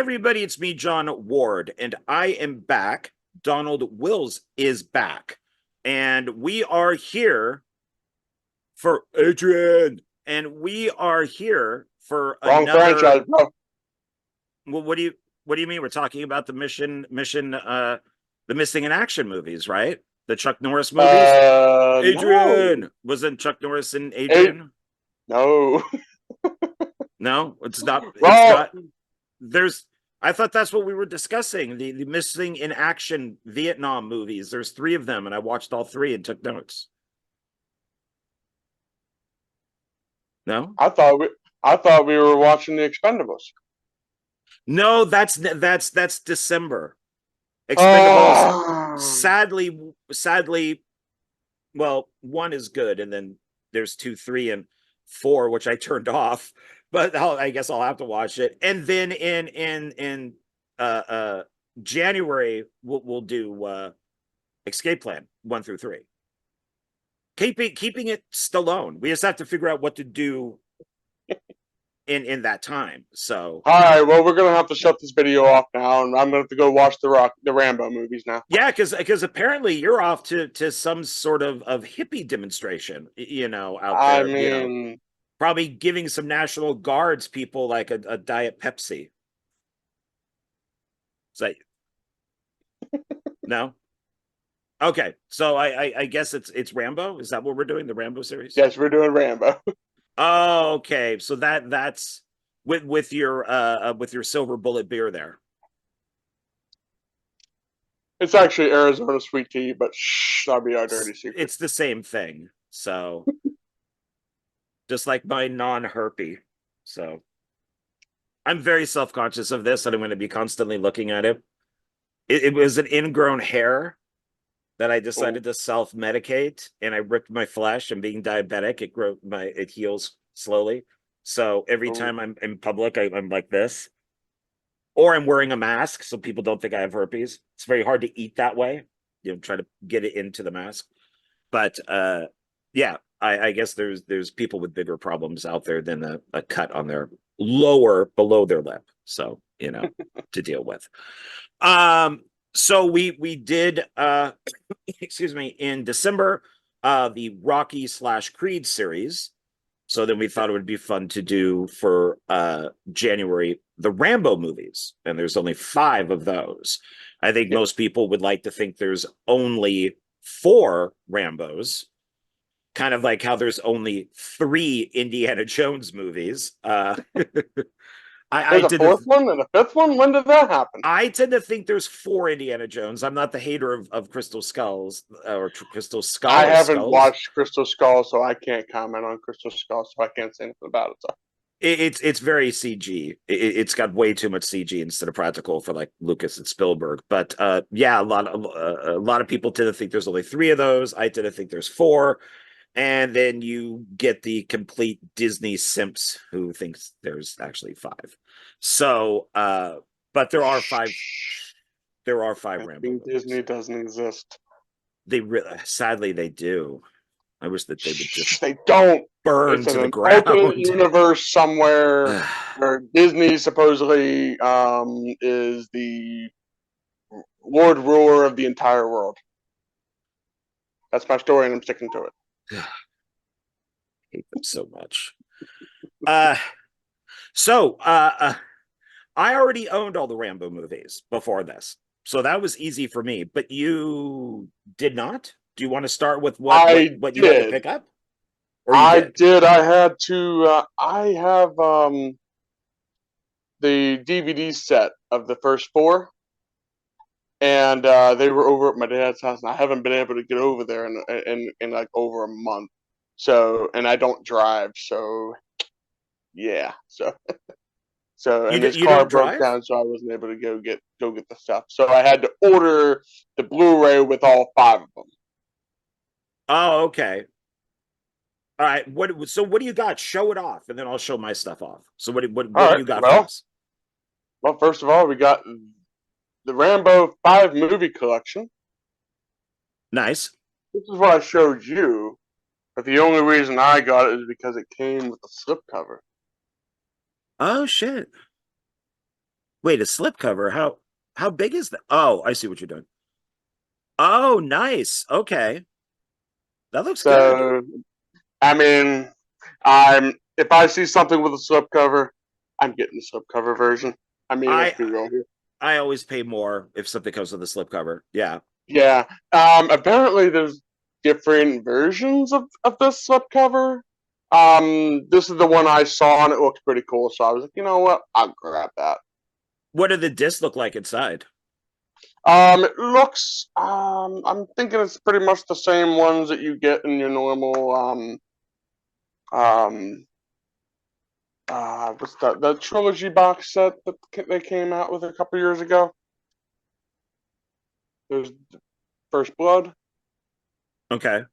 everybody, it's me, John Ward, and I am back. Donald Wills is back. And we are here for Adrian. And we are here for Wrong another. franchise, bro. Well, what do you mean? We're talking about the the missing in action movies, right? The Chuck Norris movies. No. Adrian, wasn't Chuck Norris in Hey, Adrian? no. No, it's not. It's Wrong. not. There's. I thought that's what we were discussing. The missing in action Vietnam movies. There's three of them, and I watched all three and took notes. No, I thought we were watching the Expendables. no, that's December. Expendables. Oh. Sadly, well, one is good, and then there's 2, 3, and 4, which I turned off. But I guess I'll have to watch it. And then in January we'll do Escape Plan 1 through 3. Keeping it Stallone. We just have to figure out what to do in that time. So All right, well, we're gonna have to shut this video off now, and I'm gonna have to go watch the Rambo movies now. yeah, because apparently you're off to some sort of hippie demonstration, out I there, mean, probably giving some National Guards people like a Diet Pepsi. So no. Okay, so I guess it's Rambo. Is that what we're doing? The Rambo series? yes, we're doing Rambo. Oh, okay. So that's with your silver bullet beer there. It's actually Arizona sweet tea, but shh, that'll be our dirty secret. It's the same thing. So just like my non-herpy. So I'm very self-conscious of this, and I'm going to be constantly looking at it. It was an ingrown hair that I decided to self-medicate, and I ripped my flesh. And being diabetic, it heals slowly. So every time I'm in public, I'm like this, or I'm wearing a mask so people don't think I have herpes. It's very hard to eat that way. Try to get it into the mask. But yeah, I guess there's people with bigger problems out there than a cut on their below their lip. So to deal with. So we did excuse me, in December the Rocky / Creed series. So then we thought it would be fun to do for January the Rambo movies, and there's only 5 of those. I think most people would like to think there's only 4 Rambos, kind of like how there's only 3 Indiana Jones movies. There's a 4th one and a 5th one? When did that happen? I tend to think there's 4 Indiana Jones. I'm not the hater of Crystal Skulls or Crystal Skull. I haven't Skulls. watched Crystal Skull, so I can't comment on Crystal Skull, so I can't say anything about it. So. It's very CG. It's got way too much CG instead of practical for like Lucas and Spielberg. But yeah, a lot of people tend to think there's only 3 of those. I tend to think there's 4. And then you get the complete Disney simps who thinks there's actually 5. So, but there are 5. There are 5 Rambo movies. Disney doesn't exist. Sadly, they do. I wish that they would just. They don't burn to the ground. Alternate universe somewhere where Disney supposedly is the Lord ruler of the entire world. That's my story, and I'm sticking to it. I hate them so much. So I already owned all the Rambo movies before this, so that was easy for me. But you did not. Do you want to start with what you had to pick up? I did. I had to. I have the DVD set of the first 4. And they were over at my dad's house, and I haven't been able to get over there in like over a month. So, and I don't drive, so yeah. So and this car broke down, so I wasn't able to go get the stuff. So I had to order the Blu-ray with all 5 of them. Oh, okay. All right. So what do you got? Show it off, and then I'll show my stuff off. So what do you got for us? Well, first of all, we got the Rambo 5 movie collection. Nice. This is what I showed you, but the only reason I got it is because it came with a slipcover. Oh shit! Wait, a slipcover? How big is that? Oh, I see what you're doing. Oh, nice. Okay. That looks good. So I mean, I'm if I see something with a slipcover, I'm getting the slipcover version. I mean, let's I be real here. I always pay more if something comes with a slipcover. Yeah. Yeah. Apparently there's different versions of this slipcover. This is the one I saw and it looks pretty cool, so I was like, you know what? I'll grab that. What do the discs look like inside? It looks. I'm thinking it's pretty much the same ones that you get in your normal. Um. What's that? The trilogy box set that they came out with a couple years ago. There's First Blood. Okay.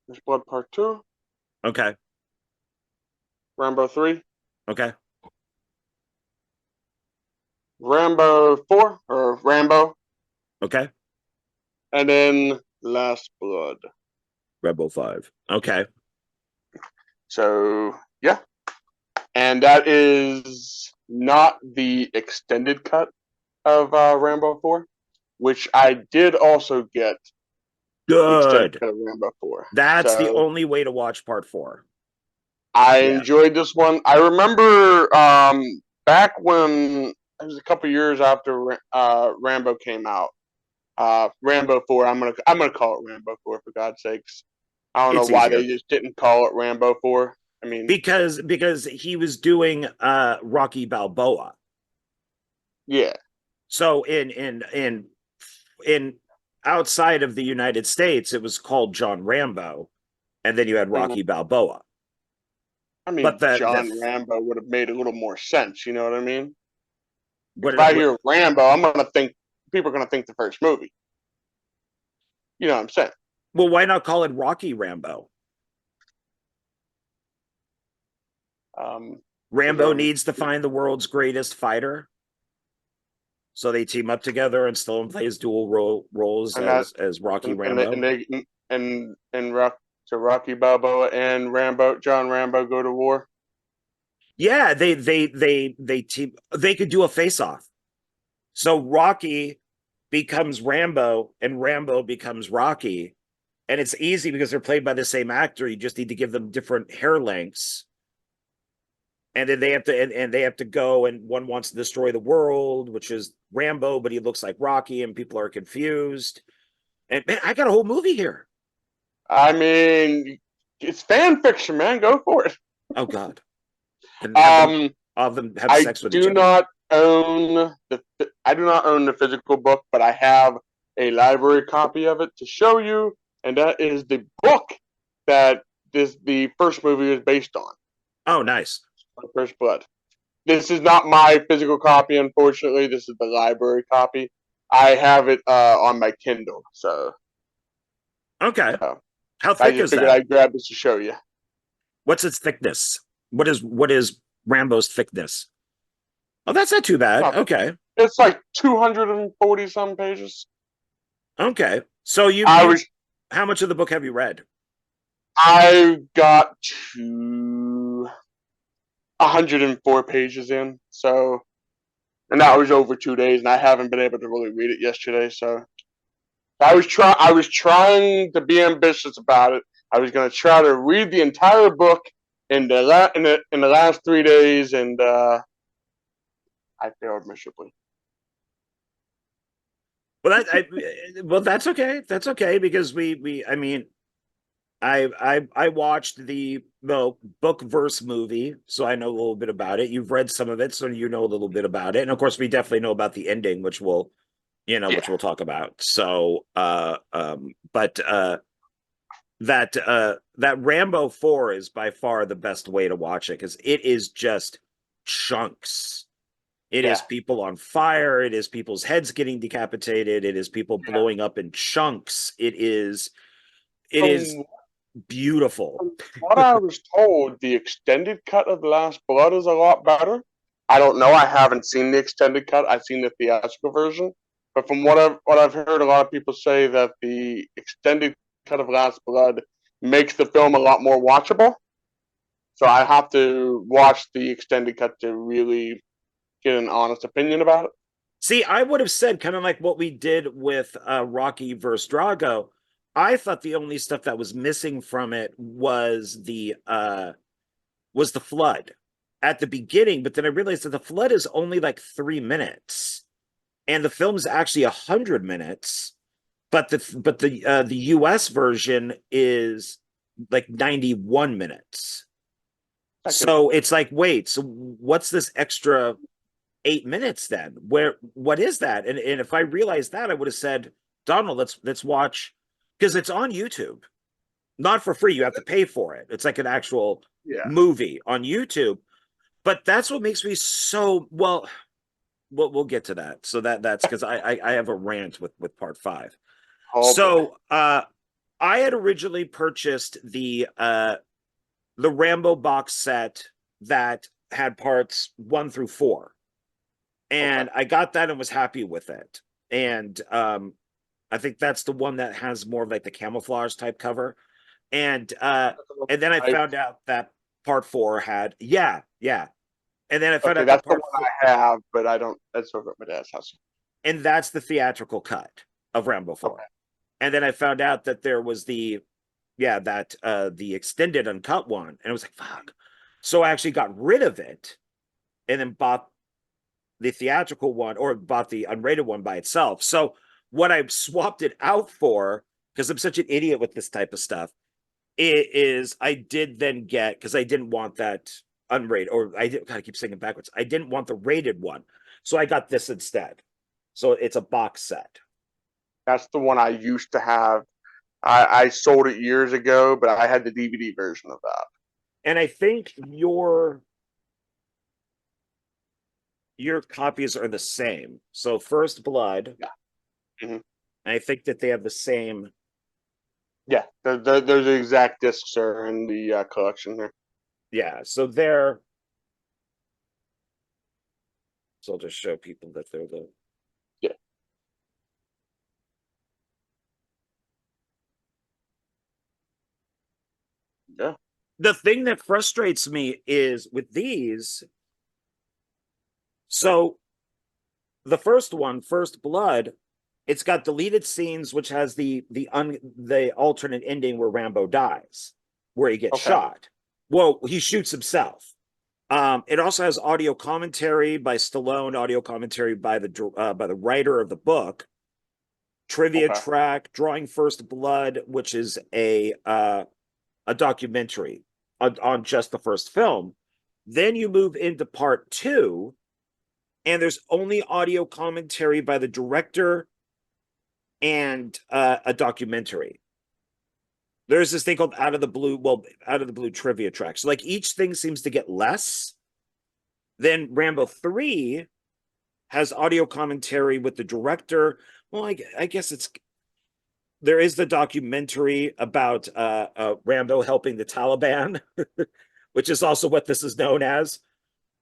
First Blood Part Two. Okay. Rambo 3. Okay. Rambo 4 or Rambo, Okay. and then Last Blood. Rebel 5. Okay. So yeah, and that is not the extended cut of Rambo 4, which I did also get the extended Good. cut of Rambo 4. That's the So only way to watch part 4. I Yeah. enjoyed this one. I remember back when it was a couple years after Rambo came out. Rambo 4. I'm gonna call it Rambo 4 for God's sakes. I don't know It's why they easier. just didn't call it Rambo 4. I mean, Because he was doing Rocky Balboa. yeah. So in outside of the United States, it was called John Rambo, and then you had Mhm. Rocky Balboa. I But mean, John Rambo would have made a little more sense. You know what I mean? If I what hear Rambo, I'm gonna think people are gonna think the first movie. You know what I'm saying? well, why not call it Rocky Rambo? Because Rambo needs to find the world's greatest fighter. So they team up together and Stallone plays roles and that as Rocky and Rambo. they and Rock to Rocky Balboa and Rambo John Rambo go to war. Yeah, they team they could do a face off. So Rocky becomes Rambo and Rambo becomes Rocky. And it's easy because they're played by the same actor. You just need to give them different hair lengths. And then they have to and they have to go and one wants to destroy the world, which is Rambo, but he looks like Rocky and people are confused. And man, I got a whole movie here. I mean, it's fan fiction, man. Go for it. Oh God. And have them Um, all of them have I sex with each do other. not own I do not own the physical book, but I have a library copy of it to show you, and that is the book that the first movie is based on. Oh, nice. First Blood. This is not my physical copy, unfortunately. This is the library copy. I have it on my Kindle, Okay. so How I thick just is figured that? I'd grab this to show you. What's its thickness? What is Rambo's thickness? Oh, that's not too bad. Oh, Okay. it's like 240 some pages. Okay. So I you was how much of the book have you read? I got to 104 pages in, so and that Okay. was over 2 days, and I haven't been able to really read it yesterday. So I was trying to be ambitious about it. I was going to try to read the entire book in the last 3 days, and I failed miserably. Well that's okay. That's okay because we I mean I watched the book verse movie, so I know a little bit about it. You've read some of it, so you know a little bit about it. And of course, we definitely know about the ending, which Yeah. we'll talk about. So but that Rambo 4 is by far the best way to watch it because it is just chunks. It is Yeah. people on fire, it is people's heads getting decapitated, it is people Yeah. blowing up in chunks. It is From, beautiful. from what I was told, the extended cut of The Last Blood is a lot better. I don't know. I haven't seen the extended cut. I've seen the theatrical version. But from what I've heard, a lot of people say that the extended cut of Last Blood makes the film a lot more watchable. So I have to watch the extended cut to really get an honest opinion about it. See, I would have said kind of like what we did with Rocky versus Drago. I thought the only stuff that was missing from it was the flood at the beginning, but then I realized that the flood is only like 3 minutes, and the film's actually 100 minutes, but the U.S. version is like 91 minutes. So it's like, wait, so what's this extra 8 minutes then? What is that? And if I realized that, I would have said, Donald, let's watch, because it's on YouTube, not for free. You have to pay for it. It's like an actual movie on YouTube. But that's what makes me so we'll get to that. So that's because I have a rant with part 5. So I had originally purchased the Rambo box set that had parts 1 through 4. And I got that and was happy with it. And I think that's the one that has more of like the camouflage type cover. And then I found out that part 4 had and then I found out that's that part the one I have, but I don't. That's over at my dad's house. And that's the theatrical cut of Rambo 4. Okay. And then I found out that there was the extended uncut one, and I was like, fuck. So I actually got rid of it and then bought the theatrical one, or bought the unrated one by itself. So what I swapped it out for, because I'm such an idiot with this type of stuff, is I did then get, because I didn't want that unrated, or I keep saying it backwards. I didn't want the rated one, so I got this instead. So it's a box set. That's the one I used to have. I sold it years ago, but I had the DVD version of that. And I think your copies are the same. So First Blood. Yeah. Mm-hmm. And I think that they have the same. Yeah, they're the exact discs are in the collection here. Yeah, so they're. So I'll just show people that they're the. Yeah. Yeah. The thing that frustrates me is with these. So the first one, First Blood, it's got deleted scenes, which has the alternate ending where Rambo dies, where he gets shot. Well, he shoots himself. It also has audio commentary by Stallone, audio commentary by the writer of the book, trivia track, Drawing First Blood, which is a documentary on just the first film. Then you move into part 2, and there's only audio commentary by the director and a documentary. There's this thing called Out of the Blue trivia track. So like each thing seems to get less. Then Rambo 3 has audio commentary with the director. Well, I guess there is the documentary about Rambo helping the Taliban, which is also what this is known as.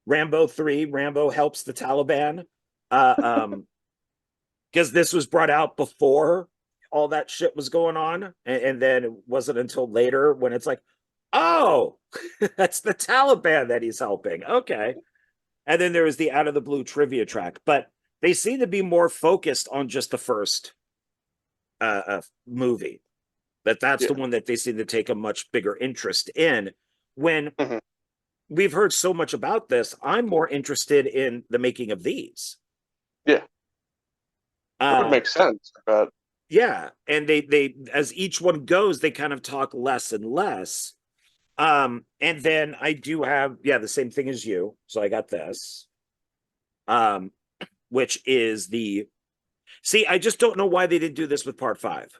Rambo 3, Rambo helps the Taliban. Because this was brought out before all that shit was going on. And then it wasn't until later when it's like, oh, that's the Taliban that he's helping. Okay. And then there was the Out of the Blue trivia track. But they seem to be more focused on just the first movie. That's the one that they seem to take a much bigger interest in. When we've heard so much about this, I'm more interested in the making of these. Yeah. It would make sense, but yeah, and they as each one goes, they kind of talk less and less. And then I do have the same thing as you. So I got this, which is I just don't know why they didn't do this with part 5.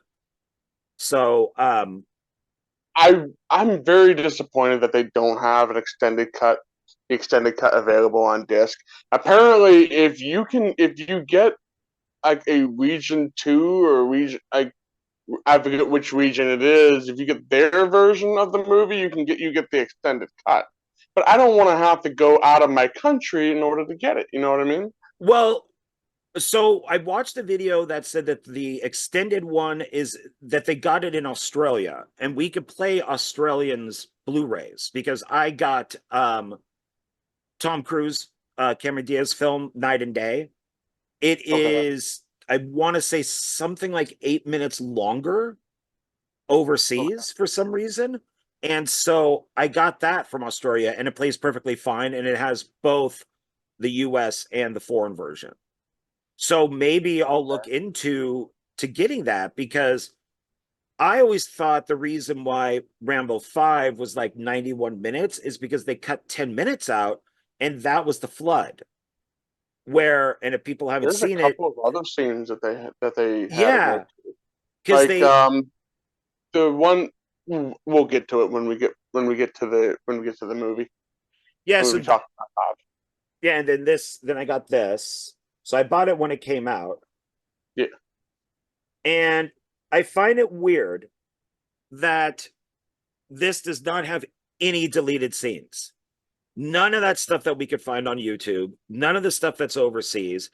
So I'm very disappointed that they don't have an extended cut available on disc. Apparently, if you get like a region 2 or region, I forget which region it is. If you get their version of the movie, you get the extended cut. But I don't want to have to go out of my country in order to get it. You know what I mean? Well, So I watched a video that said that the extended one is that they got it in Australia and we could play Australians Blu-rays because I got Tom Cruise, Cameron Diaz film Night and Day. It Okay. is, I want to say something like 8 minutes longer Okay. overseas for some reason. And so I got that from Australia and it plays perfectly fine. And it has both the US and the foreign version. So maybe I'll look into to getting that because I always thought the reason why Rambo 5 was like 91 minutes is because they cut 10 minutes out and that was the flood. Where, and if people haven't There's a seen it, couple of other scenes that they had in there, yeah, because like they, the one we'll get to it when we get to the movie yeah, when so we talk about Bob. yeah, and then I got this. So I bought it when it came out. Yeah, And I find it weird that this does not have any deleted scenes. None of that stuff that we could find on YouTube, none of the stuff that's overseas,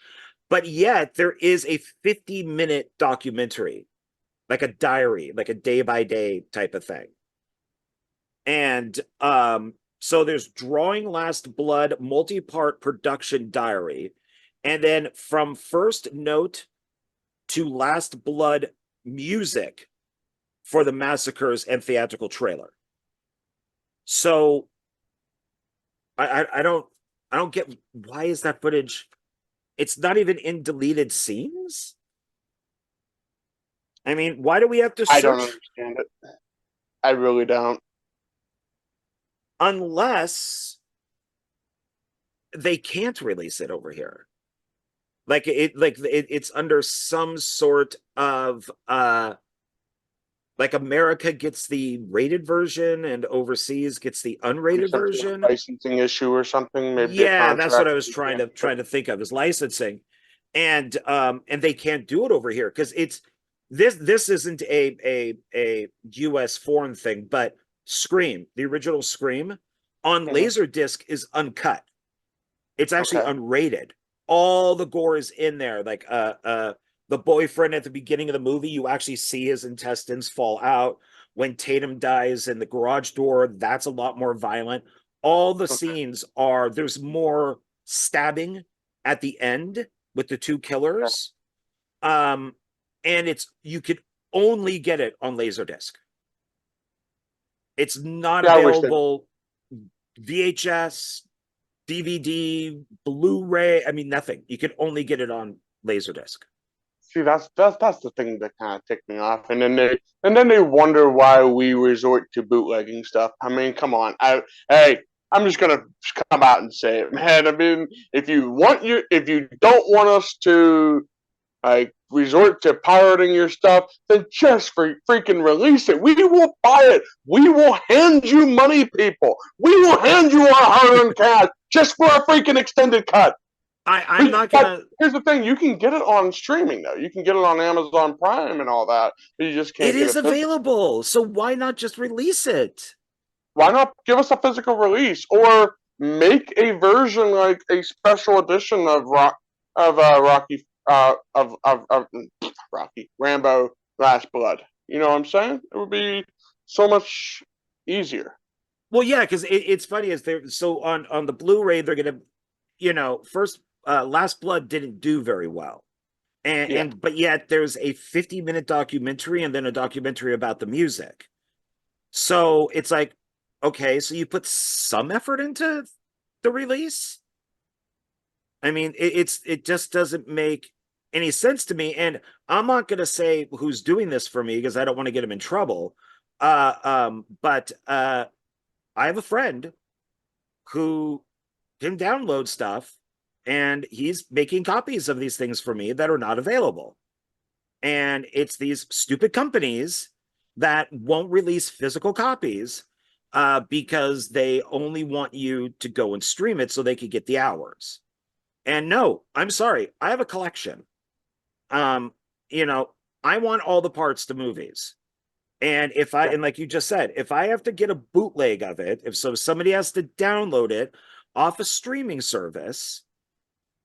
but yet there is a 50-minute documentary, like a diary, like a day by day type of thing. And so there's Drawing Last Blood multi-part production diary. And then from first note to Last Blood music for the massacres and theatrical trailer. So I don't get why is that footage? It's not even in deleted scenes. I mean, why do we have to I don't search understand it. I really don't. unless they can't release it over here? It's under some sort of like America gets the rated version and overseas gets the Maybe unrated some sort of version. licensing issue or something. Maybe a Yeah, that's what contract. I was trying to think of is licensing. And they can't do it over here because it's this isn't a US foreign thing, but Scream, the original Scream on Hmm. Laserdisc is uncut. It's actually Okay. unrated. All the gore is in there. Like the boyfriend at the beginning of the movie, you actually see his intestines fall out. When Tatum dies in the garage door, that's a lot more violent. All the Okay. scenes are there's more stabbing at the end with the two Okay. killers. Um, and it's you could only get it on Laserdisc. It's not Yeah, I wish that. available VHS, DVD, Blu-ray. I mean, nothing. You could only get it on Laserdisc. See, that's the thing that kind of ticked me off, and then they wonder why we resort to bootlegging stuff. I mean, come on. Hey, I'm just gonna come out and say it, man. I mean, if you don't want us to like resort to pirating your stuff, then just freaking release it. We will buy it. We will hand you money, people. We will hand you our hard-earned cash just for a freaking extended cut. I'm not But gonna. here's the thing: you can get it on streaming though. You can get it on Amazon Prime and all that, but you just It can't get is it physical. available, so why not just release it? Why not give us a physical release or make a version like a special edition of Rocky of Rocky Rambo Last Blood? You know what I'm saying? It would be so much easier. Well, yeah, because it's funny as they're so on the Blu-ray they're gonna, first Last Blood didn't do very well, Yeah. and but yet there's a 50-minute documentary and then a documentary about the music. So it's like, okay, so you put some effort into the release. I mean, it just doesn't make any sense to me. And I'm not going to say who's doing this for me because I don't want to get him in trouble. But I have a friend who can download stuff, and he's making copies of these things for me that are not available. And it's these stupid companies that won't release physical copies because they only want you to go and stream it so they could get the hours. And no, I'm sorry, I have a collection. Um, you know, I want all the parts to movies. And if I, Yeah. and like you just said, if I have to get a bootleg of it, if somebody has to download it off a streaming service,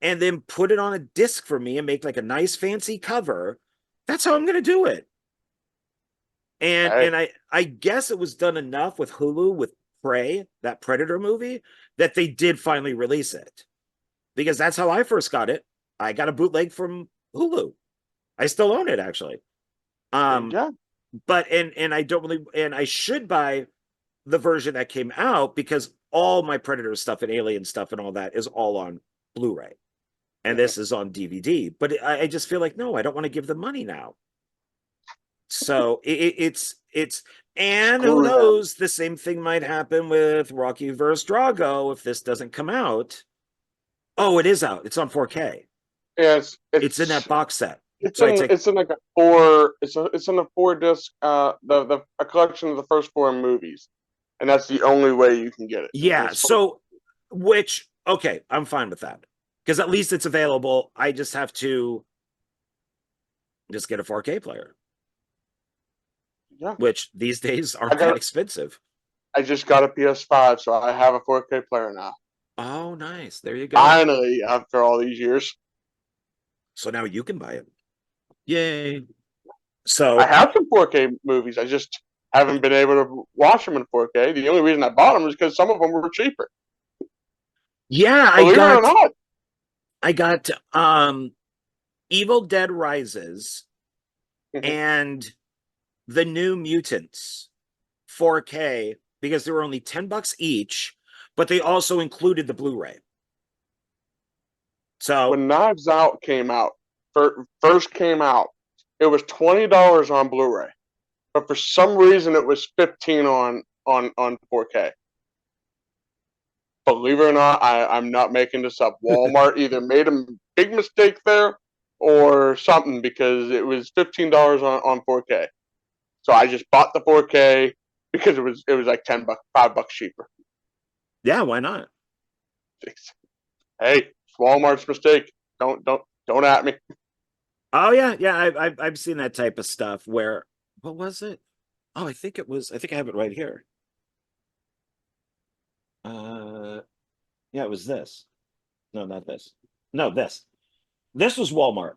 and then put it on a disc for me and make like a nice fancy cover, that's how I'm going to do it. And Hey, I guess it was done enough with Hulu with Prey, that Predator movie, that they did finally release it. Because that's how I first got it. I got a bootleg from Hulu. I still own it actually. Um, yeah, but and I don't really, and I should buy the version that came out because all my Predator stuff and Alien stuff and all that is all on Blu-ray. And mhm. this is on DVD. But I just feel like, no, I don't want to give them money now. So it's and who Screw them. knows, the same thing might happen with Rocky vs. Drago if this doesn't come out. Oh, it is out. It's on 4K. Yeah, It's in that box set. it's So I in take it's in like a four it's in a 4 disc the a collection of the first 4 movies, and that's the only way you can get it. yeah. It's supposed So which okay, I'm fine with that because at least it's available. I just have to just get a 4K player, yeah. which these days I aren't that got expensive. I just got a PS5, so I have a 4K player now. Oh, nice. There you go. Finally, after all these years, So now you can buy it. Yay. I So have some 4K movies. I just haven't been able to watch them in 4K. The only reason I bought them is because some of them were cheaper. yeah, Believe it or not. I got Evil Dead Rises Mhm. and the New Mutants 4K because they were only $10 each, but they also included the Blu-ray. So When Knives Out came out, first came out, it was $20 on Blu-ray, but for some reason it was 15 on 4K. Believe it or not, I'm not making this up. Walmart either made a big mistake there or something because it was $15 on 4K. So I just bought the 4K because it was like $10, $5 cheaper. yeah, why not? Hey, it's Walmart's mistake. Don't at me. Oh yeah, yeah, I've seen that type of stuff where what was it? Oh, I think I have it right here. Uh yeah, it was this. No, not this. No, this. This was Walmart.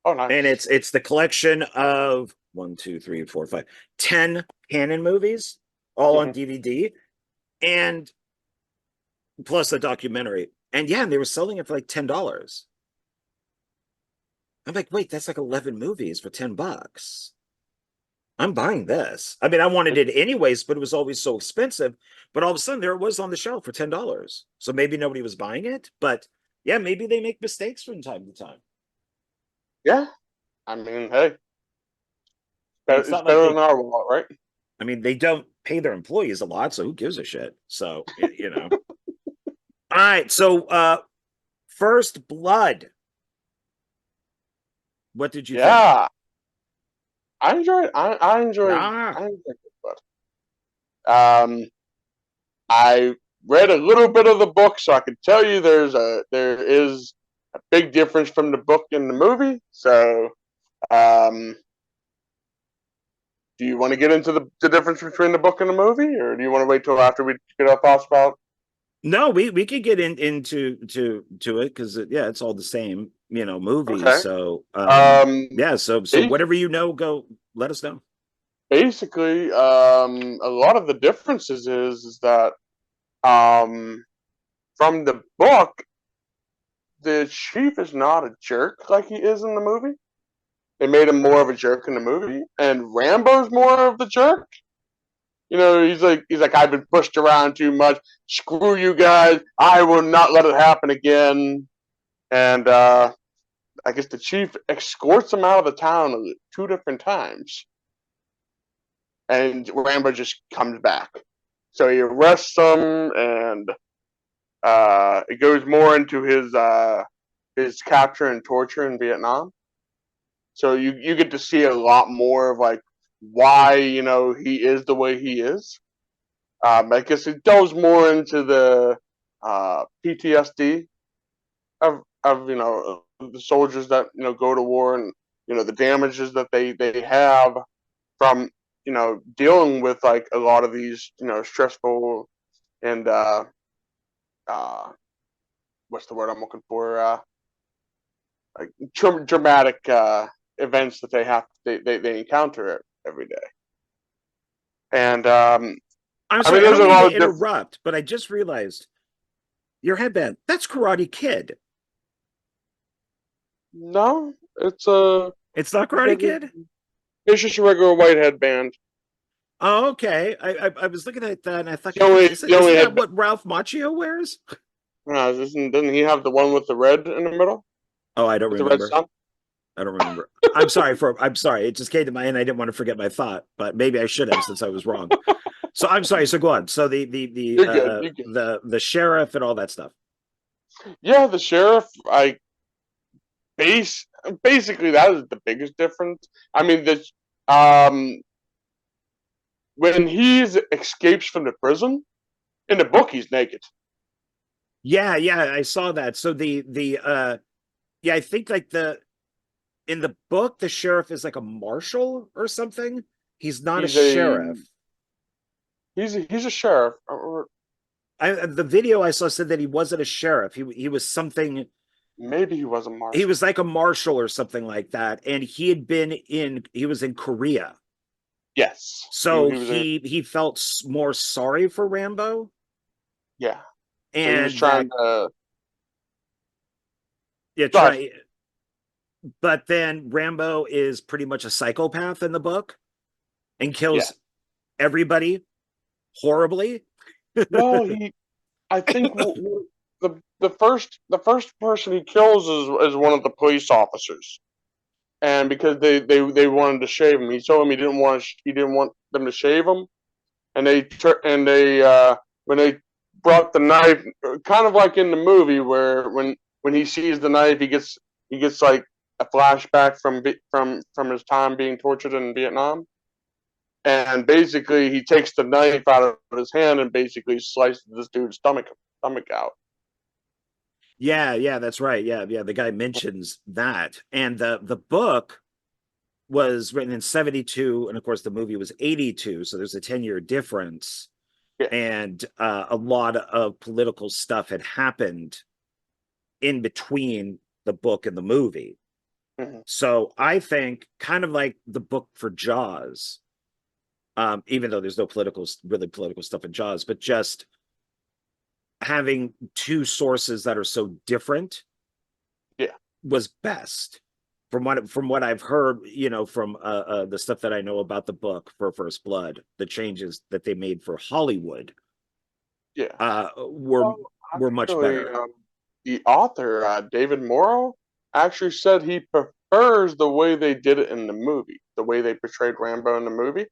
Oh, And nice. it's the collection of 10 canon movies, all on Mhm. DVD, and plus a documentary. And yeah, they were selling it for like $10. I'm like, wait, that's like 11 movies for $10. I'm buying this. I mean, I wanted it anyways, but it was always so expensive. But all of a sudden, there it was on the shelf for $10. So maybe nobody was buying it. But yeah, maybe they make mistakes from time to time. Yeah, I mean, hey, I mean, it's it's not like better than they, our wallet, right? I mean, they don't pay their employees a lot, so who gives a shit? So, you know. All right. So, First Blood. What did you think? Yeah, I enjoyed. I enjoyed. Yeah. I enjoyed it, but I read a little bit of the book, so I can tell you there is a big difference from the book and the movie. So, um, do you want to get into the difference between the book and the movie, or do you want to wait till after we get our thoughts about? No, we could get into to it because yeah, it's all the same, movie. Okay. So Um, yeah, so ba- whatever go let us know. basically, a lot of the differences is that um, from the book, the chief is not a jerk like he is in the movie. They made him more of a jerk in the movie, and Rambo's more of the jerk. He's like I've been pushed around too much. Screw you guys. I will not let it happen again. And I guess the chief escorts him out of the town 2 different times, and Rambo just comes back. So he arrests him, and it goes more into his capture and torture in Vietnam. So you get to see a lot more of like why he is the way he is. I guess it delves more into the PTSD of the soldiers that go to war, and the damages that they have from dealing with like a lot of these stressful and what's the word I'm looking for? Like dramatic events that they encounter every day. And I'm I mean, sorry, I there's don't a mean lot to of different. interrupt, but I just realized your headband, that's Karate Kid. No, it's a It's not Karate regular, Kid? it's just a regular white headband. Oh, okay. I was looking at that and I thought, The God, only the isn't only that headband. what Ralph Macchio wears? Doesn't he have the one with the red in the middle Oh, I don't with the red remember. sun? I don't remember. I'm sorry. It just came to my end. I didn't want to forget my thought, but maybe I should have since I was wrong. So I'm sorry. So go on. So You're good. You're good. the sheriff and all that stuff. Yeah, the sheriff. I base basically that is the biggest difference. I mean, um when he escapes from the prison in the book, he's naked. Yeah, yeah, I saw that. So yeah, I think like the in the book the sheriff is like a marshal or something. He's not a He's a sheriff. he's a sheriff, or The video I saw said that he wasn't a sheriff. He was something. maybe he was a He marshal. was like a marshal or something like that, and he was in Korea. Yes, So he was a he felt more sorry for Rambo, yeah. So he was and trying that to. yeah God, try. But then Rambo is pretty much a psychopath in the book and yeah. kills everybody horribly. Well, he. I think the first person he kills is one of the police officers, and because they wanted to shave him, he told him he didn't want them to shave him, and they when they brought the knife, kind of like in the movie where when he sees the knife, he gets like a flashback from his time being tortured in Vietnam, and basically he takes the knife out of his hand and basically slices this dude's stomach out. Yeah, yeah, that's right. Yeah, yeah. The guy mentions that, and the book was written in 72, and of course the movie was 82. So there's a 10-year difference, Yeah. and a lot of political stuff had happened in between the book and the movie. Mm-hmm. So I think kind of like the book for Jaws, even though there's no really political stuff in Jaws, but just having two sources that are so different Yeah. was best from what I've heard, from the stuff that I know about the book for First Blood, the changes that they made for Hollywood Yeah. were Well, much actually, better. the author, David Morrow, actually said he prefers the way they did it in the movie, the way they portrayed Rambo in the movie.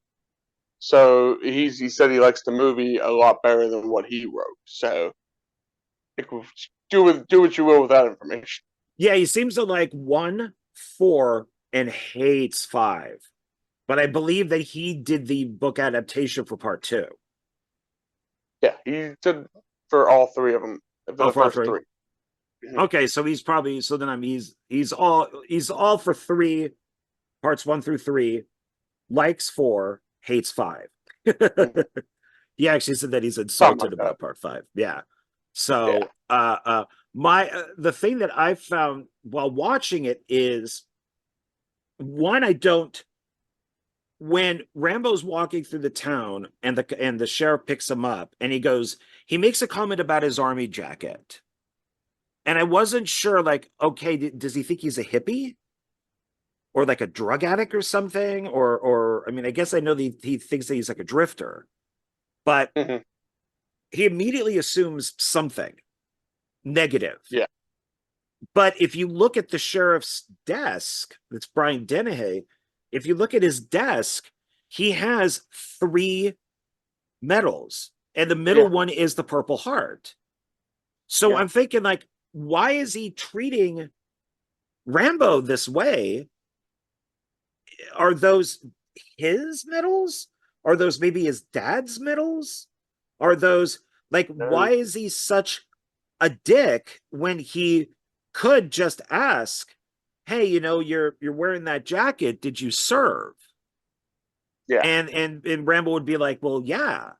So he said he likes the movie a lot better than what he wrote. So do what you will with that information. Yeah, he seems to like 1, 4, and hates 5. But I believe that he did the book adaptation for part 2. Yeah, he did for all three of them, for Oh, the for all first 3. three. Mhm. Okay, so he's probably so then I'm he's all for 3 parts 1 through 3, likes 4, hates 5. Mhm. He actually said that he's Something insulted like that. about part 5. Yeah. Yeah. So my the thing that I found while watching it is one, I don't when Rambo's walking through the town and the sheriff picks him up and he makes a comment about his army jacket. And I wasn't sure, like, okay, does he think he's a hippie or like a drug addict or something? Or I mean, I guess I know that he thinks that he's like a drifter, but Hmm. he immediately assumes something negative. Yeah. But if you look at the sheriff's desk, that's Brian Dennehy, if you look at his desk, he has 3 medals, and the middle Yeah. one is the Purple Heart. So Yeah. I'm thinking, like, why is he treating Rambo this way? Are those his medals? Are those maybe his dad's medals? Are those like why There's, is he such a dick when he could just ask, "Hey, you're wearing that jacket. Did you serve?" yeah. And Rambo would be like, "Well, yeah."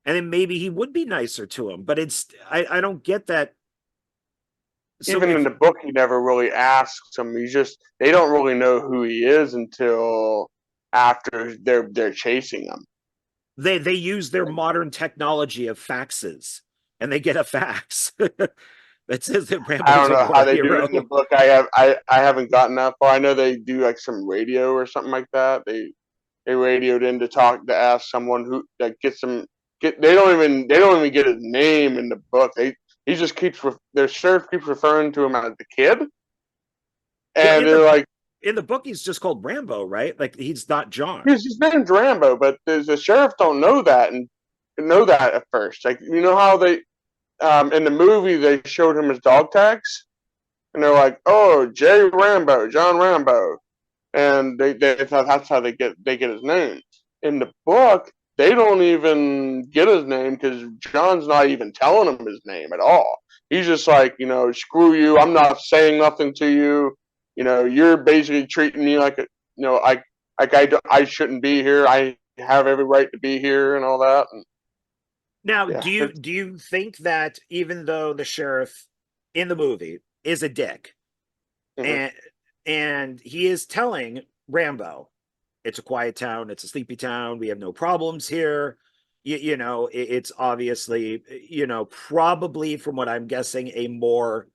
and then maybe he would be nicer to him. But I don't get that. So Even in if the book, he never really asks him. He's just they don't really know who he is until after they're chasing him. they use their modern technology of faxes, and they get a fax that says that I Rambo's don't a know how war they do it in the hero. book. I haven't gotten that far. I know they do like some radio or something like that. They radioed in to talk to ask someone who that gets them get they don't even get his name in the book. He just keeps their sheriff keeps referring to him as the kid, Well, and they're like in the book, he's just called Rambo, right? Like he's not John. his name's Rambo, but the sheriff don't know that and know that at first. Like you know how they in the movie they showed him his dog tags, and they're like, oh J Rambo, John Rambo, and they thought that's how they get his name. In the book, they don't even get his name because John's not even telling him his name at all. He's just like, you know, screw you. I'm not saying nothing to you. You know, you're basically treating me like a, you know, I shouldn't be here. I have every right to be here and all that. And Now, yeah, do you think that even though the sheriff in the movie is a dick, mhm. and he is telling Rambo, it's a quiet town, it's a sleepy town, we have no problems here. You know, it's obviously, you know, probably from what I'm guessing, a more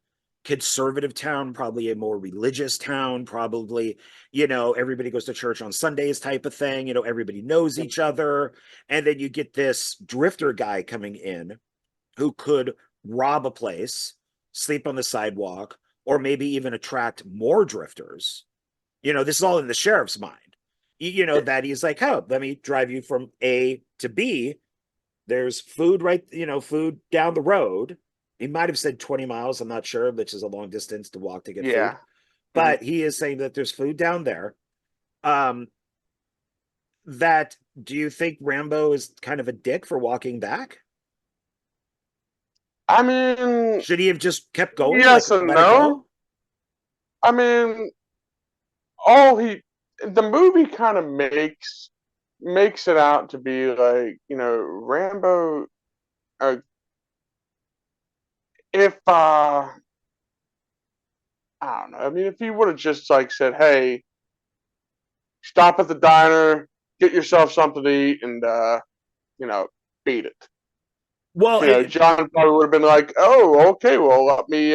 conservative town, probably a more religious town, probably, you know, everybody goes to church on Sundays type of thing, you know, everybody knows each other. And then you get this drifter guy coming in who could rob a place, sleep on the sidewalk, or maybe even attract more drifters. You know, this is all in the sheriff's mind. You know, that he's like, oh, let me drive you from A to B. There's food right, you know, food down the road. He might have said 20 miles, I'm not sure, which is a long distance to walk to get food. Yeah. Mhm. But he is saying that there's food down there. Um, that do you think Rambo is kind of a dick for walking back? I mean, Should he have just kept going, like yes and let it no. go? I mean, all he the movie kind of makes it out to be like you know Rambo. Uh, if I don't know, I mean, if he would have just like said, "Hey, stop at the diner, get yourself something to eat, and you know, beat it." Well, You know, John probably would have been like, "Oh, okay, well, let me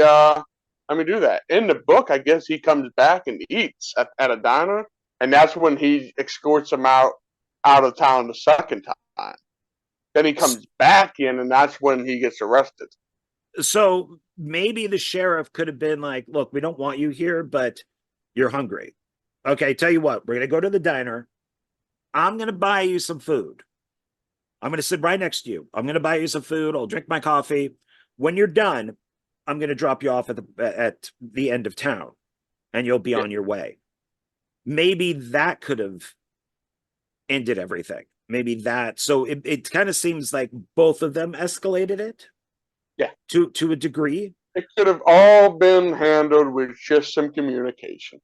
do that." In the book, I guess he comes back and eats at a diner, and that's when he escorts him out of town the second time. Then he comes back in, and that's when he gets arrested. so maybe the sheriff could have been like, look, we don't want you here, but you're hungry. Okay, tell you what, we're going to go to the diner. I'm going to buy you some food. I'm going to sit right next to you. I'm going to buy you some food. I'll drink my coffee. When you're done, I'm going to drop you off at the end of town and you'll be Yeah, on your way. Maybe that could have ended everything. Maybe that. So it kind of seems like both of them escalated it yeah. to a degree. It could have all been handled with just some communication.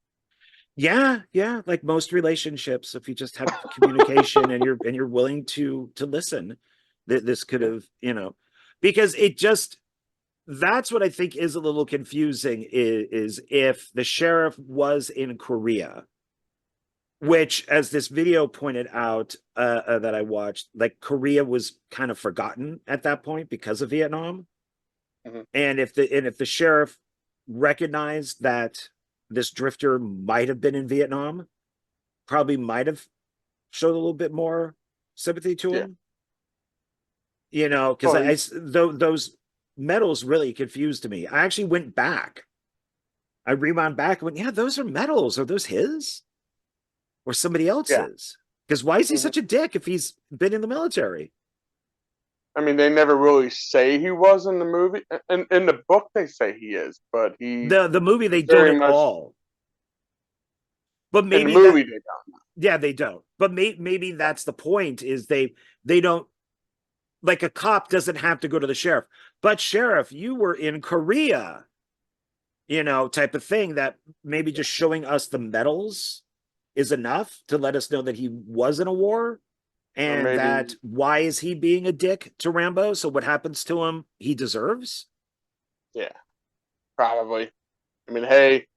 Yeah, yeah, like most relationships, if you just have communication and you're willing to listen, this could Yeah. have, you know, because it just that's what I think is a little confusing is if the sheriff was in Korea, which as this video pointed out that I watched, like Korea was kind of forgotten at that point because of Vietnam. Mhm. And if the sheriff recognized that this drifter might have been in Vietnam, probably might have showed a little bit more sympathy to Yeah. him. You know, because Well, he, those medals really confused me. I actually went back. I rewound back and went, yeah, those are medals. Are those his or somebody yeah. else's? Because why is he Mhm. such a dick if he's been in the military? I mean, they never really say he was in the movie. In the book, they say he is, but he The movie they don't very at much all. But in the maybe that movie they don't. yeah, they don't. But maybe that's the point is they don't like a cop doesn't have to go to the sheriff. But sheriff, you were in Korea, you know, type of thing that maybe Yeah. just showing us the medals is enough to let us know that he was in a war. or and that maybe, why is he being a dick to Rambo? So what happens to him, he deserves. yeah, probably. I mean, hey,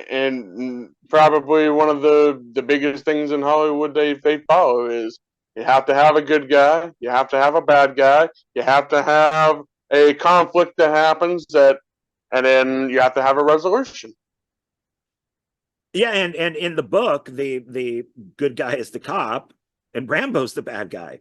and probably one of the biggest things in Hollywood they follow is you have to have a good guy, you have to have a bad guy, you have to have a conflict that happens that, and then you have to have a resolution. Yeah, and in the book, the good guy is the cop, and Rambo's the bad guy.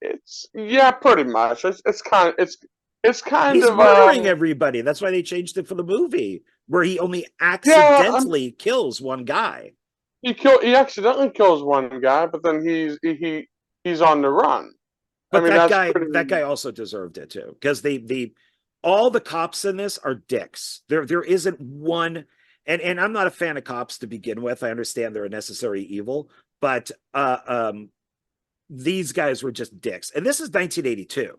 It's yeah, pretty much. It's kind He's of murdering everybody. That's why they changed it for the movie, where he only yeah. accidentally kills one guy. He accidentally kills one guy, but then he's on the run. I But mean, that that's guy, pretty. that guy also deserved it too, because the all the cops in this are dicks. There isn't one, and I'm not a fan of cops to begin with. I understand they're a necessary evil, but these guys were just dicks. And this is 1982.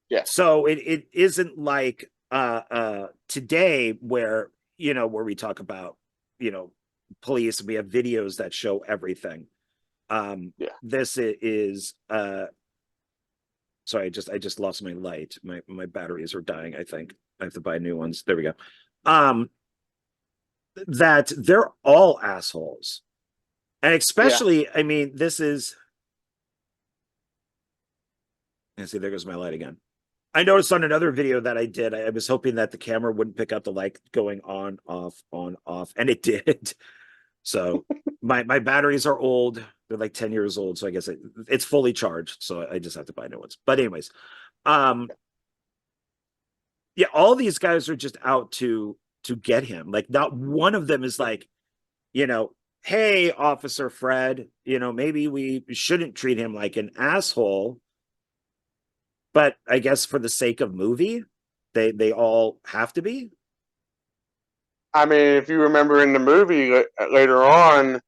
Yeah. So it isn't like today where where we talk about police, we have videos that show everything. Yeah. This is sorry, I just lost my light. My batteries are dying, I think. I have to buy new ones. There we go. Um that they're all assholes. And Yeah. especially, I mean, this is, and see, there goes my light again. I noticed on another video that I did, I was hoping that the camera wouldn't pick up the light going on, off, and it did. So my batteries are old. They're like 10 years old. So I guess it's fully charged. So I just have to buy new ones. But anyways, um, yeah, all these guys are just out to get him. Like not one of them is like, you know, hey, Officer Fred, maybe we shouldn't treat him like an asshole. But I guess for the sake of movie, they all have to be. I mean, if you remember in the movie later on,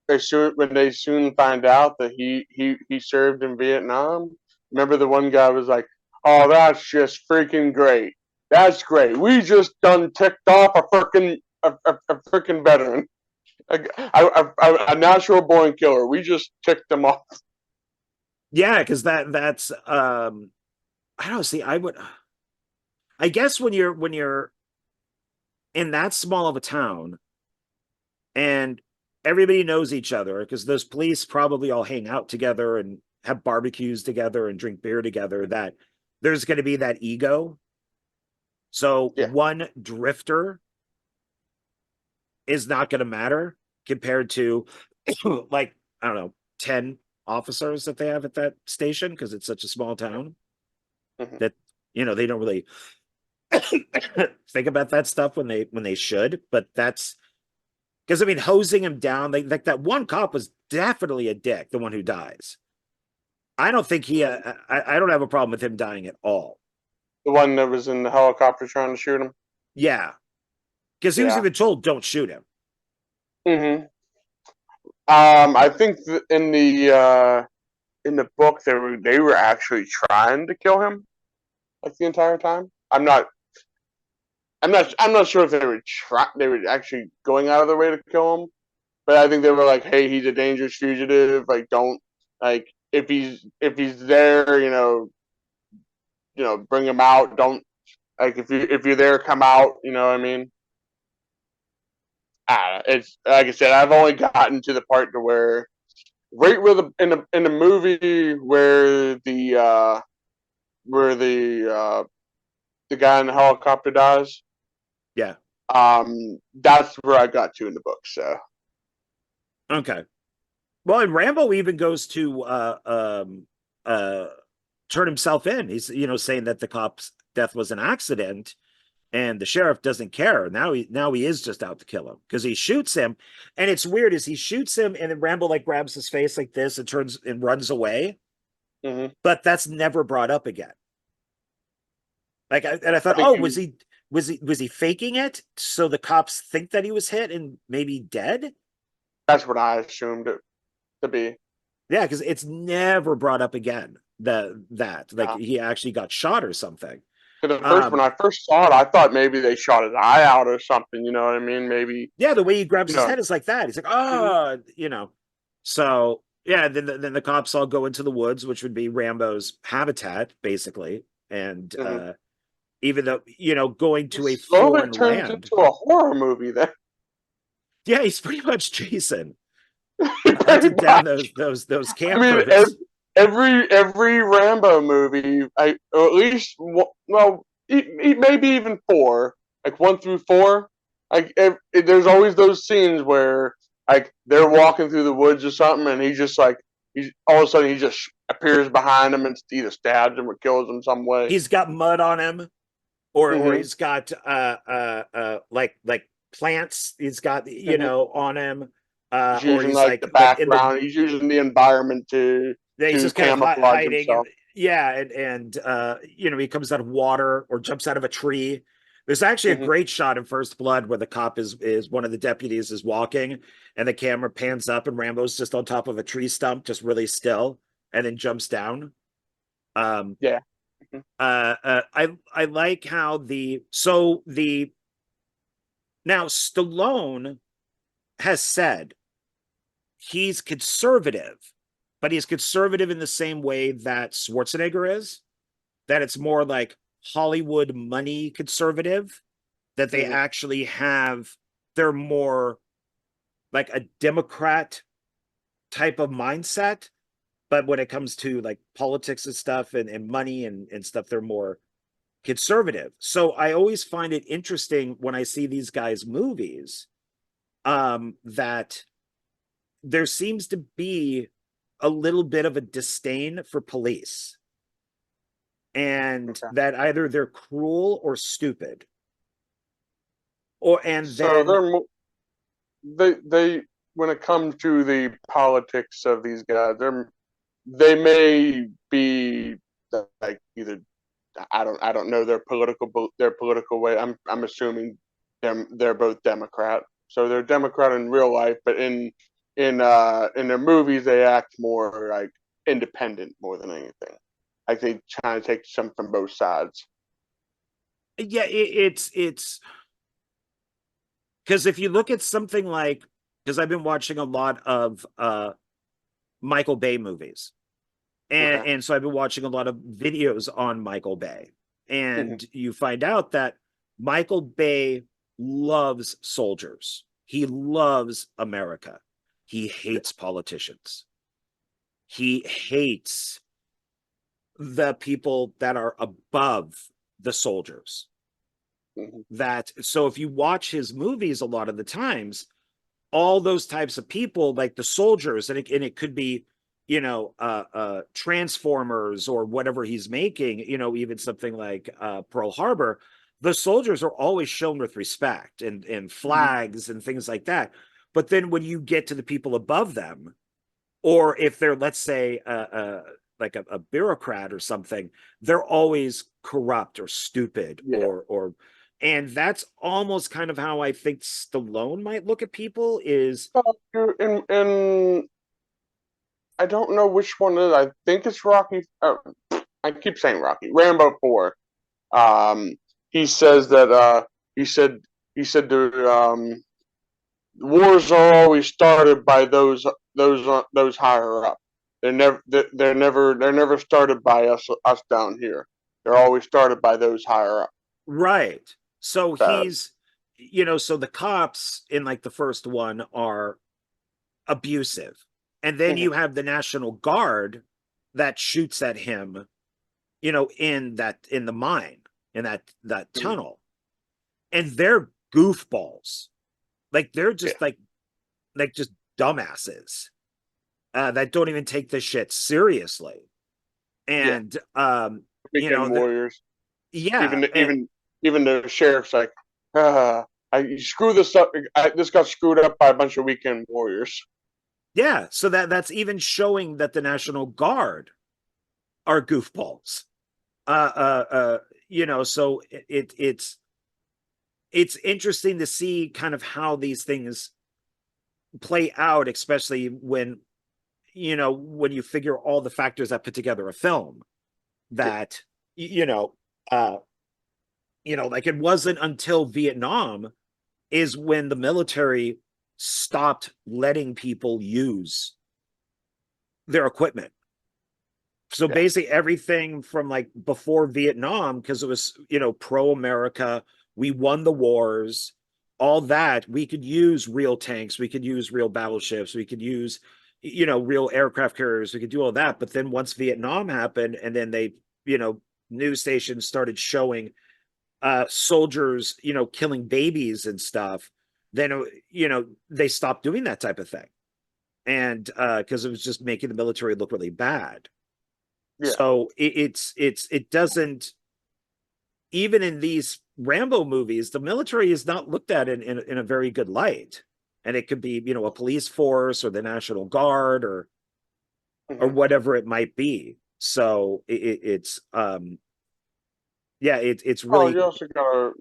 when they soon find out that he served in Vietnam. Remember the one guy was like, "Oh, that's just freaking great. That's great. We just done ticked off a freaking veteran, a natural born killer. We just ticked him off." Yeah, because that's I don't see. I guess when you're in that small of a town and everybody knows each other, because those police probably all hang out together and have barbecues together and drink beer together, that there's going to be that ego. So Yeah. one drifter is not going to matter compared to like, I don't know, 10 officers that they have at that station, because it's such a small town Mhm. that they don't really think about that stuff when they should. But that's because, I mean, hosing him down, like that one cop was definitely a dick, the one who dies. I don't think I don't have a problem with him dying at all. The one that was in the helicopter trying to shoot him. Yeah, because he was Yeah. even told don't shoot him. hmm I think in the book they were actually trying to kill him like the entire time. I'm not sure if they were actually going out of their way to kill him, but I think they were like, "Hey, he's a dangerous fugitive. Like, don't like if he's there, bring him out. Don't like if you're there, come out. You know what I mean?" It's like I said, I've only gotten to the part to where right where in the movie where the guy in the helicopter dies. Yeah. That's where I got to in the book. So Okay. Well, and Rambo even goes to uh turn himself in. He's saying that the cop's death was an accident, and the sheriff doesn't care. Now he is just out to kill him, because he shoots him. And it's weird is he shoots him, and then Rambo like grabs his face like this and turns and runs away. hmm But that's never brought up again. And I I thought, think oh, was he faking it so the cops think that he was hit and maybe dead? that's what I assumed it to be. Yeah, because it's never brought up again that like No. he actually got shot or something. Because at first, when Um, I first saw it, I thought maybe they shot his eye out or something. You know what I mean? Maybe yeah, the way he grabs you his know. head is like that. He's like, Mhm. oh, So Yeah, then the cops all go into the woods, which would be Rambo's habitat, basically. And Mhm. even though, going It to a slowly foreign turns land, into a horror movie then. yeah, he's pretty much Jason Pretty hunting down much. those I mean, campers. every Rambo movie, or at least well, maybe even four, like 1 through 4, there's always those scenes where like they're walking through the woods or something, and he's just like he's all of a sudden he just appears behind them and either stabs him or kills him some way. He's got mud on him, or Hmm. he's got like plants. He's got Hmm. on him, He's or using he's like the like in the background. He's using the environment yeah, he's to just kind of camouflage hiding and himself. yeah, and he comes out of water or jumps out of a tree. There's actually a Hmm. great shot in First Blood where the cop is one of the deputies is walking and the camera pans up and Rambo's just on top of a tree stump, just really still, and then jumps down. Um, Yeah. Hmm. I like how the now Stallone has said he's conservative, but he's conservative in the same way that Schwarzenegger is, that it's more like Hollywood money conservative, that they Hmm. actually have, they're more like a Democrat type of mindset. But when it comes to like politics and stuff and money and stuff, they're more conservative. So I always find it interesting when I see these guys' movies, that there seems to be a little bit of a disdain for police, and Okay. that either they're cruel or stupid, or and So then they when it comes to the politics of these guys, they may be like either I don't know their political way. I'm assuming they're both Democrat, so they're Democrat in real life, but in their movies they act more like independent more than anything. Like they try to take some from both sides. yeah, it's because if you look at something like, because I've been watching a lot of Michael Bay movies, and Okay. and so I've been watching a lot of videos on Michael Bay, Hmm. and you find out that Michael Bay loves soldiers. He loves America. He Yeah. hates politicians. He hates the people that are above the soldiers. Hmm. That so if you watch his movies a lot of the times, all those types of people, like the soldiers, and it could be, Transformers or whatever he's making, even something like Pearl Harbor, the soldiers are always shown with respect and Hmm. flags and things like that. But then when you get to the people above them, or if they're, let's say, like a bureaucrat or something, they're always corrupt or stupid Yeah. and that's almost kind of how I think Stallone might look at people is And I don't know which one it is. I think it's Rocky. I keep saying Rocky. Rambo 4. Um, he says that he said he said wars are always started by those higher up. They're never started by us down here. They're always started by those higher up. right. So So, so the cops in like the first one are abusive. And then mhm, you have the National Guard that shoots at him, in the mine, in that mhm, tunnel. And they're goofballs. Like they're yeah, just dumbasses that don't even take this shit seriously. yeah, And weekend they're warriors. yeah, Even even the sheriff's like, I screw this up. This got screwed up by a bunch of weekend warriors. yeah. So that's even showing that the National Guard are goofballs. So it's interesting to see kind of how these things play out, especially when you figure all the factors that put together a film, Yeah. that you know uh like it wasn't until Vietnam is when the military stopped letting people use their equipment. So Yeah. basically everything from like before Vietnam, because it was, pro-America, we won the wars, all that, we could use real tanks, we could use real battleships, we could use, real aircraft carriers, we could do all that. But then once Vietnam happened, and then they, news stations started showing soldiers, killing babies and stuff, then, they stopped doing that type of thing. And because it was just making the military look really bad. Yeah. So it doesn't, even in these Rambo movies, the military is not looked at in a very good light. And it could be, a police force or the National Guard or whatever it might be. So it's yeah, it's Oh, really, you also gotta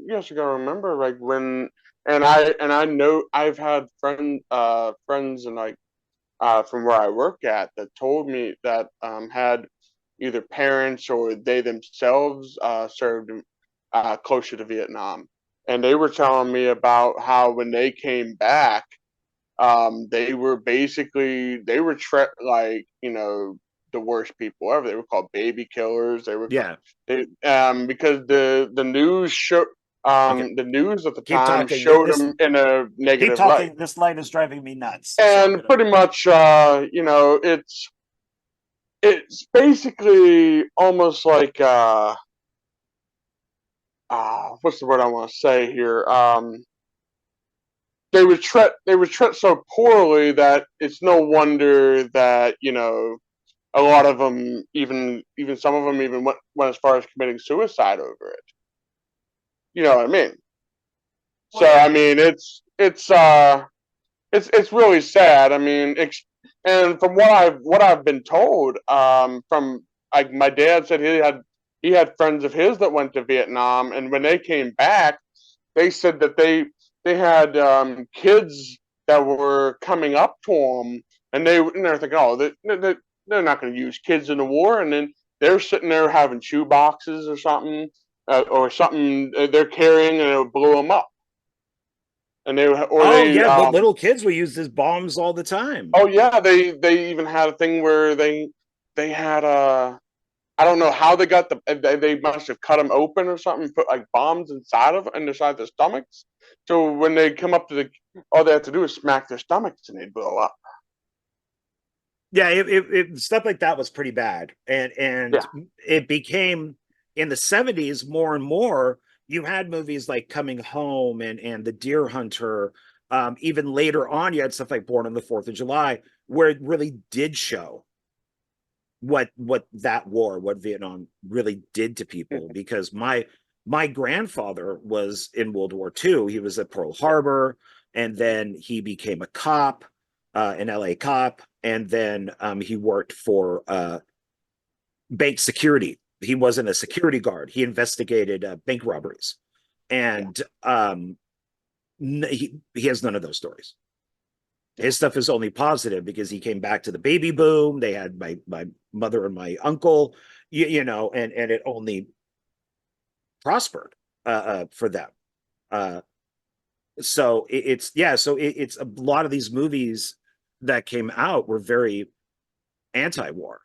remember, like, when, and I know I've had friends and, like, from where I work at, that told me that had either parents or they themselves served closer to Vietnam, and they were telling me about how when they came back, they were like, the worst people ever. They were called baby killers. yeah. Because the news show Okay, the news at the keep time talking. showed them in a Keep negative light. talking. This light is driving me nuts. So I'm And gonna. pretty much, it's basically almost like, what's the word I want to say here? They were treated so poorly that it's no wonder that, a lot of them, even some of them, even went as far as committing suicide over it. You know what I mean? Well, So yeah. I mean, it's really sad. I mean, and from what I've been told, from, like, my dad said he had friends of his that went to Vietnam, and when they came back, they said that they had kids that were coming up to them, and they're thinking, oh, they're not going to use kids in the war, and then they're sitting there having shoe boxes or something they're carrying, and it blew them up, and Oh yeah, but little kids will use these bombs all the time. oh yeah, they even had a thing where they had I don't know how they got they must have cut them open or something, put like bombs inside their stomachs. So when they come up to all they have to do is smack their stomachs and they blow up. Yeah, stuff like that was pretty bad, and Yeah, it became in the 70s more and more. You had movies like Coming Home and The Deer Hunter. Even later on, you had stuff like Born on the Fourth of July, where it really did show what that war, what Vietnam really did to people. Because my grandfather was in World War II. He was at Pearl Harbor, and then he became a cop, an LA cop, and then he worked for bank security. He wasn't a security guard. He investigated bank robberies, yeah, and he has none of those stories. yeah, His stuff is only positive because he came back to the baby boom. They had my mother and my uncle, and it only prospered for them. Uh, so it's yeah, so it's a lot of these movies that came out were very anti-war,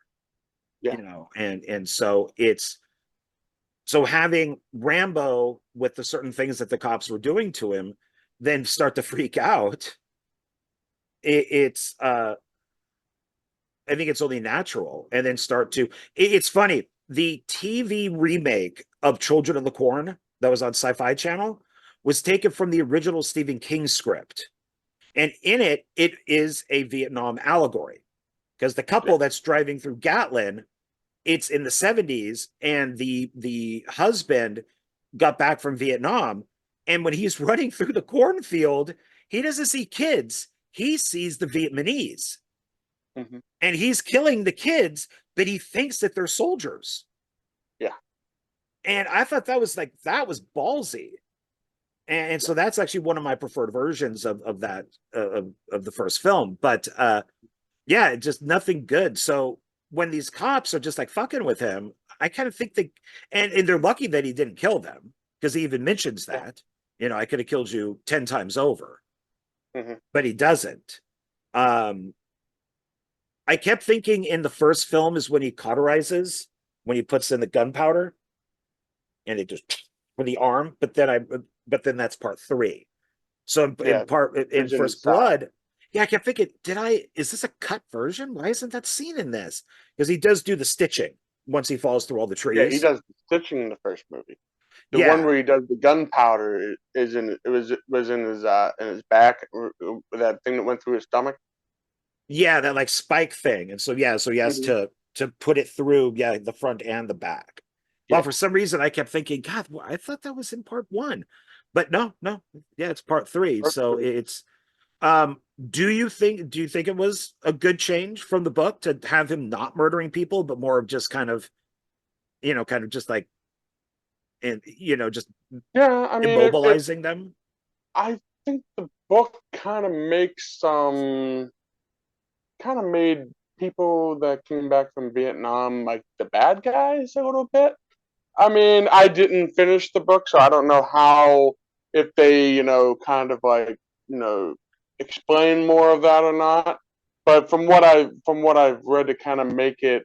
yeah, and so it's so having Rambo with the certain things that the cops were doing to him, then start to freak out. It's I think it's only natural, and then start to. It's funny. The TV remake of Children of the Corn that was on Sci-Fi Channel was taken from the original Stephen King script, and in it is a Vietnam allegory because the yeah. couple that's driving through Gatlin, it's in the 70s, and the husband got back from Vietnam, and when he's running through the cornfield, he doesn't see kids. He sees the Vietnamese, Hmm. and he's killing the kids, but he thinks that they're soldiers. Yeah, And I thought that was ballsy. And so that's actually one of my preferred versions of that of the first film. But yeah, just nothing good. So when these cops are just like fucking with him, I kind of think and they're lucky that he didn't kill them, because he even mentions yeah. that, I could have killed you 10 times over, Hmm. but he doesn't. Um, I kept thinking in the first film is when he cauterizes, when he puts in the gunpowder, and it just for the arm. But then that's part three. So Yeah, in it's in the First side. Blood, yeah, I kept thinking, is this a cut version? Why isn't that scene in this? Because he does do the stitching once he falls through all the Yeah, he trees. does the stitching in the first movie. The one Yeah, where he does the gunpowder is in it was in his back, that thing that went through his stomach. yeah, that like spike thing. And so yeah, so he has Hmm. to put it through, yeah, the front and the back. Well, Yeah, for some reason I kept thinking, God, I thought that was in part one. But no, no, yeah, it's part three. first So two. it's um do you think it was a good change from the book to have him not murdering people, but more of just kind of, kind of just like, and just Yeah, I mean immobilizing them? I think the book kind of made people that came back from Vietnam like the bad guys a little bit. I mean, I didn't finish the book, so I don't know how, if they, kind of like, you know, explain more of that or not. But from what I've read, to kind of make it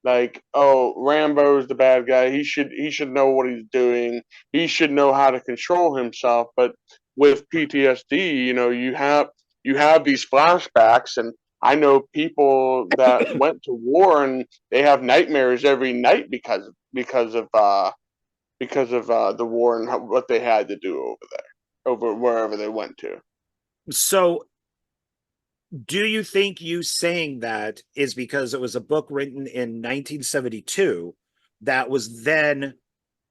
like, oh, Rambo's the bad guy. He should know what he's doing. He should know how to control himself. But with PTSD, you have these flashbacks, and I know people that went to war and they have nightmares every night because of the war and what they had to do over there, over wherever they went to. So do you think you saying that is because it was a book written in 1972 that was then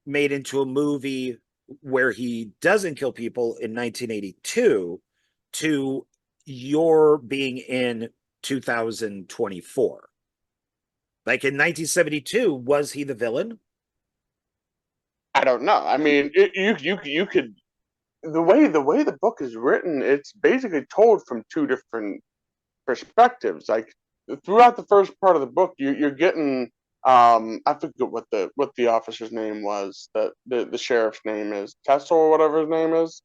made into a movie where he doesn't kill people in 1982 to your being in 2024? Like in 1972, was he the villain? I don't know. I mean, you could, the way the book is written, it's basically told from two different perspectives. Like throughout the first part of the book, you're getting, I forget what the officer's name was, that the sheriff's name is Tessel or whatever his name is.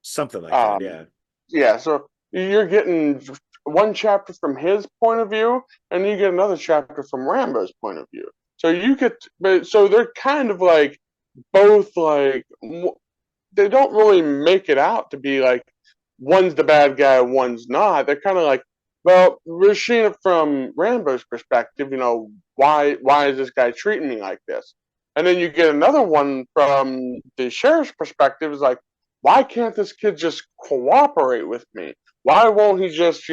Something like that, Um, yeah. yeah, so you're getting one chapter from his point of view, and you get another chapter from Rambo's point of view. So so they're kind of like both like, they don't really make it out to be like one's the bad guy, one's not. They're kind of like, well, we're seeing it from Rambo's perspective. Why is this guy treating me like this? And then you get another one from the sheriff's perspective. Is like, why can't this kid just cooperate with me? Why won't he just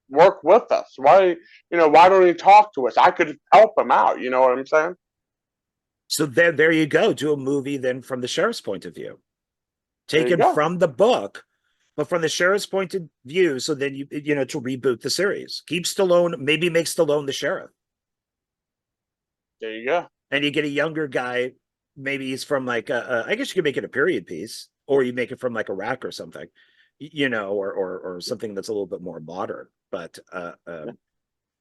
work with us? Why don't he talk to us? I could help him out. You know what I'm saying? So there you go. Do a movie then from the sheriff's point of view, There you taken go. from the book, but from the sheriff's point of view. So then to reboot the series, keep Stallone, maybe make Stallone the sheriff, There you go. and you get a younger guy. Maybe he's from like I guess you could make it a period piece, or you make it from like Iraq or something, or something that's a little bit more modern. But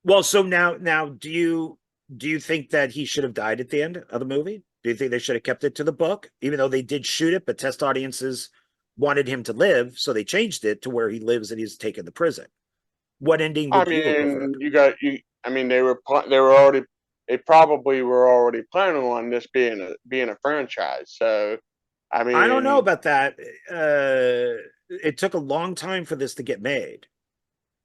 well, so now do you think that he should have died at the end of the movie? Do you think they should have kept it to the book, even though they did shoot it, but test audiences wanted him to live, so they changed it to where he lives and he's taken to prison? What ending I would you have preferred? mean, I mean, they probably were already planning on this being a franchise. So, I I don't know mean, about that. It took a long time for this to get made.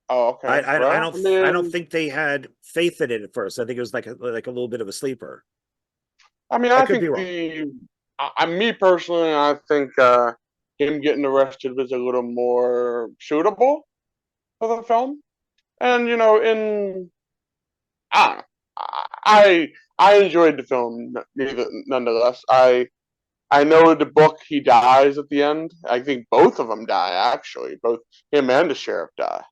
oh, I, okay. I I Well, don't I I don't mean, think they had faith in it at first. I think it was like a little bit of a sleeper. I I could think be wrong. me personally, I think him getting arrested was a little more suitable for the film. And I don't know. I enjoyed the film, nonetheless. I know the book, he dies at the end. I think both of them die, actually. Both him and the sheriff die.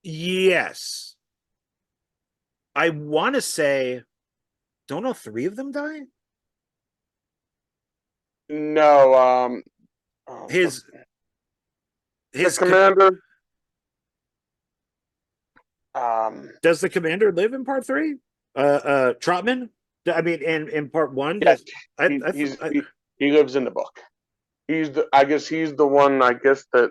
Yes. I want to say, don't know, three of them die? No, His the his commander. Um, does the commander live in part three? Trotman? I mean, in part one, yeah, does I, he, I, he's I he lives in the book. I guess he's the one. I guess that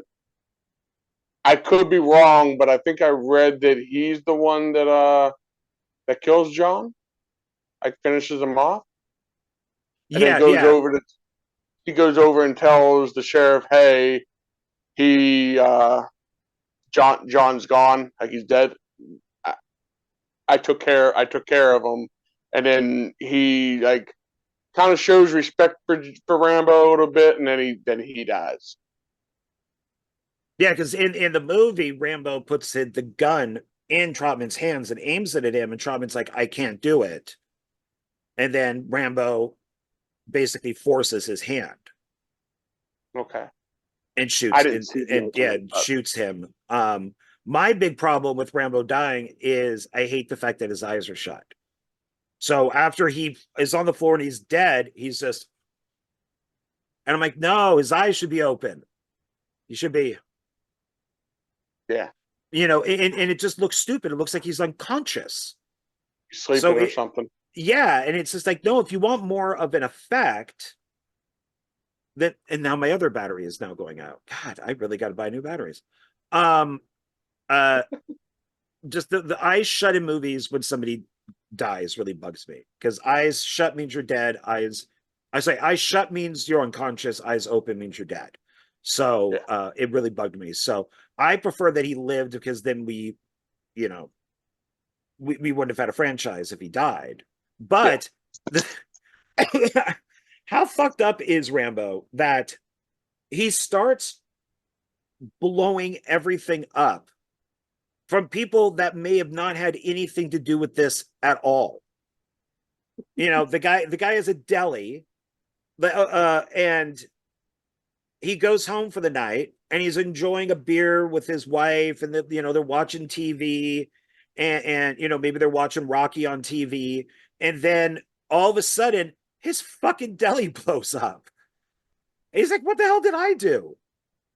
I could be wrong, but I think I read that he's the one that kills John, like finishes him off, and then Yeah, yeah. he goes over and tells the sheriff, "Hey, he John's gone, like he's dead. I, I took care of him," and then he like kind of shows respect for Rambo a little bit, and then he dies. Yeah, because in the movie, Rambo puts the gun in Trotman's hands and aims it at him, and Trotman's like, I can't do it. And then Rambo basically forces his hand Okay, and I shoots didn't see the and yeah, ultimate, but shoots him. My big problem with Rambo dying is I hate the fact that his eyes are shut. So after he is on the floor and he's dead, he's just, and I'm like, no, his eyes should be open. He should be, yeah, and it just looks stupid. It looks like he's unconscious. he's So sleeping or something. yeah, and it's just like, no, if you want more of an effect, that, and now my other battery is now going out. God, I really got to buy new batteries. Um, uh, just the eyes shut in movies when somebody dies really bugs me, because eyes shut means you're dead. I say eyes shut means you're unconscious. Eyes open means you're dead. So Yeah, it really bugged me. So I prefer that he lived, because then you know, we wouldn't have had a franchise if he died. yeah. But the, how fucked up is Rambo that he starts blowing everything up from people that may have not had anything to do with this at all. The guy is a deli, and he goes home for the night and he's enjoying a beer with his wife, and they're watching TV, and maybe they're watching Rocky on TV, and then all of a sudden his fucking deli blows up. And he's like, "What the hell did I do?"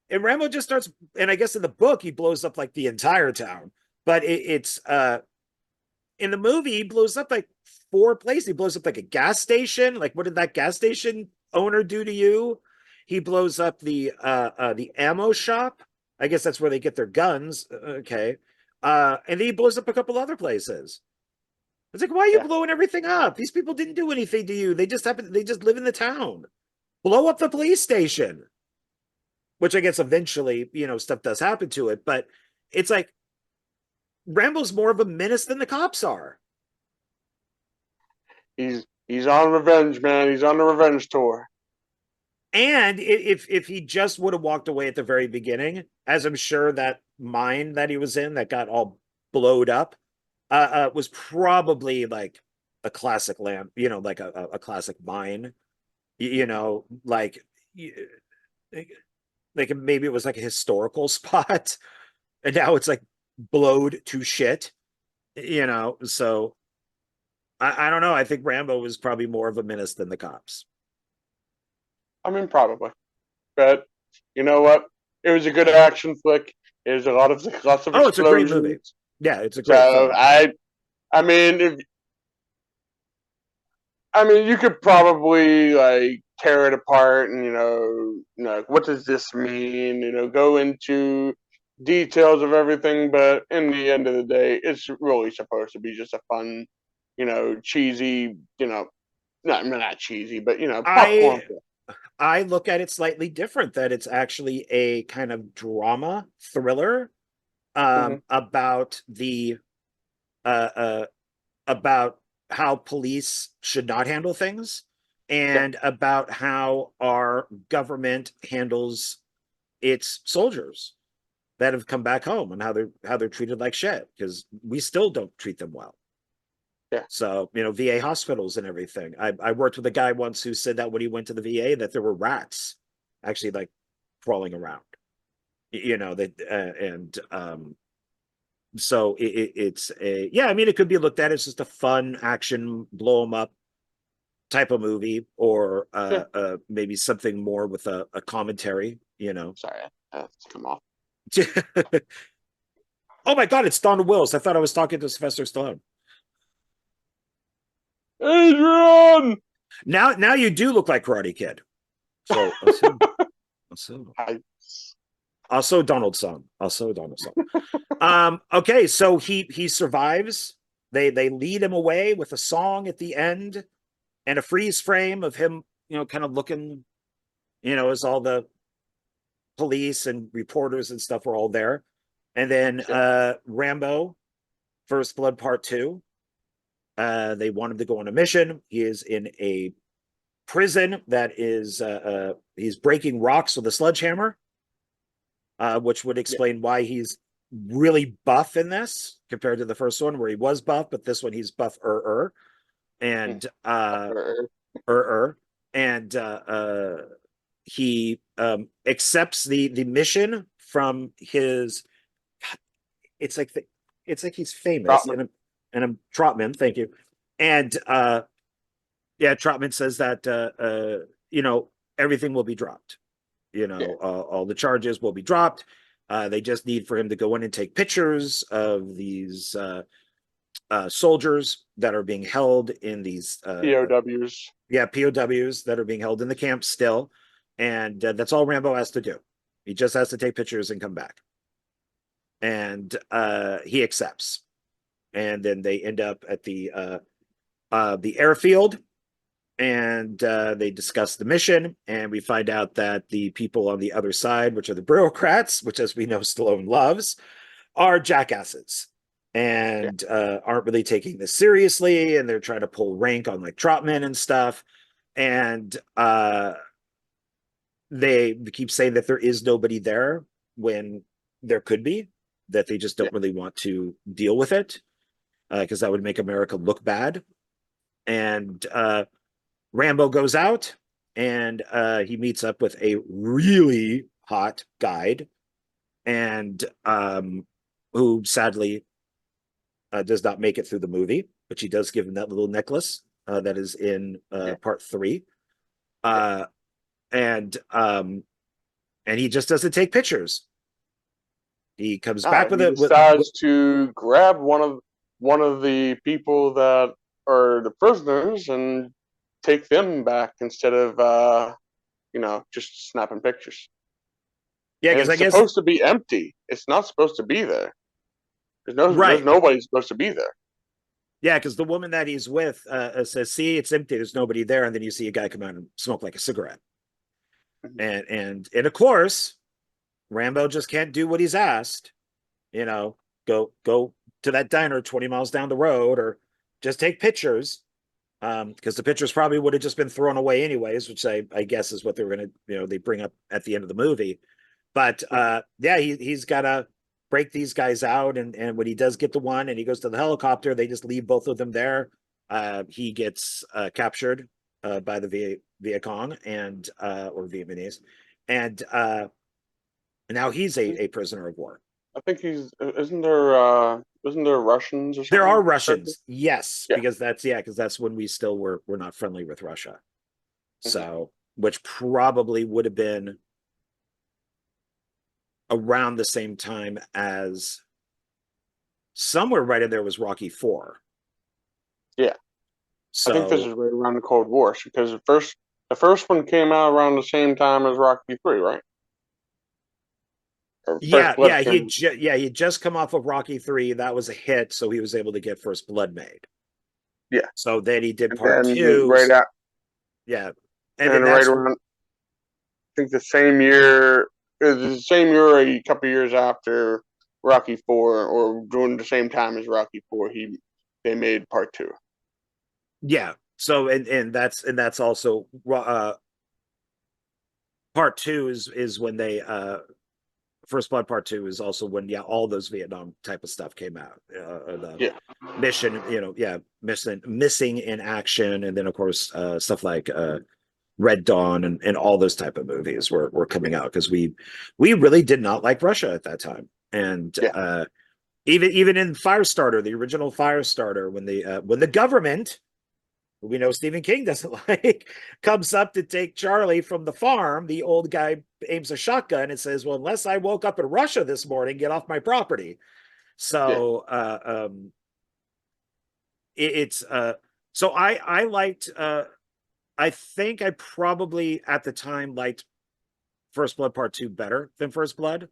And Rambo just starts, and I guess in the book he blows up like the entire town, but it's in the movie he blows up like four places. He blows up like a gas station. Like, what did that gas station owner do to you? He blows up the ammo shop. I guess that's where they get their guns. Okay. And then he blows up a couple other places. It's like, why are you Yeah. blowing everything up? These people didn't do anything to you. They just live in the town. Blow up the police station. Which I guess eventually, stuff does happen to it, but it's like Rambo's more of a menace than the cops are. He's on revenge, man. He's on the revenge tour. And if he just would have walked away at the very beginning, as I'm sure that mine that he was in that got all blowed up, was probably like a classic land, like a classic mine, like maybe it was like a historical spot, and now it's like blowed to shit, So I don't know. I think Rambo was probably more of a menace than the cops. I mean, probably, but you know what? It was a good action flick. There's lots of Oh, it's a great movie. explosions. Yeah, it's a great So film. I mean, you could probably like tear it apart and what does this mean? Go into details of everything, but in the end of the day, it's really supposed to be just a fun, cheesy, not cheesy, but popcorn. I I look at it slightly different, that it's actually a kind of drama thriller, Mm-hmm. about the uh, uh about how police should not handle things, Yeah, and about how our government handles its soldiers that have come back home, and how they're treated like shit, because we still don't treat them well. yeah. So, VA hospitals and everything. I worked with a guy once who said that when he went to the VA, that there were rats actually like crawling around, that and so it's a, yeah, I mean, it could be looked at as just a fun action blow them up type of movie, or Yeah. maybe something more with a commentary. Sorry, that's come off. Oh my god, it's Don Wills. I thought I was talking to Sylvester Stallone. Adrian. Now you do look like Karate Kid. So, so. I Also Donald Song. Also Donald Song. Okay, so he survives. They lead him away with a song at the end and a freeze frame of him, kind of looking, as all the police and reporters and stuff were all there. And then Rambo, First Blood Part 2. They want him to go on a mission. He is in a prison that is he's breaking rocks with a sledgehammer, which would explain why he's really buff in this compared to the first one where he was buff, but this one he's buff and and he accepts the mission from his. It's like he's famous Trotman. and I'm Trotman, thank you. And Trotman says that everything will be dropped. All the charges will be dropped. They just need for him to go in and take pictures of these soldiers that are being held in these POWs. POWs that are being held in the camp still. And that's all Rambo has to do. He just has to take pictures and come back. And he accepts. And then they end up at the airfield, and they discuss the mission, and we find out that the people on the other side, which are the bureaucrats, which as we know Stallone loves, are jackasses and aren't really taking this seriously, and they're trying to pull rank on like Trotman and stuff. And they keep saying that there is nobody there when there could be, that they just don't really want to deal with it because that would make America look bad. And Rambo goes out and he meets up with a really hot guide, and who sadly does not make it through the movie, but she does give him that little necklace that is in part 3. And he just doesn't take pictures. He comes back with it. Decides to grab one of the people that are the prisoners and take them back instead of just snapping pictures. Yeah, because I guess it's supposed to be empty. It's not supposed to be there. There's nobody supposed to be there. Yeah, because the woman that he's with says, "See, it's empty. There's nobody there." And then you see a guy come out and smoke like a cigarette. And of course, Rambo just can't do what he's asked. Go to that diner 20 miles down the road, or just take pictures. Because the pictures probably would have just been thrown away anyways, which I guess is what they were going to, they bring up at the end of the movie. But he's got to break these guys out. And when he does get the one and he goes to the helicopter, they just leave both of them there. He gets captured by the Viet Cong or Vietnamese. And now he's a prisoner of war. I think isn't there Russians or something? There are Russians, yes, because that's when we still were not friendly with Russia. So, which probably would have been around the same time as somewhere right in there was Rocky 4. Yeah. So I think this is right around the Cold War, because the first one came out around the same time as Rocky 3, right? He had just come off of Rocky 3. That was a hit, so he was able to get First Blood made. Yeah. So then he did part 2. Right out. Yeah. And then right around, I think the same year, a couple years after Rocky 4, or during the same time as Rocky 4, they made part 2. Yeah. So and that's also part 2 is when they First Blood Part 2 is also when all those Vietnam type of stuff came out. Mission, missing in action, and then of course stuff like Red Dawn and all those type of movies were coming out, because we really did not like Russia at that time. And even in Firestarter, the original Firestarter, when the government, we know Stephen King doesn't like, comes up to take Charlie from the farm, the old guy aims a shotgun and says, "Well, unless I woke up in Russia this morning, get off my property." So so I liked I think I probably at the time liked First Blood Part 2 better than First Blood.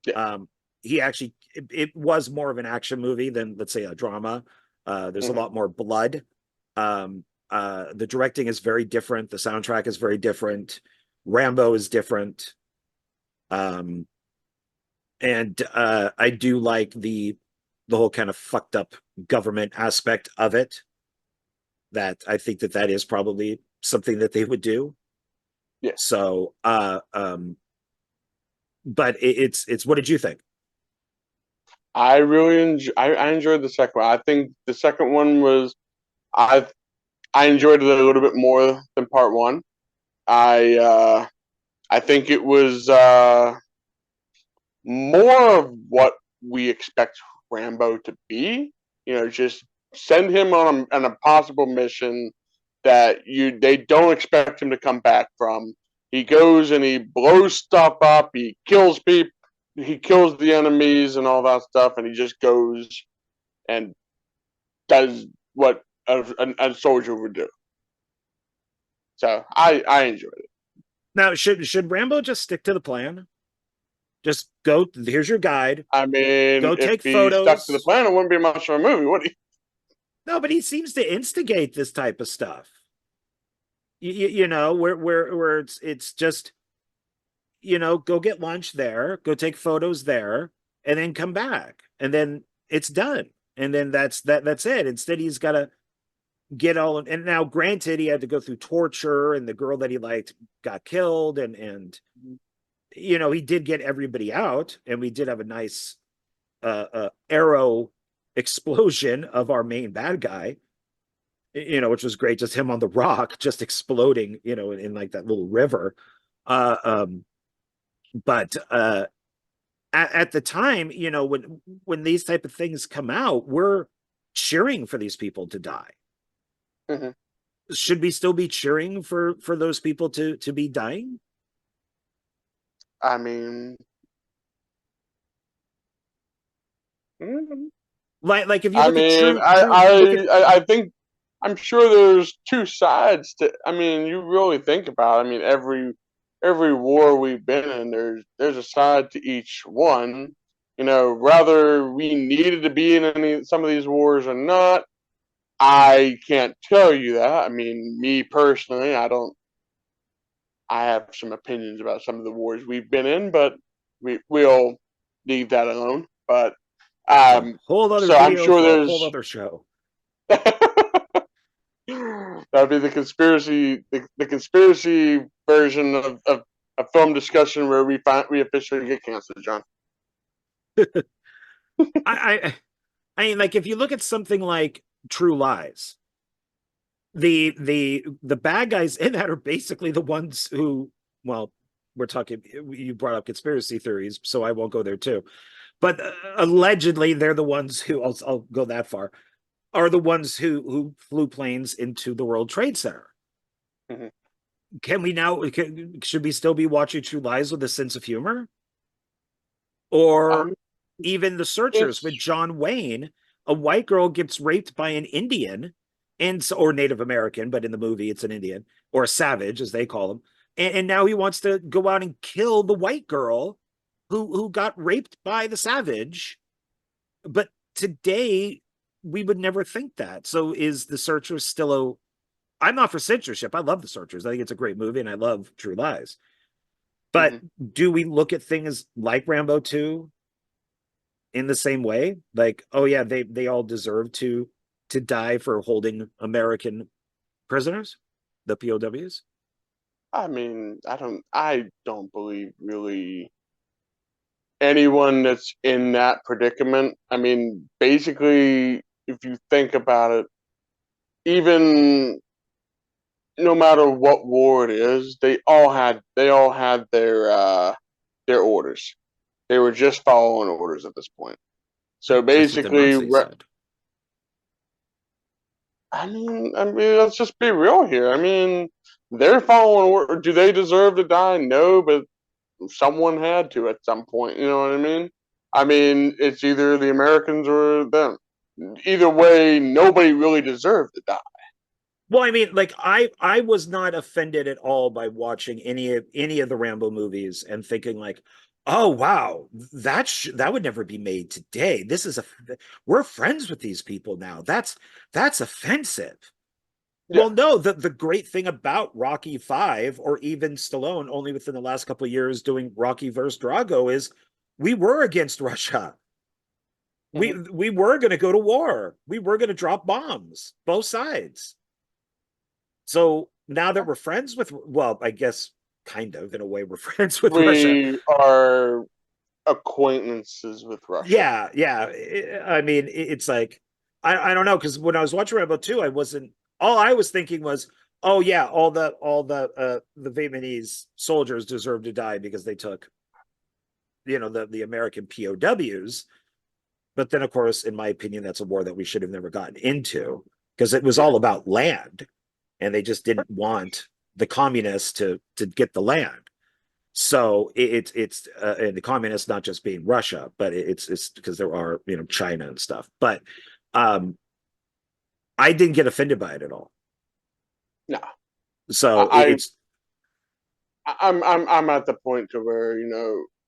Yeah. He actually it was more of an action movie than, let's say, a drama. There's a Hmm. lot more blood. The directing is very different. The soundtrack is very different. Rambo is different. Um, and I do like the whole kind of fucked up government aspect of it. That I think that that is probably something that they would do. Yeah. So, but it's what did you think? I enjoyed the second one. I think the second one was I I enjoyed it a little bit more than part one. I I think it was more of what we expect Rambo to be. You know, just send him on a possible mission that they don't expect him to come back from. He goes and he blows stuff up. He kills people. He kills the enemies and all that stuff, and he just goes and does what a soldier would do. So I enjoyed it. Now, should Rambo just stick to the plan? Just go. Here's your guide. I mean, Go if take he stuck to the photos. plan, it wouldn't be much of a movie, would he? No, but he seems to instigate this type of stuff. You know, where it's just, you know, go get lunch there, go take photos there, and then come back, and then it's done, and then that's it. Instead, he's got to get all. And now, granted, he had to go through torture, and the girl that he liked got killed, and you know, he did get everybody out, and we did have a nice arrow explosion of our main bad guy, you know, which was great. Just him on the rock, just exploding, you know, in like that little river. Uh, um, but at the time, you know, when these type of things come out, we're cheering for these people to die. Hmm. Should we still be cheering for those people to be dying? I mean, mm, Like if you I look at mean, look at I think I'm sure there's two sides to. I mean, you really think about it. I mean, every war we've been in, there's a side to each one. You know, whether we needed to be in some of these wars or not, I can't tell you that. I mean, me personally, I don't. I have some opinions about some of the wars we've been in, but we'll leave that alone. But it's a whole other so I'm video sure for a whole there's other show. that would be the conspiracy version of a film discussion where we officially get canceled, John. I, I mean, like if you look at something like True Lies, the bad guys in that are basically the ones who, well, we're talking. You brought up conspiracy theories, so I won't go there too. But allegedly, they're the ones who I'll go that far are the ones who flew planes into the World Trade Center. Mhm. Can we now? Should we still be watching True Lies with a sense of humor, or Um, even The Searchers with it's John Wayne? A white girl gets raped by an Indian, and or Native American, but in the movie it's an Indian or a savage, as they call them. And now he wants to go out and kill the white girl who got raped by the savage. But today we would never think that. So is The Searchers still a? I'm not for censorship. I love The Searchers. I think it's a great movie, and I love True Lies. But mhm. do we look at things like Rambo 2 in the same way? Like, oh yeah, they all deserve to die for holding American prisoners, the POWs. I mean, I don't believe really anyone that's in that predicament. I mean, basically, if you think about it, even no matter what war it is, they all had their orders. They were just following orders at this point. So That's what the basically, Nazis said. let's just be real here. I mean, they're following order. Do they deserve to die? No, but someone had to at some point. You know what I mean? I mean, it's either the Americans or them. Either way, nobody really deserved to die. Well, I mean, like I was not offended at all by watching any of the Rambo movies and thinking like, Oh wow, that would never be made today. We're friends with these people now. That's offensive. Yeah. Well, no, the great thing about Rocky Five, or even Stallone, only within the last couple of years doing Rocky versus Drago, is we were against Russia. We Mhm. we were going to go to war. We were going to drop bombs, both sides. So now that we're friends with, well, I guess kind of in a way we're friends with Russia. We are acquaintances with Russia. Yeah, yeah. I mean, it's like I don't know, because when I was watching Rambo 2, I wasn't, all I was thinking was, oh yeah, all the Vietnamese soldiers deserve to die because they took, the American POWs. But then of course, in my opinion, that's a war that we should have never gotten into, because it was Yeah. all about land, and they just didn't want the communists to get the land. So it's and the communists not just being Russia, but it's because there are, China and stuff. But um, I didn't get offended by it at all. No, So I, it's I'm at the point to where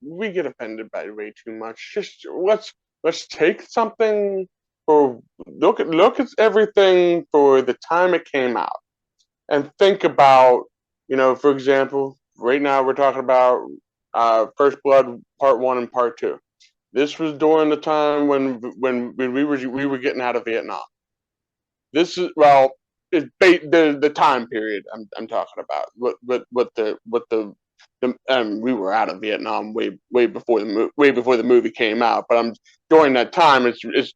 we get offended by way too much. Just let's take something for look at everything for the time it came out, and think about, for example, right now we're talking about First Blood Part One and Part Two. This was during the time when we were getting out of Vietnam. This is, well, the time period I'm talking about. We were out of Vietnam way before the movie came out, but I'm during that time it's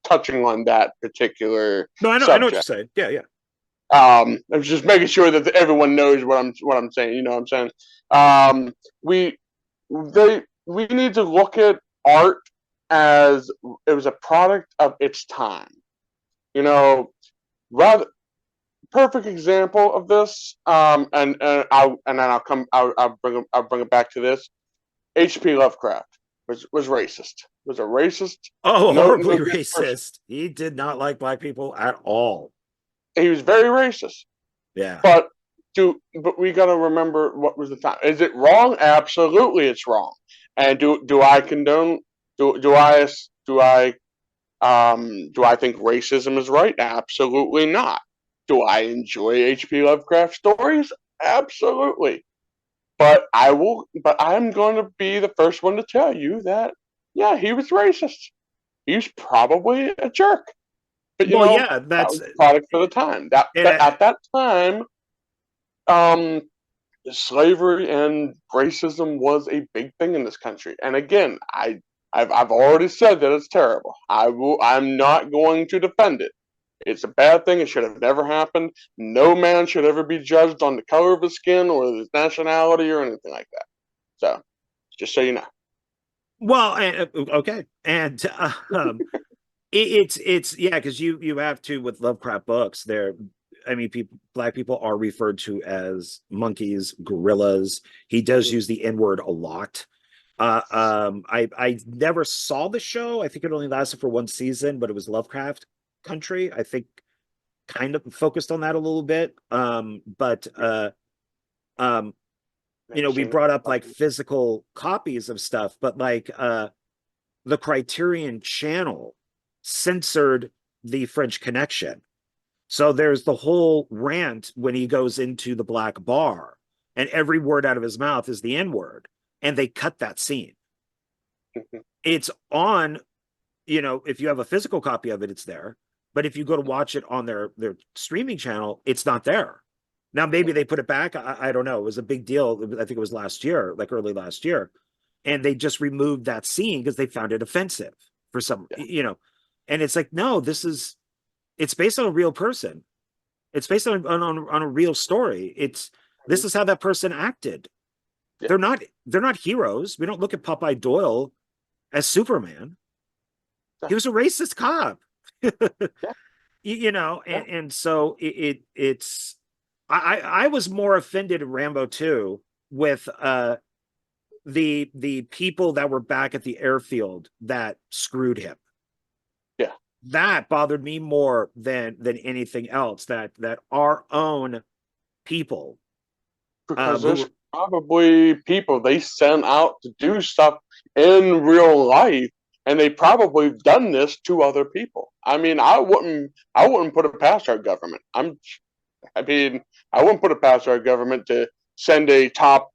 touching on that particular no, I know what you're subject. saying. Yeah, yeah. I'm just making sure that everyone knows what I'm saying. You know what I'm saying? Um, we we need to look at art as it was a product of its time. You know, rather perfect example of this. And then I'll bring it back to this. H.P. Lovecraft was racist. Was a racist. Oh, No horribly good person. racist. He did not like black people at all. He was very racist. Yeah. But but we got to remember what was the time. Is it wrong? Absolutely, it's wrong. And do I condone? Do I think racism is right? Absolutely not. Do I enjoy H.P. Lovecraft stories? Absolutely. But I will. But I'm going to be the first one to tell you that, yeah, he was racist. He's probably a jerk. But Well, yeah, that that's was a product for the time. and That at that time, um, slavery and racism was a big thing in this country. And again, I've already said that it's terrible. I'm not going to defend it. It's a bad thing. It should have never happened. No man should ever be judged on the color of his skin or his nationality or anything like that. So, just so you know. well, okay, and it's yeah, because you have to, with Lovecraft books. I mean, black people are referred to as monkeys, gorillas. He does Mhm. use the N word a lot. I never saw the show. I think it only lasted for one season, but it was Lovecraft Country. I think kind of focused on that a little bit. But um, Never we seen it. brought up like physical copies of stuff, but like the Criterion Channel censored the French Connection. So there's the whole rant when he goes into the black bar, and every word out of his mouth is the N word, and they cut that scene. It's on, if you have a physical copy of it, it's there. But if you go to watch it on their streaming channel, it's not there. Now maybe they put it back. I don't know. It was a big deal. I think it was last year, like early last year, and they just removed that scene because they found it offensive for some, Yeah. And it's like, no, it's based on a real person. It's based on a real story. This Mhm. is how that person acted. Yeah. They're not heroes. We don't look at Popeye Doyle as Superman. Yeah. He was a racist cop. Yeah. Yeah. And so it's I was more offended in Rambo 2 with the people that were back at the airfield that screwed him. Yeah. That bothered me more than anything else, that our own people Because who there's were probably people they sent out to do stuff in real life, and they probably done this to other people. I mean, I wouldn't put it past our government. I mean, I wouldn't put it past our government to send a top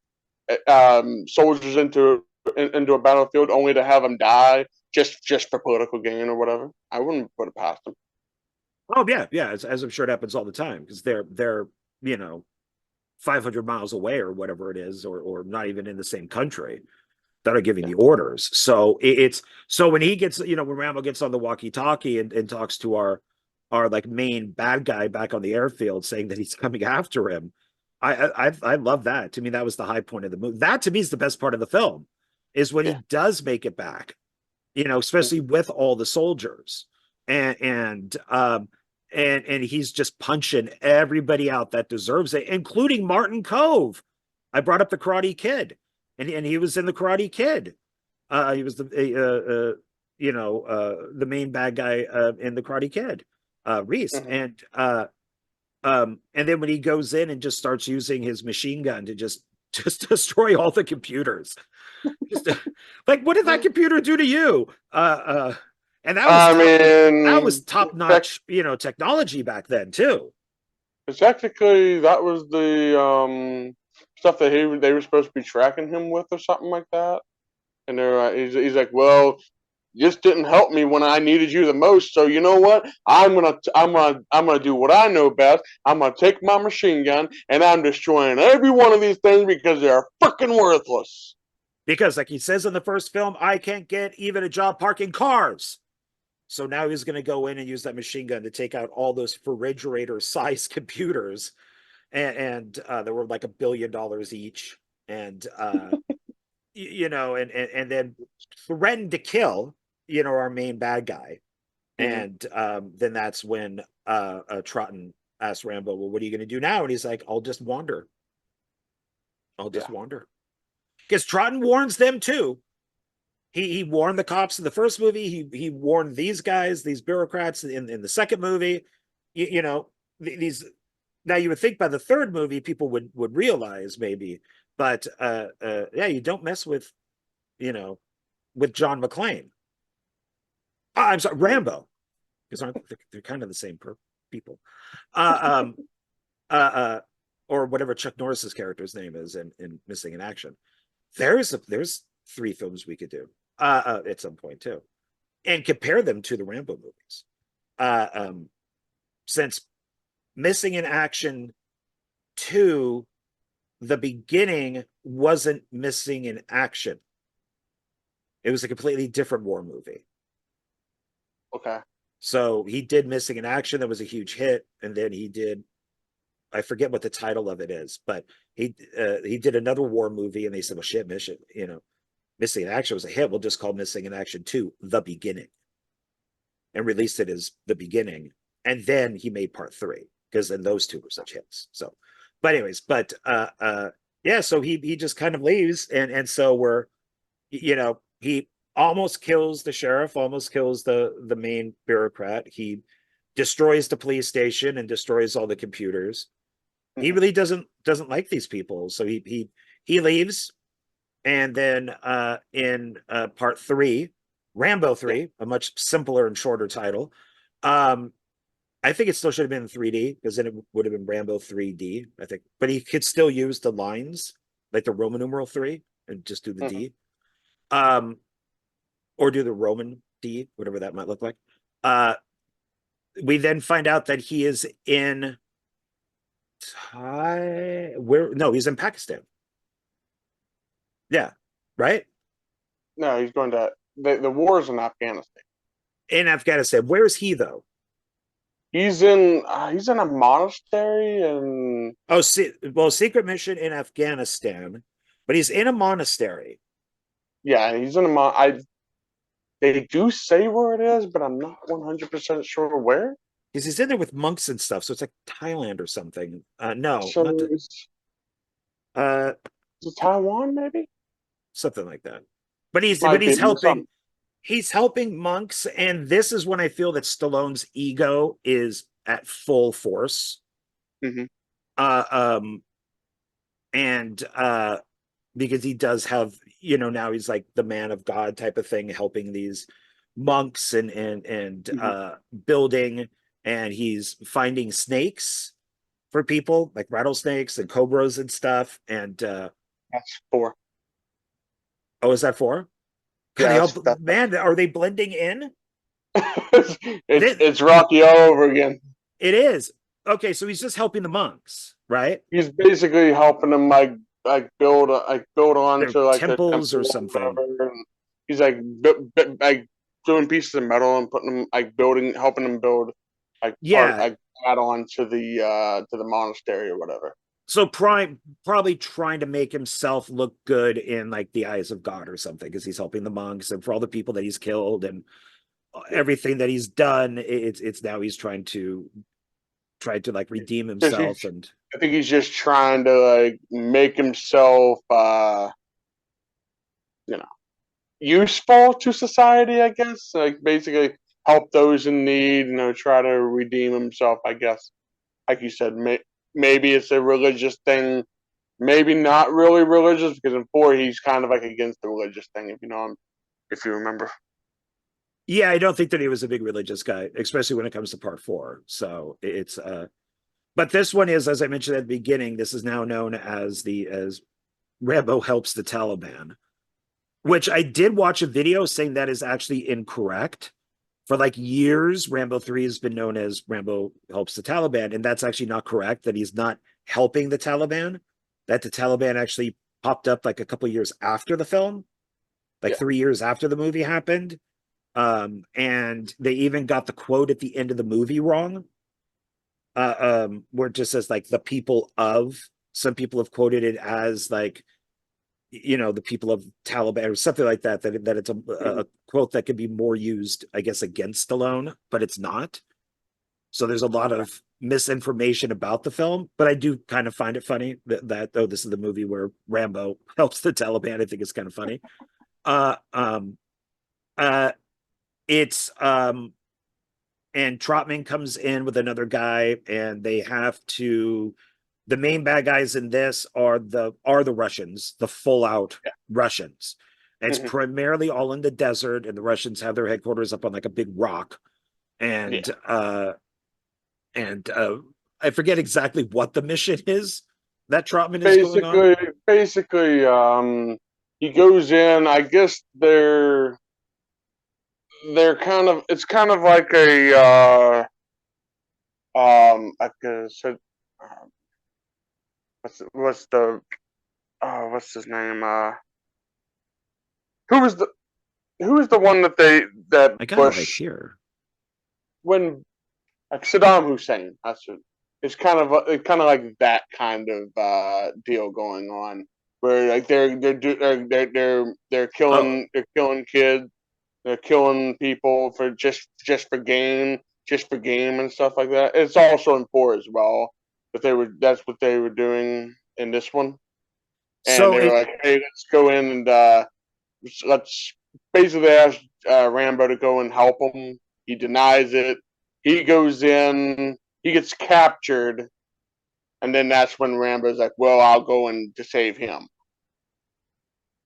soldiers into a battlefield only to have them die just for political gain or whatever. I wouldn't put it past them. Oh yeah, yeah, as I'm sure it happens all the time because they're you know 500 miles away or whatever it is, or not even in the same country that are giving Yeah. the orders. So it's so when he gets, when Rambo gets on the walkie-talkie and talks to our like main bad guy back on the airfield saying that he's coming after him. I love that. To me, that was the high point of the movie. That to me is the best part of the film, is when he Yeah. does make it back, especially with all the soldiers and he's just punching everybody out that deserves it, including Martin Cove. I brought up the Karate Kid, and he was in the Karate Kid. He was the main bad guy in the Karate Kid, Reese, Mm-hmm. and then when he goes in and just starts using his machine gun to just destroy all the computers, just, like what did that computer do to you? And that was I top. That was mean, top notch, technology back then too. technically, that was the stuff that they were supposed to be tracking him with, or something like that. And he's like, well, you just didn't help me when I needed you the most. So you know what? I'm gonna do what I know best. I'm gonna take my machine gun and I'm destroying every one of these things because they're fucking worthless. Because, like he says in the first film, I can't get even a job parking cars. So now he's going to go in and use that machine gun to take out all those refrigerator-sized computers, and they were like $1 billion each, and and then threatened to kill our main bad guy, Mm-hmm. and then that's when Troughton asked Rambo, "Well, what are you going to do now?" And he's like, "I'll just wander. I'll just Yeah. wander." Because Troughton warns them too. He warned the cops in the first movie. He warned these guys, these bureaucrats in the second movie. These. Now you would think by the third movie people would realize maybe, but yeah, you don't mess with with John McClane. I'm sorry, Rambo, because they're kind of the same people. Uh, um, or whatever Chuck Norris's character's name is in Missing in Action. There's 3 films we could do at some point too, and compare them to the Rambo movies. Since Missing in Action 2, the beginning wasn't Missing in Action. It was a completely different war movie. Okay. So he did Missing in Action, that was a huge hit, and then he did, I forget what the title of it is, but he did another war movie, and they said, well, shit, Missing in Action was a hit. We'll just call Missing in Action 2 The Beginning, and released it as The Beginning. And then he made part 3, because then those 2 were such hits. So, but anyways, yeah, so he just kind of leaves, and so we're, he almost kills the sheriff, almost kills the main bureaucrat. He destroys the police station and destroys all the computers. He Mm-hmm. really doesn't like these people, so he leaves. And then in part 3, Rambo 3, Yeah. a much simpler and shorter title. I think it still should have been in 3D, because then it would have been Rambo 3D, I think. But he could still use the lines, like the Roman numeral 3, and just do the Mm-hmm. D. Or do the Roman D, whatever that might look like. We then find out that he is in he's in Pakistan. Yeah, right? No, he's going to the wars in Afghanistan. In Afghanistan. Where is he though? He's in a monastery and Oh, secret mission in Afghanistan, but he's in a monastery. yeah, he's in a they do say where it is, but I'm not 100% sure where. Because he's in there with monks and stuff, so it's like Thailand or something. No, So not uh is it Taiwan maybe? something like that. But Might be helping. something. He's helping monks, and this is when I feel that Stallone's ego is at full force. Mm-hmm. Uh, um, and because he does have, now he's like the man of God type of thing, helping these monks and Mhm. building, and he's finding snakes for people, like rattlesnakes and cobras and stuff. And That's 4. oh, is that four? God, Yeah, they all, that's man, are they blending in? it's This, it's Rocky all over again. it is. Okay, so he's just helping the monks, right? He's basically helping them build Their onto like the temples or temple or something. whatever. And he's like doing pieces of metal and putting them like building, helping them build like part Yeah. like add on to the monastery or whatever. So prime probably trying to make himself look good in like the eyes of God or something, because he's helping the monks and for all the people that he's killed and Yeah, everything that he's done. It's now he's trying to like redeem just himself. And I think he's just trying to like make himself you know useful to society, I guess. Like basically help those in need, try to redeem himself, I guess. Like you said, maybe it's a religious thing, maybe not really religious, because in 4 he's kind of like against the religious thing, if you remember. yeah, I don't think that he was a big religious guy, especially when it comes to part four. So it's but this one is, as I mentioned at the beginning, this is now known as the as Rambo helps the Taliban, which I did watch a video saying that is actually incorrect. For like years, Rambo 3 has been known as Rambo helps the Taliban, and that's actually not correct, that he's not helping the Taliban, that the Taliban actually popped up like a couple years after the film, like Yeah, 3 years after the movie happened. And they even got the quote at the end of the movie wrong, where it just says like the people of, some people have quoted it as like, the people of Taliban or something like that, that it's mhm. a quote that could be more used, I guess, against Stallone, but it's not. So there's a lot Yeah. of misinformation about the film, but I do kind of find it funny that oh, this is the movie where Rambo helps the Taliban. I think it's kind of funny. Uh, um, uh, it's and Trotman comes in with another guy, and they have to. The main bad guys in this are the Russians, the full out Russians. It's Mhm. primarily all in the desert, and the Russians have their headquarters up on like a big rock. Yeah. And I forget exactly what the mission is that Trotman is going on. Basically, he goes in. I guess they're kind of, it's kind of like like I said, um, what's his name? Who was the who was the one that I got it right Bush, here. when, like Saddam Hussein? That's it. It's kind of like that kind of deal going on, where like Oh, they're killing kids, they're killing people for just for game and stuff like that. It's also in 4 as well, but that's what they were doing in this one, and so they were it like, hey, let's go in and let's basically ask Rambo to go and help him. He denies it. He goes in. He gets captured, and then that's when Rambo's like, "Well, I'll go in to save him."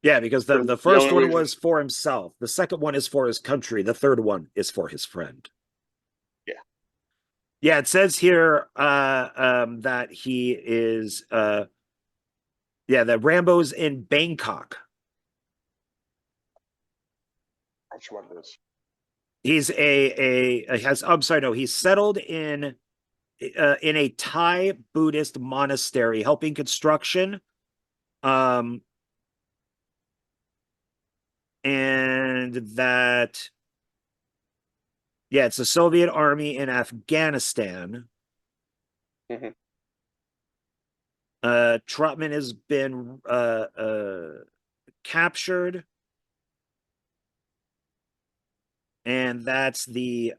yeah, because the The first only one reason, was for himself. The second one is for his country. The third one is for his friend. yeah, Yeah, it says here that he is yeah, that Rambo's in Bangkok. that's what it is. He's a has I'm sorry, no, he's settled in a Thai Buddhist monastery, helping construction. Um, and that, yeah, it's the Soviet army in Afghanistan. Mm-hmm. Trotman has been captured, and that's the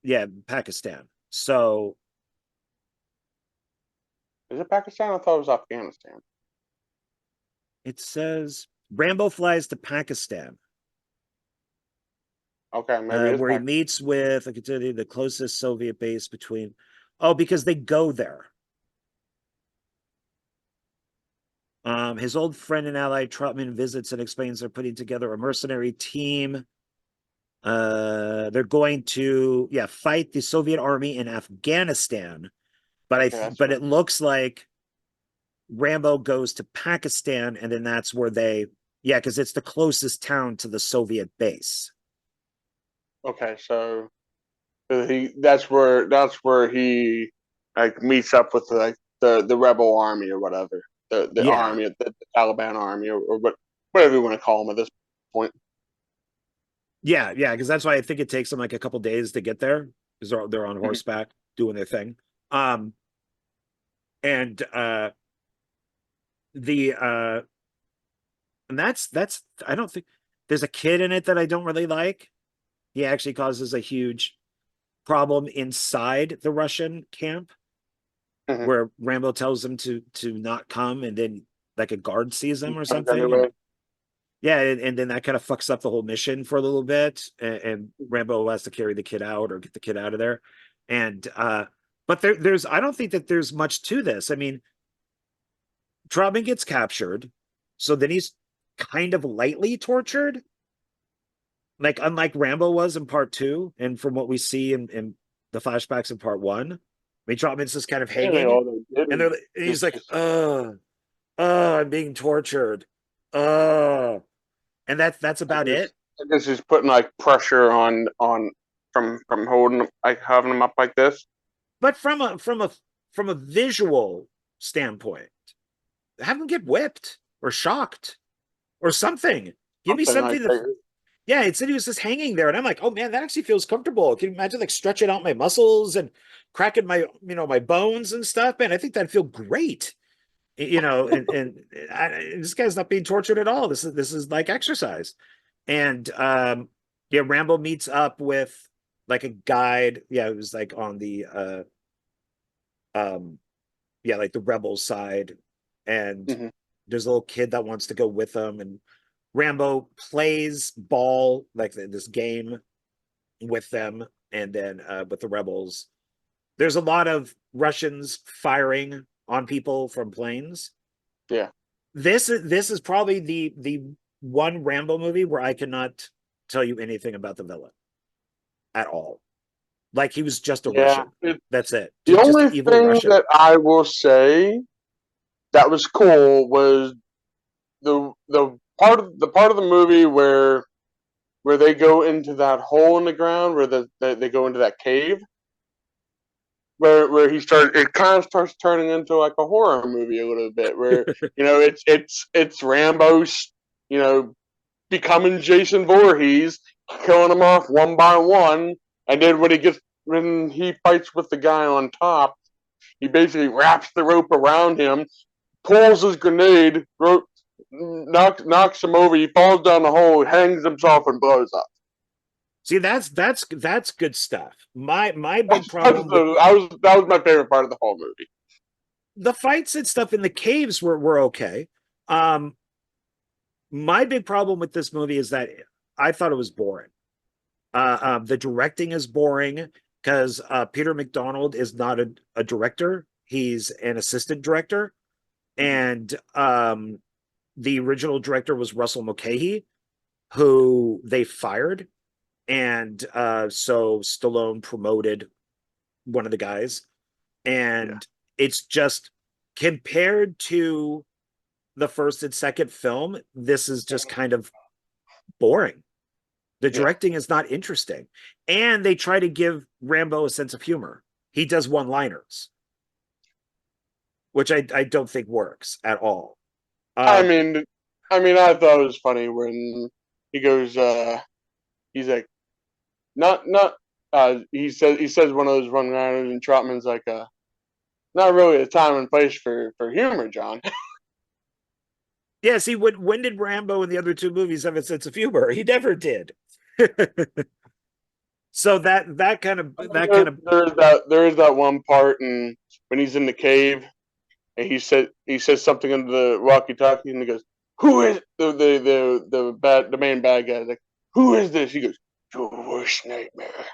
yeah, Pakistan. So Is it Pakistan? I thought it was Afghanistan. it says Rambo flies to Pakistan, Okay, maybe it's where he Pakistan. meets with, I could tell you, the closest Soviet base between. Oh, because they go there. His old friend and ally Trotman visits and explains they're putting together a mercenary team. They're going to fight the Soviet army in Afghanistan, but that's right. it looks like Rambo goes to Pakistan, and then that's where because it's the closest town to the Soviet base. Okay, so that's where he like meets up with like the rebel army or whatever, the Yeah, army, the Taliban army, or whatever you want to call them at this point. yeah, because that's why I think it takes them like a couple days to get there because they're on Mhm. horseback doing their thing. Um, and the and that's I don't think there's a kid in it that I don't really like. He actually causes a huge problem inside the Russian camp Mhm. where Rambo tells him to not come, and then like a guard sees He him or comes something, and anyway. and then that kind of fucks up the whole mission for a little bit, and Rambo has to carry the kid out or get the kid out of there, and but there's I don't think that there's much to this. I mean, Trotman gets captured, so then he's kind of lightly tortured, like unlike Rambo was in part two, and from what we see in the flashbacks in part one. I mean, Trotman's just kind of And hanging, all they did and was he's just like, just I'm being tortured, and that's I about guess it. I guess he's putting like pressure on from holding like having him up like this. But from a visual standpoint, have him get whipped or shocked or something. Give me Something something like that. that. Yeah, it said he was just hanging there, and I'm like, oh man, that actually feels comfortable. Can you imagine like stretching out my muscles and cracking my my bones and stuff? Man, I think that'd feel great. This guy's not being tortured at all. This is like exercise. And yeah, Rambo meets up with like a guide. Yeah, it was like on the um like the rebel side, and Mhm. there's a little kid that wants to go with them, and Rambo plays ball like this game with them, and then with the rebels there's a lot of Russians firing on people from planes. Yeah. This is probably the one Rambo movie where I cannot tell you anything about the villain at all. Like he was just a Yeah. Russian. That's it. The Just an only evil thing Russian. that I will say that was cool was the part of the movie where they go into that hole in the ground where they go into that cave where it kind of starts turning into like a horror movie a little bit where it's Rambo's you know becoming Jason Voorhees, killing them off one by one, and then when he fights with the guy on top, he basically wraps the rope around him, pulls his grenade, knocks him over. He falls down the hole, hangs himself, and blows up. See, that's good stuff. My big That problem with was my favorite part of the whole movie. the fights and stuff in the caves were okay. Um, my big problem with this movie is that I thought it was boring. The directing is boring because Peter McDonald is not a director; he's an assistant director, Mhm. and the original director was Russell Mulcahy, who they fired, and so Stallone promoted one of the guys, Yeah, and it's just compared to the first and second film, this is just kind of boring. The yeah, directing is not interesting. And they try to give Rambo a sense of humor. He does one liners, which I don't think works at all. I Um, mean, I thought it was funny when he goes, he's like, not. He says one of those one liners, and Trotman's like, not really a time and place for humor, John. yeah, see, when did Rambo and the other two movies have a sense of humor? He never did. So There is that one part, and when he's in the cave, and he says something into the walkie-talkie, and he goes, "Who is the main bad guy?" He's like, "Who is this?" He goes, "Your worst nightmare."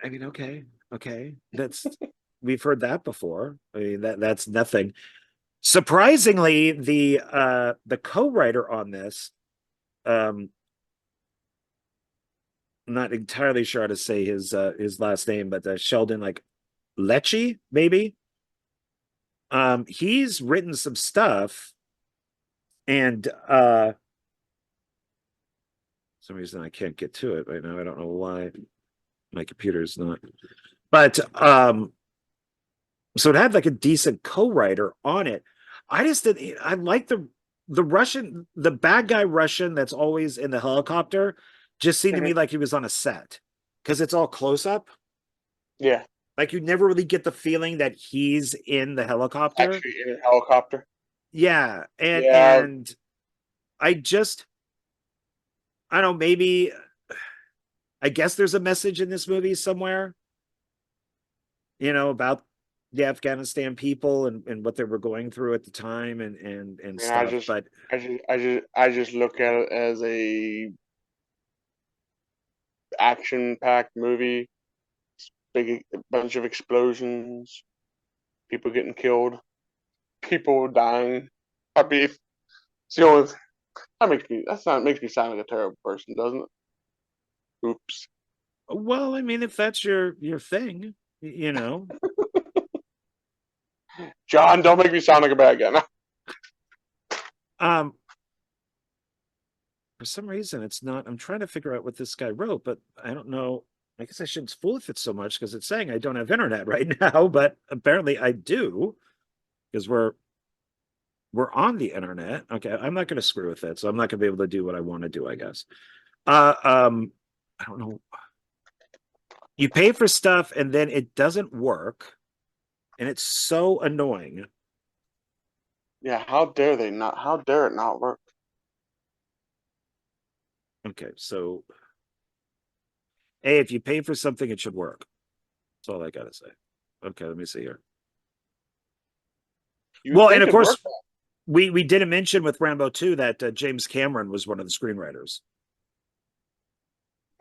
I mean, okay, that's we've heard that before. I mean, that's nothing. Surprisingly, the co-writer on this, I'm not entirely sure how to say his last name, but Sheldon like Lecce, maybe. He's written some stuff, and some reason I can't get to it right now. I don't know why my computer's not. But so it had like a decent co-writer on it. I just did. I like the Russian, the bad guy Russian that's always in the helicopter. Just seemed to me like he was on a set because it's all close up. Yeah, Like you never really get the feeling that he's in the helicopter. actually in a helicopter. Yeah, and Yeah, and I just I don't know, maybe I guess there's a message in this movie somewhere, about the Afghanistan people and what they were going through at the time and and I stuff. just, But I just look at it as a action-packed movie. Big bunch of explosions, people getting killed, people dying. I mean, it's the only that makes me sound like a terrible person, doesn't it? Oops. well, I mean, if that's your thing, you know. John, don't make me sound like a bad guy. Um for some reason it's not. I'm trying to figure out what this guy wrote, but I don't know. I guess I shouldn't fool with it so much because it's saying I don't have internet right now, but apparently I do because we're on the internet. Okay, I'm not going to screw with it, so I'm not going to be able to do what I want to do, I guess. Uh, um, I don't know. You pay for stuff and then it doesn't work, and it's so annoying. Yeah, how dare they not? How dare it not work? Okay, so hey, if you pay for something, it should work. That's all I gotta say. Okay, let me see here. You Well, and think of it course, worked? we didn't mention with Rambo 2 that James Cameron was one of the screenwriters.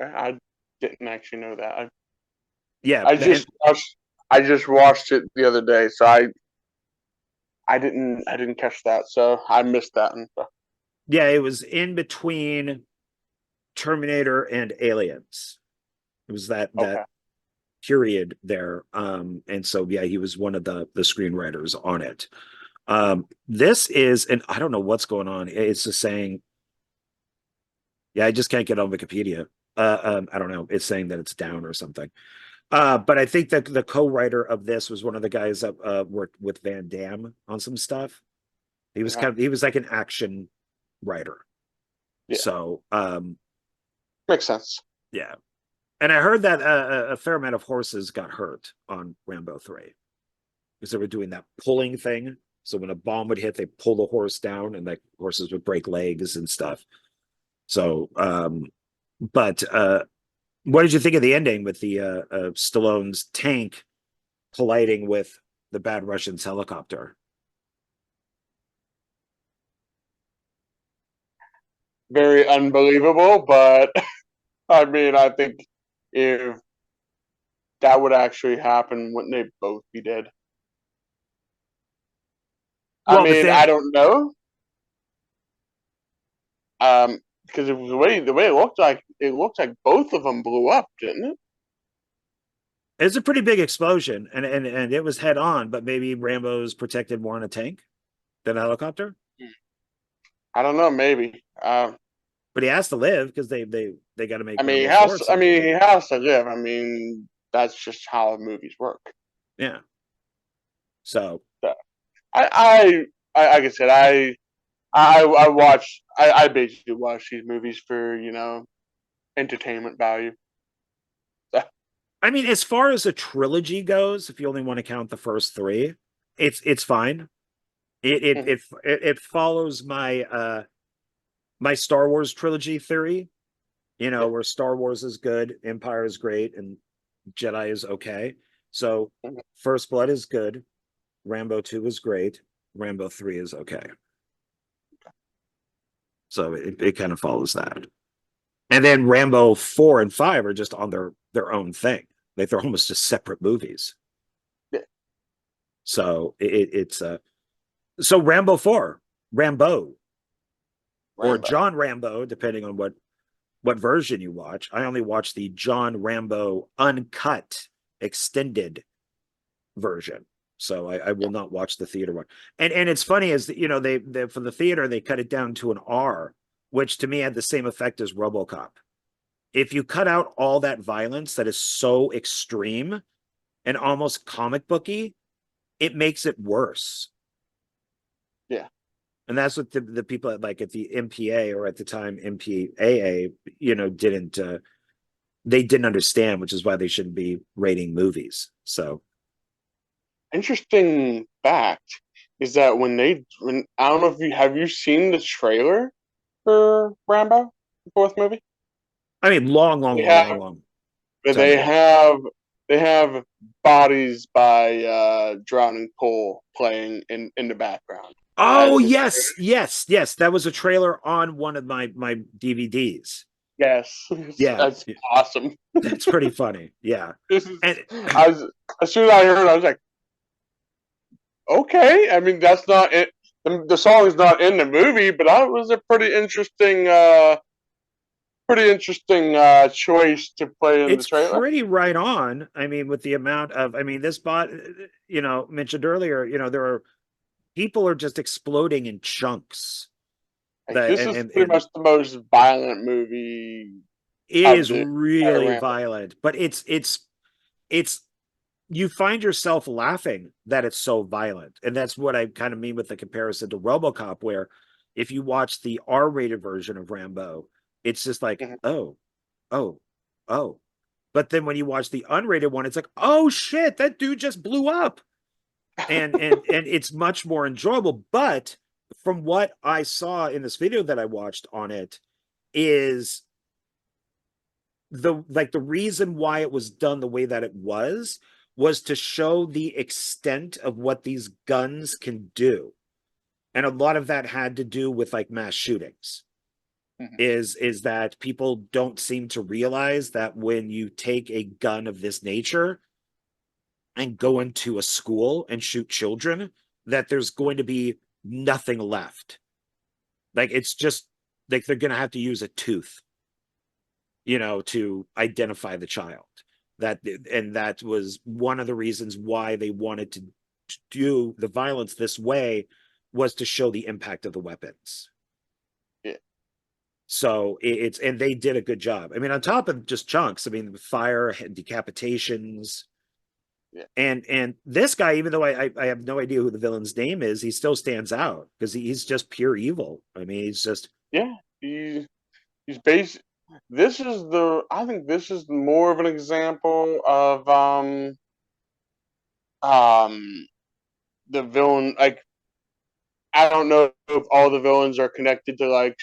I didn't actually know that. Yeah, I and just watched. I just watched it the other day, so I didn't catch that, so I missed that. And so. yeah, it was in between Terminator and Aliens. It was that Okay. period there. And so yeah, he was one of the screenwriters on it. This is, and I don't know what's going on. It's just saying, yeah, I just can't get on Wikipedia. I don't know. It's saying that it's down or something. But I think that the co-writer of this was one of the guys that worked with Van Damme on some stuff. Okay. He was like an action writer. Yeah, So makes sense. yeah. And I heard that a fair amount of horses got hurt on Rambo 3 because they were doing that pulling thing. So when a bomb would hit, they pull the horse down and like horses would break legs and stuff. So, but what did you think of the ending with the Stallone's tank colliding with the bad Russian's helicopter? Very unbelievable, but I mean, I think if that would actually happen, wouldn't they both be dead? I Well, the mean, I thing don't know. Because it was the way it looked like both of them blew up, didn't it? it's a pretty big explosion, and it was head on, but maybe Rambo's protected more in a tank than a helicopter. I don't know, maybe. But he has to live because they got to make I mean, Rambo 4 at I some mean, he point. has to live. I mean, that's just how movies work. Yeah. So So, like I said, I watch, I basically watch these movies for entertainment value. So, I mean, as far as a trilogy goes, if you only want to count the first three, it's fine. It follows my Star Wars trilogy theory, yeah. where Star Wars is good, Empire is great, and Jedi is okay. So Mhm. First Blood is good, Rambo 2 is great, Rambo 3 is okay. So it kind of follows that. And then Rambo 4 and 5 are just on their own thing. Like they're almost just separate movies. So it's so Rambo 4, Rambo, or Rambo. John Rambo, depending on what version you watch. I only watched the John Rambo uncut extended version. So I will not watch the theater one. And it's funny is that, you know, they for the theater they cut it down to an R, which to me had the same effect as RoboCop. If you cut out all that violence that is so extreme and almost comic booky, it makes it worse. Yeah. And that's what the people at, like, at the MPA, or at the time MPAA, you know, didn't they didn't understand, which is why they shouldn't be rating movies. So Interesting fact is that when I don't know if you seen the trailer for Rambo, the fourth movie? I mean, long, long, They long, long, have long time they ago. have they have bodies by drowning pool playing in the background Oh as the yes, yes, yes. That was a trailer on one of my DVDs. yes. Yeah, That's awesome. that's pretty funny. Yeah, This is and I was as soon as I heard it, I was like, okay. I mean, that's not it. The song is not in the movie, but that was a pretty interesting choice to play in the it's trailer. pretty right on. I mean, with the amount of, I mean, this bot, you know, mentioned earlier, you know, there are people are just exploding in chunks. Like That this is pretty and much the most violent movie it of is the entire really Rambo. violent, but it's you find yourself laughing that it's so violent. And that's what I kind of mean with the comparison to RoboCop, where if you watch the R-rated version of Rambo, it's just like, Mhm. oh, oh, oh. But then when you watch the unrated one, it's like, oh shit, that dude just blew up. And it's much more enjoyable. But from what I saw in this video that I watched on it, is the reason why it was done the way that it was to show the extent of what these guns can do. And a lot of that had to do with like mass shootings. Mhm. Is that people don't seem to realize that when you take a gun of this nature and go into a school and shoot children, that there's going to be nothing left. Like, it's just like they're going to have to use a tooth, you know, to identify the child. That, and that was one of the reasons why they wanted to do the violence this way, was to show the impact of the weapons. Yeah. So it's, and they did a good job. I mean, on top of just chunks, I mean, fire, decapitations, Yeah. and this guy, even though I have no idea who the villain's name is, he still stands out because he's just pure evil. I mean, he's just, Yeah. He's based. This is the. I think this is more of an example of um the villain. Like I don't know if all the villains are connected to like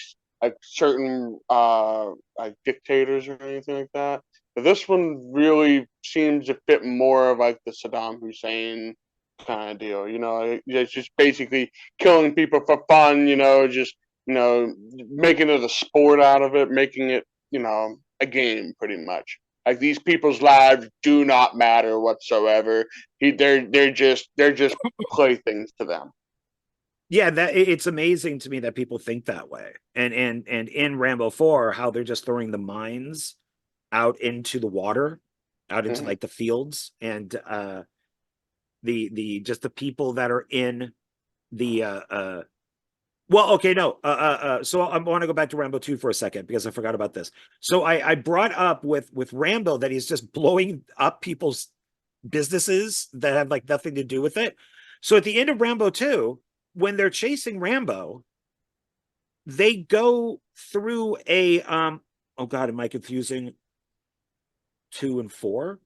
certain like dictators or anything like that. But this one really seems to fit more of like the Saddam Hussein kind of deal. You know, it's just basically killing people for fun. You know, just making it a sport out of it, making it a game pretty much. Like these people's lives do not matter whatsoever. They're just playthings to them. yeah, that it's amazing to me that people think that way. And in Rambo 4, how they're just throwing the mines out into the water, out into Mhm. like the fields, and the just the people that are in the well, okay, no. So I want to go back to Rambo 2 for a second because I forgot about this. So I brought up with Rambo that he's just blowing up people's businesses that have like nothing to do with it. So at the end of Rambo 2, when they're chasing Rambo, they go through a oh god, am I confusing 2 and 4?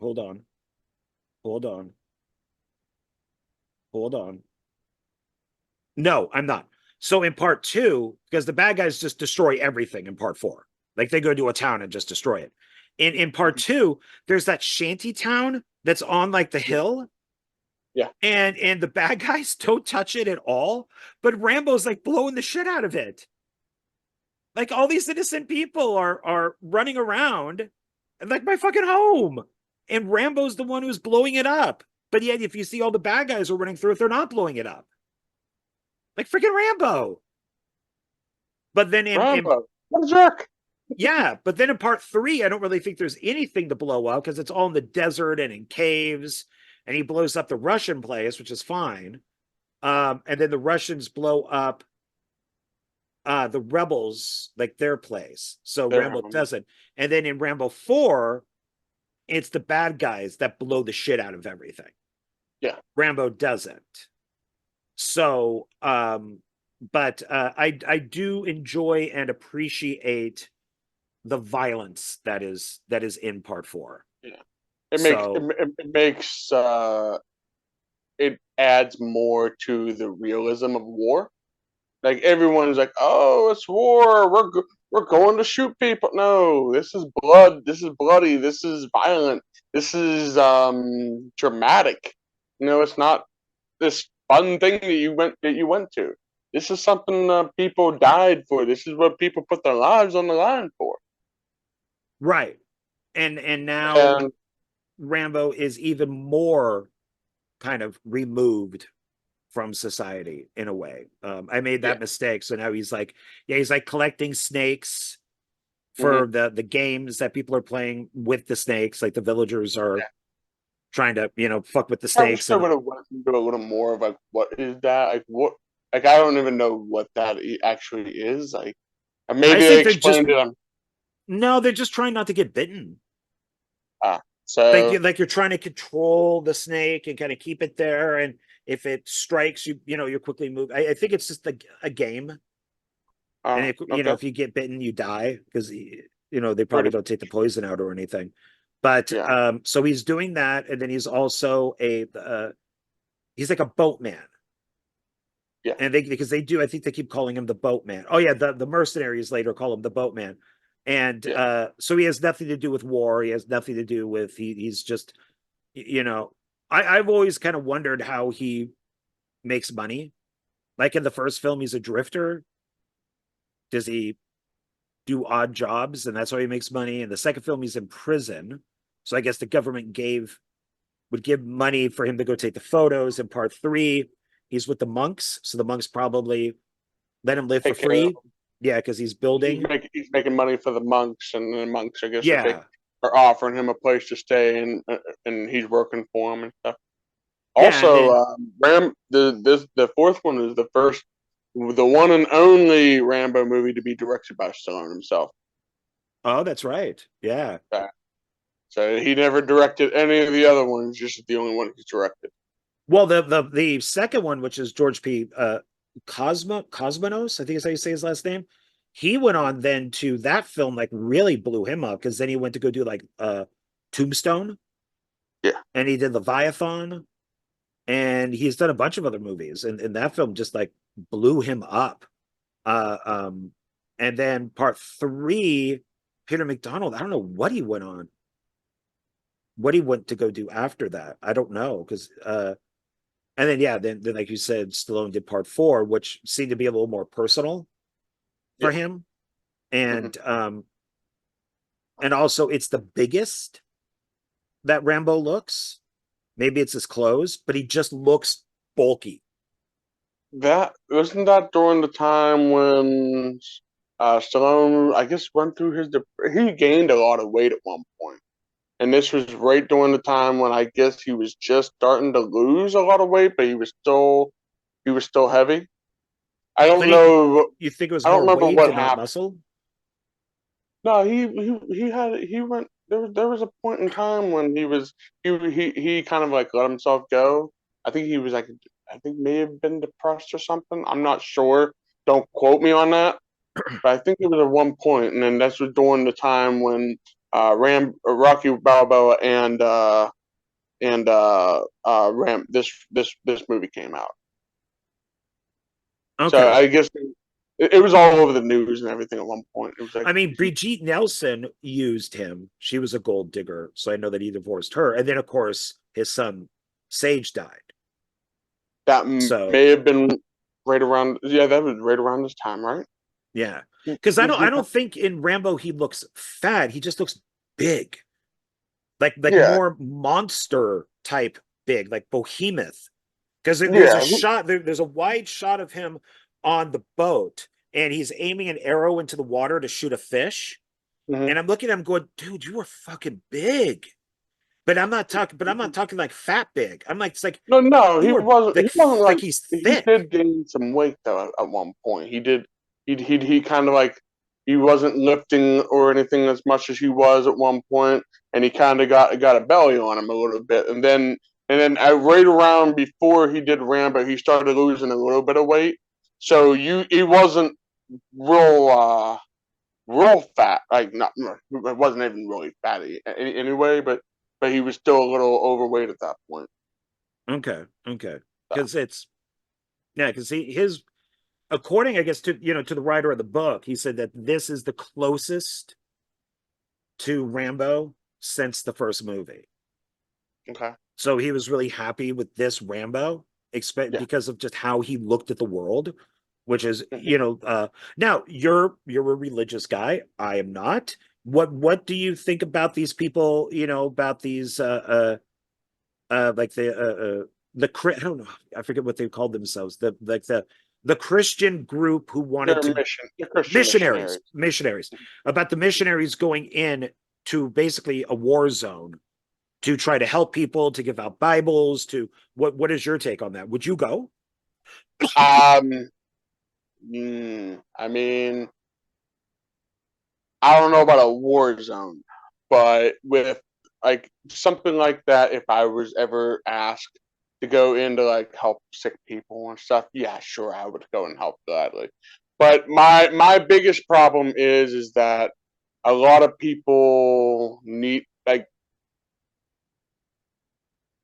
Hold on. Hold on. Hold on. No, I'm not. So in part 2, because the bad guys just destroy everything in part 4. Like they go to a town and just destroy it. In part 2, there's that shanty town that's on like the hill, Yeah. and the bad guys don't touch it at all, but Rambo's like blowing the shit out of it. Like all these innocent people are running around and like my fucking home. And Rambo's the one who's blowing it up. But yet, if you see all the bad guys are running through it, they're not blowing it up. Like freaking Rambo. But then Rambo, what a jerk. yeah, but then in part 3, I don't really think there's anything to blow up because it's all in the desert and in caves, and he blows up the Russian place, which is fine. And then the Russians blow up the rebels, like their place. So Rambo doesn't. And then in Rambo 4, it's the bad guys that blow the shit out of everything. Yeah. Rambo doesn't. So but I do enjoy and appreciate the violence that is in part 4. Yeah. It makes it adds more to the realism of war. Like everyone's like, "Oh, it's war. We're going to shoot people." No, this is blood. This is bloody. This is violent. This is dramatic. You know, it's not this fun thing that you went to. This is something people died for. This is what people put their lives on the line for. Right. And now Rambo is even more kind of removed from society in a way. I made that mistake. So now he's like collecting snakes for the games that people are playing with the snakes. Like the villagers are trying to, fuck with the snakes. I would have went into a little more of like, what is that? Like what? Like I don't even know what that actually is. Like maybe they explained it. No, they're just trying not to get bitten. So like you're trying to control the snake and kind of keep it there, and if it strikes you, you quickly move. I think it's just a game, and if you get bitten, you die because they probably don't take the poison out or anything. But so he's doing that, and then he's also he's like a boatman. Yeah, and because they do, I think they keep calling him the boatman. Oh yeah, the mercenaries later call him the boatman. And so he has nothing to do with war. He has nothing to do with he's just, I've always kind of wondered how he makes money. Like in the first film, he's a drifter. Does he do odd jobs and that's how he makes money? In the second film, he's in prison. So I guess the government would give money for him to go take the photos. In part 3, he's with the monks. So the monks probably let him live for free. Yeah, because he's building. He's making money for the monks, and the monks, I guess, are offering him a place to stay, and he's working for them and stuff. Also, the fourth one is the one and only Rambo movie to be directed by Stallone himself. Oh, that's right. Yeah. So he never directed any of the other ones; just the only one he's directed. Well, the second one, which is George P. Cosmanos, I think is how you say his last name. He went on then to that film, like really blew him up because then he went to go do like Tombstone. Yeah. And he did Leviathan. And he's done a bunch of other movies. And that film just like blew him up. And then part 3, Peter McDonald, I don't know what he went on. What he went to go do after that. I don't know. Because and then then like you said, Stallone did part 4, which seemed to be a little more personal for him. And and also it's the biggest that Rambo looks. Maybe it's his clothes, but he just looks bulky. That wasn't that during the time when Stallone, I guess, went through he gained a lot of weight at one point. And this was right during the time when I guess he was just starting to lose a lot of weight, but he was still heavy. I don't know. You think it was more weight and not muscle? No, he went. There was a point in time when he kind of like let himself go. I think he was like, I think may have been depressed or something. I'm not sure. Don't quote me on that. But I think it was at one point, and then that's during the time when Rocky Balboa and this movie came out. Okay. So I guess it was all over the news and everything at one point. It was like, I mean, Brigitte Nelson used him. She was a gold digger, so I know that he divorced her. And then, of course, his son Sage died. That may have been right around. Yeah, that was right around this time, right? Yeah, because I don't think in Rambo he looks fat. He just looks big, like more monster type big, like behemoth. Because there's a Yeah. shot, there's a wide shot of him on the boat, and he's aiming an arrow into the water to shoot a fish. Mhm. And I'm looking at him going, dude, you are fucking big. But I'm not talking like fat big. I'm like, it's like No, you he were wasn't. He wasn't like like he's he thick. did gain some weight though at one point. He did. He kind of like he wasn't lifting or anything as much as he was at one point, and he kind of got a belly on him a little bit, and then right around before he did Rambo, he started losing a little bit of weight. So he wasn't real real fat. Like not it wasn't even really fatty anyway, but he was still a little overweight at that point. Okay, okay. So, Because it's yeah, because his according, I guess, to the writer of the book, he said that this is the closest to Rambo since the first movie. okay. So he was really happy with this Rambo, expect Yeah. because of just how he looked at the world, which is, Mhm. now you're a religious guy. I am not. What do you think about these people, about these like I don't know, I forget what they called themselves, the Christian group who wanted to They're Christian missionaries, missionaries. about the missionaries going in to basically a war zone to try to help people, to give out Bibles, to what is your take on that? Would you go? Um, I mean, I don't know about a war zone, but with like something like that, if I was ever asked to go in to like help sick people and stuff, yeah, sure, I would go and help gladly. But my biggest problem is that a lot of people need like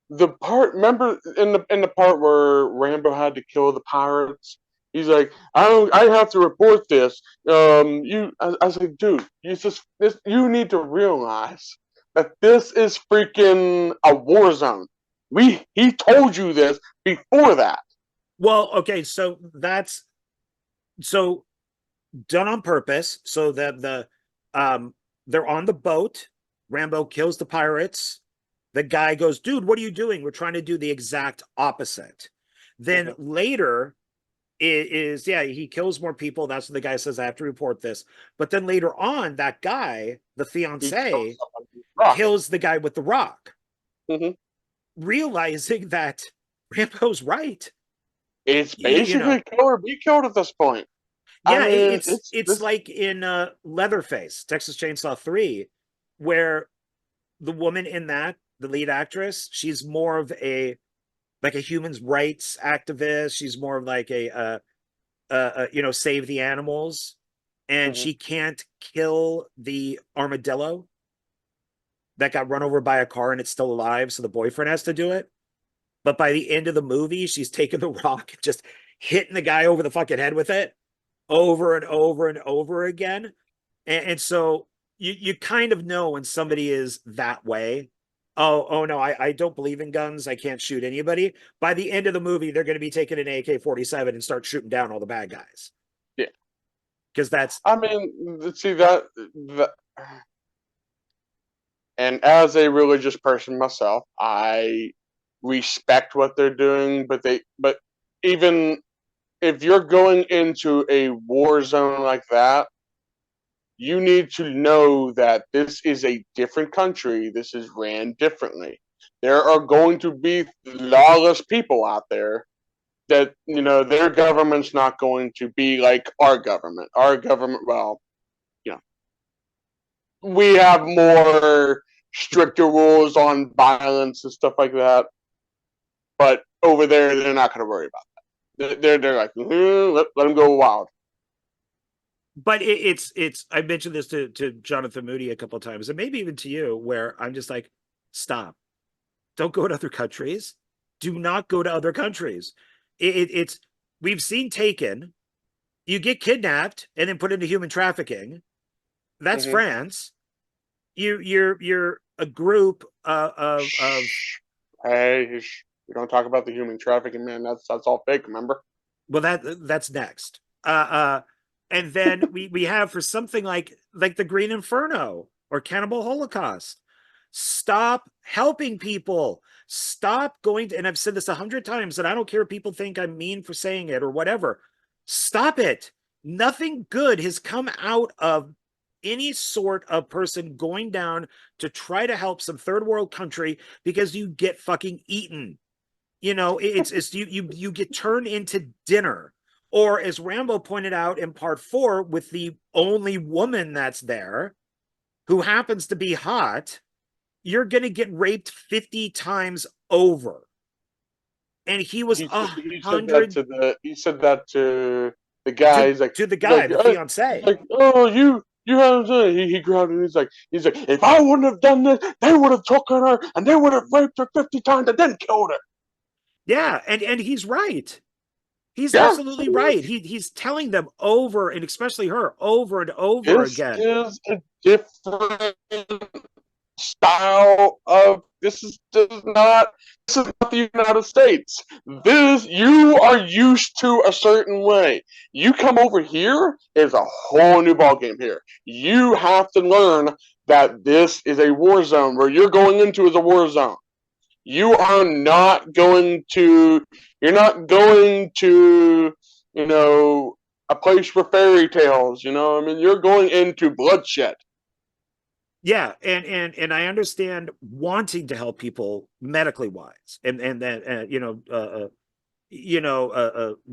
the part. Remember in the part where Rambo had to kill the pirates, he's like, I have to report this. I was like, dude, you need to realize that this is freaking a war zone. He told you this before that. Well, okay, so that's so done on purpose, so that they're on the boat. Rambo kills the pirates. The guy goes, dude, what are you doing? We're trying to do the exact opposite. Then Mhm. later it is, yeah, he kills more people. That's what the guy says. I have to report this. But then later on, that guy, the He killed fiance, someone with a rock. kills the guy with the rock, Mhm. realizing that Rambo's right. It's You know, basically kill or be killed at this point. I yeah, mean, it's it's it's this. like in Leatherface, Texas Chainsaw 3, where the woman in that, the lead actress, she's more of a like a human rights activist. She's more of like save the animals, and Mhm. she can't kill the armadillo that got run over by a car and it's still alive, so the boyfriend has to do it. But by the end of the movie, she's taking the rock and just hitting the guy over the fucking head with it over and over and over again. And so you kind of know when somebody is that way. Oh no, I don't believe in guns. I can't shoot anybody. By the end of the movie, they're going to be taking an AK-47 and start shooting down all the bad guys. Yeah. Because that's I mean, see that, and as a religious person myself, I respect what they're doing, but even if you're going into a war zone like that, you need to know that this is a different country. This is ran differently. There are going to be lawless people out there that their government's not going to be like our government. Our government, well, you know, we have more stricter rules on violence and stuff like that. But over there, they're not going to worry about that. They're like, let them go wild. but it's I mentioned this to Jonathan Moody a couple of times, and maybe even to you, where I'm just like, stop. Don't go to other countries. Do not go to other countries. It's we've seen Taken. You get kidnapped and then put into human trafficking. That's Mm-hmm. France. You're a group of Shh. Hey, we don't talk about the human trafficking, man. That's all fake. Remember? well, that's next. And then we have for something like the Green Inferno or Cannibal Holocaust. Stop helping people. Stop going to, and I've said this 100 times, and I don't care if people think I'm mean for saying it or whatever. Stop it. Nothing good has come out of any sort of person going down to try to help some third world country because you get fucking eaten. You know, it's you get turned into dinner. Or as Rambo pointed out in part 4, with the only woman that's there who happens to be hot, you're going to get raped 50 times over. And he was He said that 100 to the guy. He's like, to the guy, the he's fiance. like, oh, you haven't done it. He grabbed him. He's like, if I wouldn't have done this, they would have taken her and they would have raped her 50 times and then killed her. Yeah, and he's right. He's Yeah, absolutely right. He's telling them over, and especially her, over and over this again. is a different style of this is not the United States. This you are used to a certain way. You come over here is a whole new ballgame here. You have to learn that this is a war zone. Where you're going into is a war zone. You are not going to. You're not going to. You know, a place for fairy tales. You know, I mean, you're going into bloodshed. Yeah, and I understand wanting to help people medically wise, and that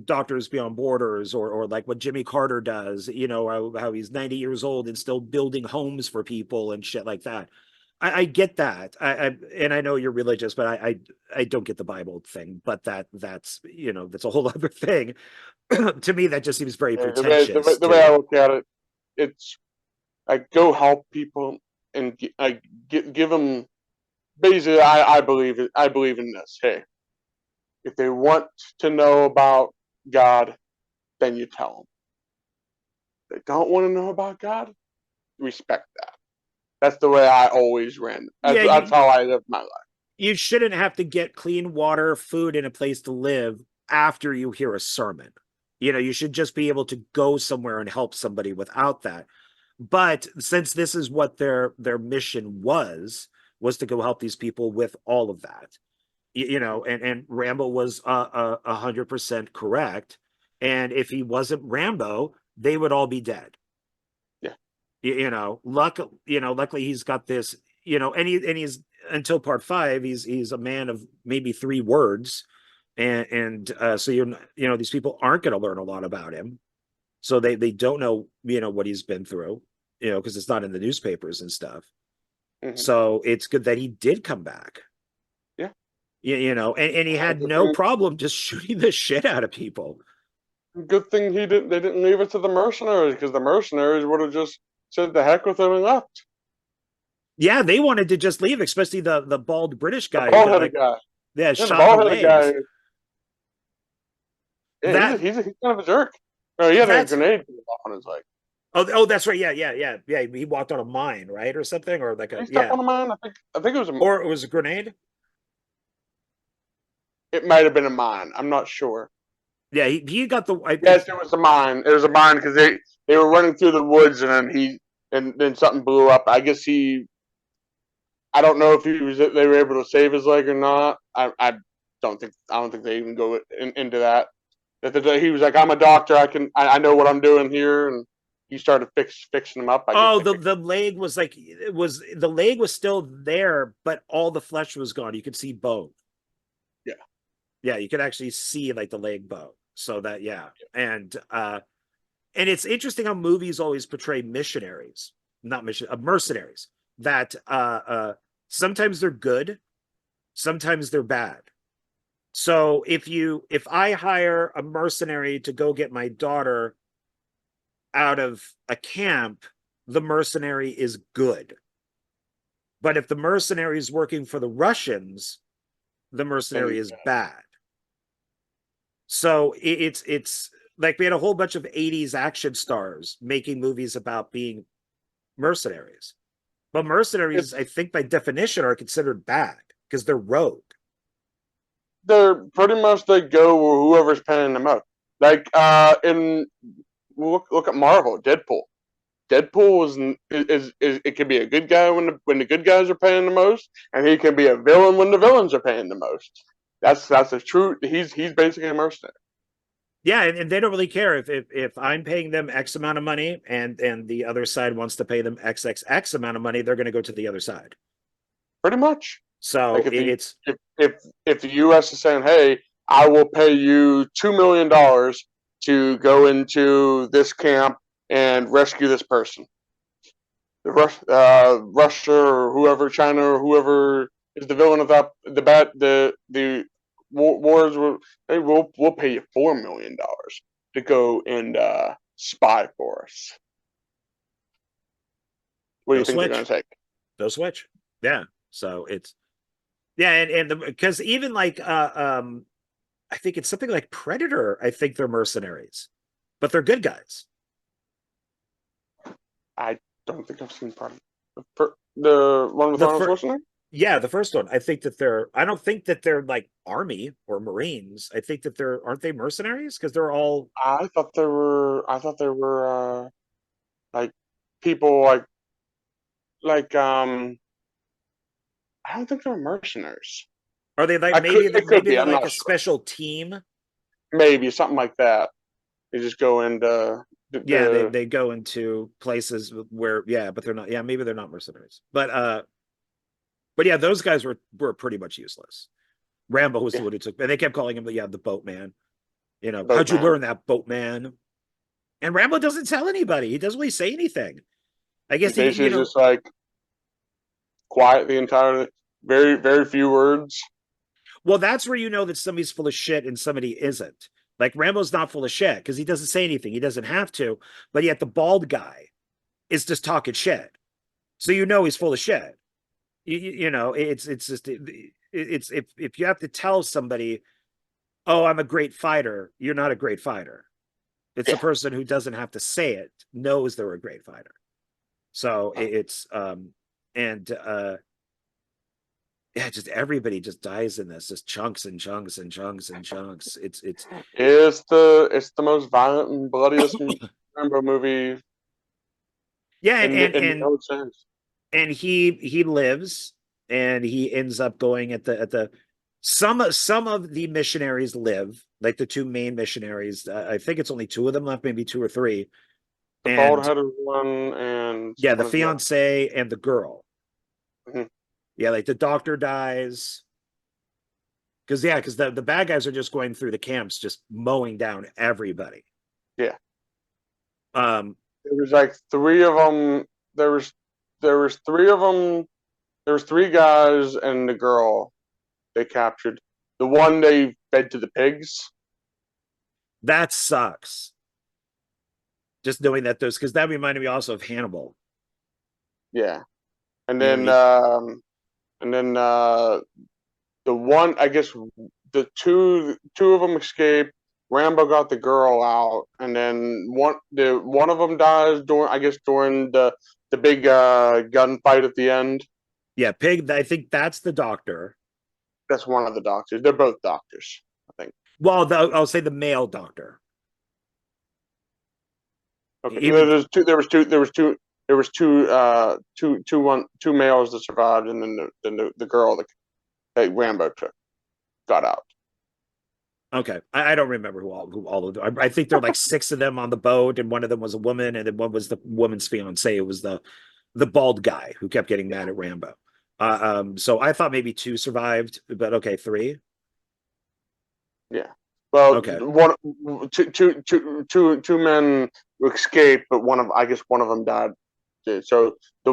Doctors Beyond Borders, or like what Jimmy Carter does, how he's 90 years old and still building homes for people and shit like that. I get that. And I know you're religious, but I don't get the Bible thing. But that's that's a whole other thing. To me, that just seems very pretentious. The way I look at it, it's like go help people and give them. Basically, I believe it. I believe in this. Hey, if they want to know about God, then you tell them. If they don't want to know about God, respect that. That's the way I always ran. That's how I lived my life. You shouldn't have to get clean water, food, and a place to live after you hear a sermon. You should just be able to go somewhere and help somebody without that. But since this is what their mission was to go help these people with all of that, and Rambo was 100% correct. And if he wasn't Rambo, they would all be dead. Yeah. Luckily he's got this, and he's, until part 5, he's a man of maybe 3 words. And so these people aren't going to learn a lot about him. So they don't know, what he's been through, because it's not in the newspapers and stuff. Mm-hmm. So it's good that he did come back. Yeah. And he had no problem just shooting the shit out of people. Good thing they didn't leave it to the mercenaries, because the mercenaries would have just said the heck with him and left. Yeah, they wanted to just leave, especially the bald British guy. The bald-headed guy. Yeah, shot in the legs. Guy. Yeah, he's kind of a jerk. Oh, he had a grenade off on his leg. Oh, that's right. Yeah. He walked on a mine, right, or something, or like he stepped on a mine. I think it was a mine. Or it was a grenade. It might have been a mine. I'm not sure. Yeah, he got the. Yes, it was a mine. It was a mine because they were running through the woods, and then something blew up. I guess I don't know if they were able to save his leg or not. I don't think they even go into that. He was like, I'm a doctor. I know what I'm doing here, and he started fixing him up. The leg was like, the leg was still there, but all the flesh was gone. You could see bone. Yeah, you could actually see like the leg bone. So that and it's interesting how movies always portray mercenaries, that sometimes they're good, sometimes they're bad. So if I hire a mercenary to go get my daughter out of a camp, the mercenary is good. But if the mercenary is working for the Russians, the mercenary is bad. So it's like we had a whole bunch of 80s action stars making movies about being mercenaries. But mercenaries, I think by definition, are considered bad because they're rogue. They're pretty much, they go where whoever's paying them up. Like look at Marvel, Deadpool. Deadpool is it can be a good guy when the good guys are paying the most, and he can be a villain when the villains are paying the most. That's the truth. He's basically a mercenary. Yeah, and they don't really care if I'm paying them X amount of money and the other side wants to pay them XXX amount of money, they're going to go to the other side. Pretty much. So Like if the it's if the U.S. is saying, "Hey, I will pay you $2 million to go into this camp and rescue this person," Russia or whoever, China or whoever is the villain of that, the wars will, hey, we'll pay you $4 million to go and spy for us. What do they'll you think they're going switch. to take? They'll switch. Yeah. So it's yeah, and because even like I think it's something like Predator, I think they're mercenaries, but they're good guys. I don't think I've seen part of the one with The Arnold first Schwarzenegger. Yeah, the first one. I think that I don't think that they're like army or marines. I think that aren't they mercenaries? Because they're all I thought they were like people like I don't think they're mercenaries. are they like I could maybe it could maybe be. they're I'm like not a sure. special team. Maybe something like that. They just go into Yeah, the they go into places where yeah, but they're not. Yeah, maybe they're not mercenaries. But yeah, those guys were pretty much useless. Rambo was the yeah, one who took, and they kept calling him the boatman. You know, how'd you boatman. learn that, boatman? And Rambo doesn't tell anybody. He doesn't really say anything. I He's guess basically just like quiet the entire. Very few words. well, that's where you know that somebody's full of shit and somebody isn't. Like Rambo's not full of shit because he doesn't say anything. He doesn't have to, but yet the bald guy is just talking shit. So you know he's full of shit. You know, it's just it's if you have to tell somebody, oh, I'm a great fighter, you're not a great fighter. It's the Yeah, person who doesn't have to say it knows they're a great fighter. So it's and yeah, just everybody just dies in this, just chunks and chunks and chunks and chunks. It's it's the most violent and bloodiest Rambo movie yeah, in the old sense. and he lives and he ends up going at the some of the missionaries live, like the two main missionaries. I think it's only two of them left, maybe two or three. The bald And headed one and yeah, the what is the other? fiance and the girl. Mhm. Yeah, like the doctor dies. Because the bad guys are just going through the camps, just mowing down everybody. Yeah. Um, There was like three of them. There was three of them. There was three guys and the girl they captured. The one they fed to the pigs. that sucks. Just knowing that those, because that reminded me also of Hannibal. Yeah, and You know, then he the one, I guess the two of them escaped. Rambo got the girl out, and then one of them dies during the big gunfight at the end. yeah, Pig. I think that's the doctor. That's one of the doctors. They're both doctors, I think. Well, I'll say the male doctor. Okay, Even two males that survived, and then the girl that Rambo got out. okay, I don't remember who all of them. I think there were like six of them on the boat, and one of them was a woman, and then one was the woman's fiance. It was the bald guy who kept getting mad at Rambo. So I thought maybe two survived, but okay, three. Yeah. Well, Okay, two men escaped, but I guess one of them died. So the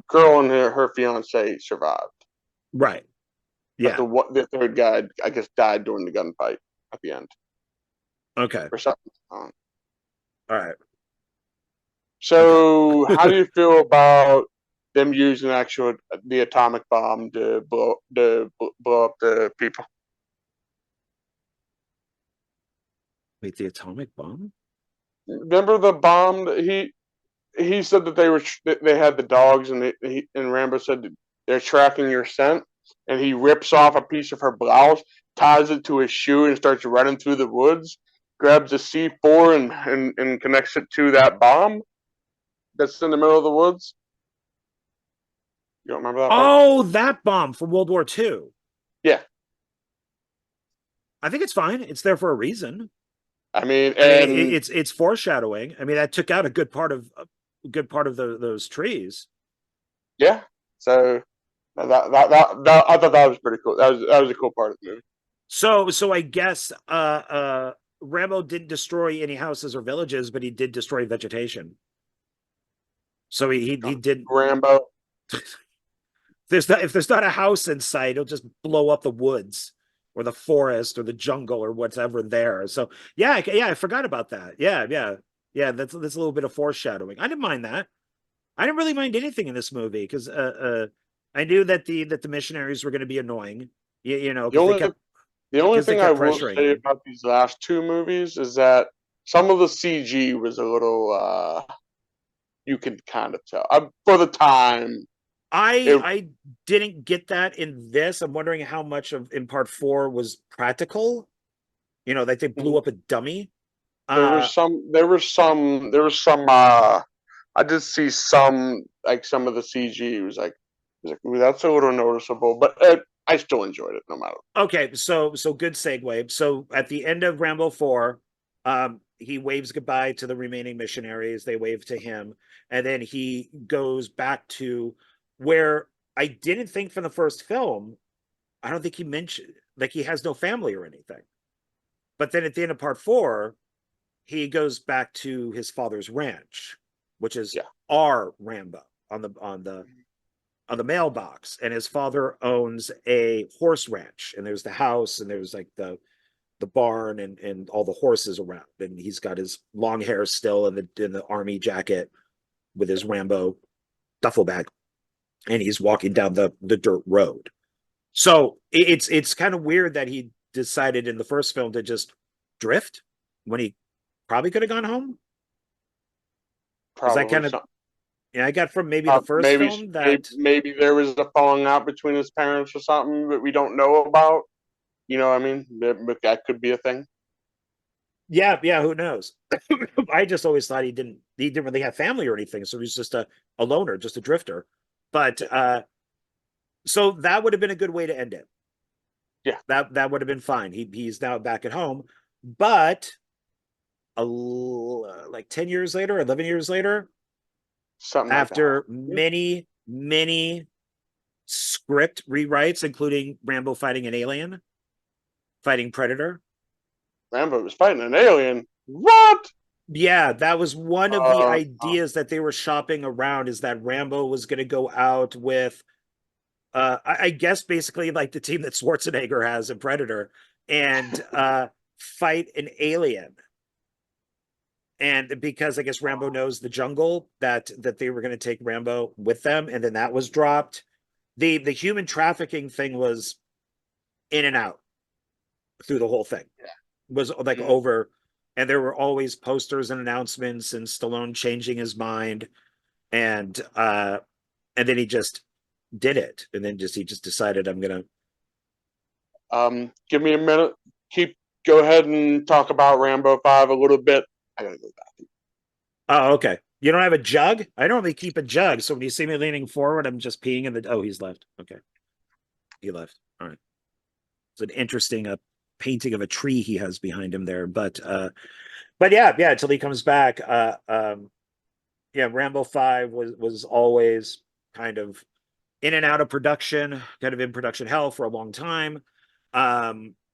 girl and her fiance survived, right, but yeah, the third guy, I guess, died during the gunfight at the end okay, or something. all right, okay. So, how do you feel about them using the atomic bomb to blow up the people? Wait, the atomic bomb? Remember the bomb that he said that they had the dogs, and and Rambo said that they're tracking your scent, and he rips off a piece of her blouse, ties it to his shoe, and starts running through the woods. grabs a C4 and connects it to that bomb that's in the middle of the woods. You don't remember that part? Oh, that bomb from World War II. Yeah. I think it's fine. It's there for a reason. I mean, I mean, and it's foreshadowing. I mean, that took out a good part of those trees. yeah. So I thought that was pretty cool. That was a cool part of the movie. So I guess Rambo didn't destroy any houses or villages, but he did destroy vegetation. So he did. Rambo. If there's not a house in sight, he'll just blow up the woods or the forest or the jungle or whatever there. So yeah, I forgot about that. Yeah. That's a little bit of foreshadowing. I didn't mind that. I didn't really mind anything in this movie because I knew that the missionaries were going to be annoying. You know, The only the only because they thing I kept will pressuring say him. about these last two movies is that some of the CG was a little you can kind of tell for the time. I didn't get that in this. I'm wondering how much of in part 4 was practical. You know, that they blew up a dummy. There was some I did see some like some of the CG was like ooh, that's a little noticeable, but I still enjoyed it no matter. Okay, so good segue. So at the end of Rambo 4, he waves goodbye to the remaining missionaries. They wave to him, and then he goes back to where I didn't think from the first film. I don't think he mentioned like he has no family or anything. But then at the end of part 4, he goes back to his father's ranch, which is Yeah. our Rambo on the mailbox, and his father owns a horse ranch, and there's the house, and there's like the barn and all the horses around, and he's got his long hair still in the army jacket with his Rambo duffel bag, and he's walking down the dirt road. So it's kind of weird that he decided in the first film to just drift when he probably could have gone home. Is that Probably kind of something. I got from maybe the first Maybe, film that maybe there was a falling out between his parents or something that we don't know about. You know what I mean? That could be a thing. yeah, who knows? I just always thought he didn't really have family or anything, so he's just a loner, just a drifter. But so that would have been a good way to end it. Yeah. That would have been fine. He's now back at home, but like 10 years later, 11 years later, Something like after that. many script rewrites, including Rambo fighting an alien, fighting Predator. Rambo was fighting an alien. What? Yeah, that was one of the Uh, ideas that they were shopping around, is that Rambo was going to go out with I guess basically like the team that Schwarzenegger has in Predator, and fight an alien. And because I guess Rambo knows the jungle, that they were going to take Rambo with them, and then that was dropped. The human trafficking thing was in and out through the whole thing. Yeah. Was like over, and there were always posters and announcements and Stallone changing his mind, and then he just did it, and then he just decided, I'm gonna give me a minute. Go ahead and talk about Rambo 5 a little bit. I gotta go back. Oh, okay. You don't have a jug? I normally keep a jug, so when you see me leaning forward, I'm just peeing in the. Oh, he's left. Okay, he left. All right. It's an interesting painting of a tree he has behind him there, but yeah, until he comes back. Yeah, Rambo 5 was always kind of in and out of production, kind of in production hell for a long time.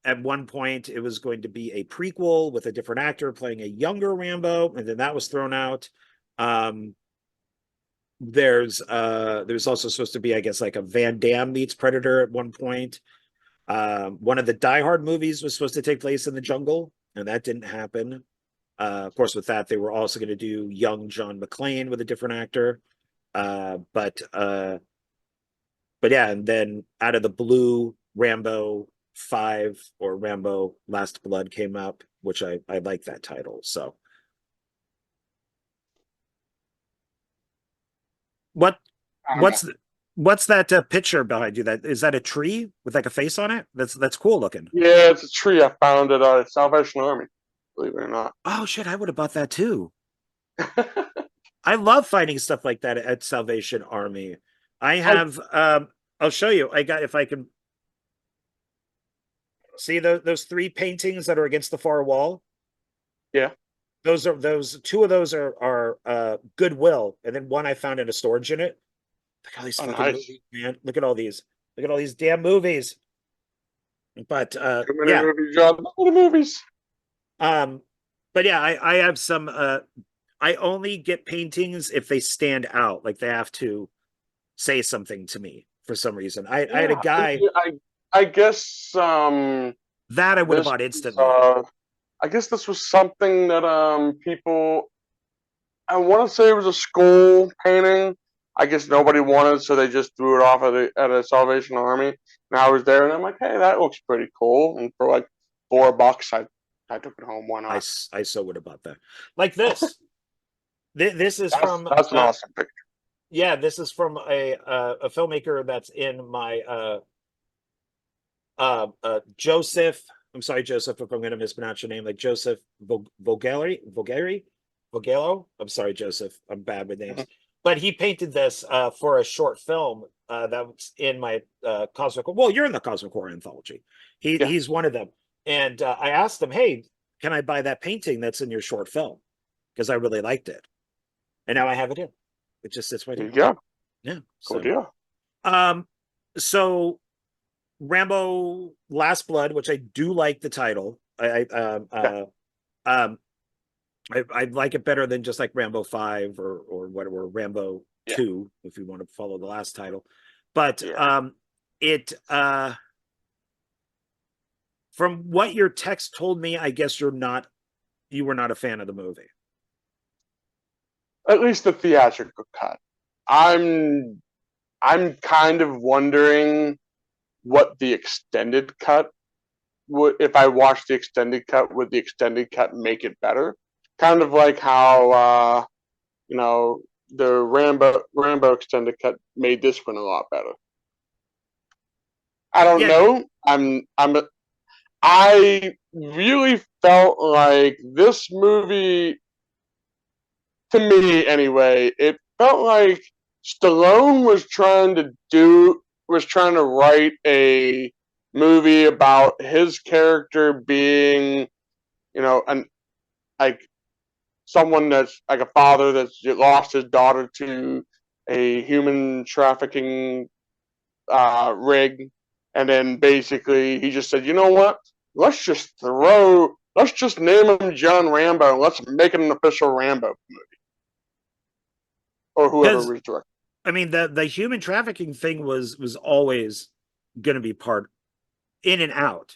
At one point, it was going to be a prequel with a different actor playing a younger Rambo, and then that was thrown out. There's also supposed to be, I guess, like a Van Damme meets Predator at one point. One of the Die Hard movies was supposed to take place in the jungle, and that didn't happen. Of course, with that, they were also going to do young John McClane with a different actor. But yeah, and then out of the blue, Rambo 5 or Rambo Last Blood came up, which I like that title. So what's what's that picture behind you? That is that a tree with like a face on it? That's cool looking. Yeah, it's a tree. I found it at Salvation Army. believe it or not. Oh shit, I would have bought that too. I love finding stuff like that at Salvation Army. I have I'll show you. I got, if I can see those three paintings that are against the far wall. Yeah. Those two of those are Goodwill, and then one I found in a storage unit. Look at all these Oh, fucking nice. movies, man. Look at all these. Look at all these damn movies. But Too many yeah. movies, John. Too many movies. Um, but yeah, I have some I only get paintings if they stand out, like they have to say something to me for some reason. I had a Yeah, guy I guess that I would have this bought was, instantly. I guess this was something that people, I want to say it was a school painting. I guess nobody wanted, so they just threw it off at a Salvation Army. And I was there, and I'm like, hey, that looks pretty cool. And for like $4, I took it home. Why not? I so would have bought that. Like this. This is from That's an awesome picture. yeah, this is from a filmmaker that's in my Joseph. I'm sorry, Joseph, if I'm going to mispronounce your name, like Joseph Vogello. I'm sorry, Joseph. I'm bad with names. But he painted this for a short film that was in my Cosmic. Well, you're in the Cosmic Horror Anthology. Yeah. He's one of them. And I asked him, hey, can I buy that painting that's in your short film? Because I really liked it. And now I have it in. It just sits right There here. you go. Yeah. Cool So, deal. so Rambo Last Blood, which I do like the title. Um I like it better than just like Rambo 5 or whatever, Rambo Yeah. 2, if you want to follow the last title. But Yeah. it from what your text told me, I guess you were not a fan of the movie. At least the theatrical cut. I'm kind of wondering what the extended cut would, if I watch the extended cut, would the extended cut make it better? Kind of like how you know, the Rambo extended cut made this one a lot better. I don't Yeah, know. I really felt like this movie, to me anyway, it felt like Stallone was trying to write a movie about his character being, an like someone that's like a father that's lost his daughter to a human trafficking rig, and then basically he just said, you know what? Let's just name him John Rambo. And let's make it an official Rambo movie, or whoever because was directing. I mean the human trafficking thing was always going to be part in and out.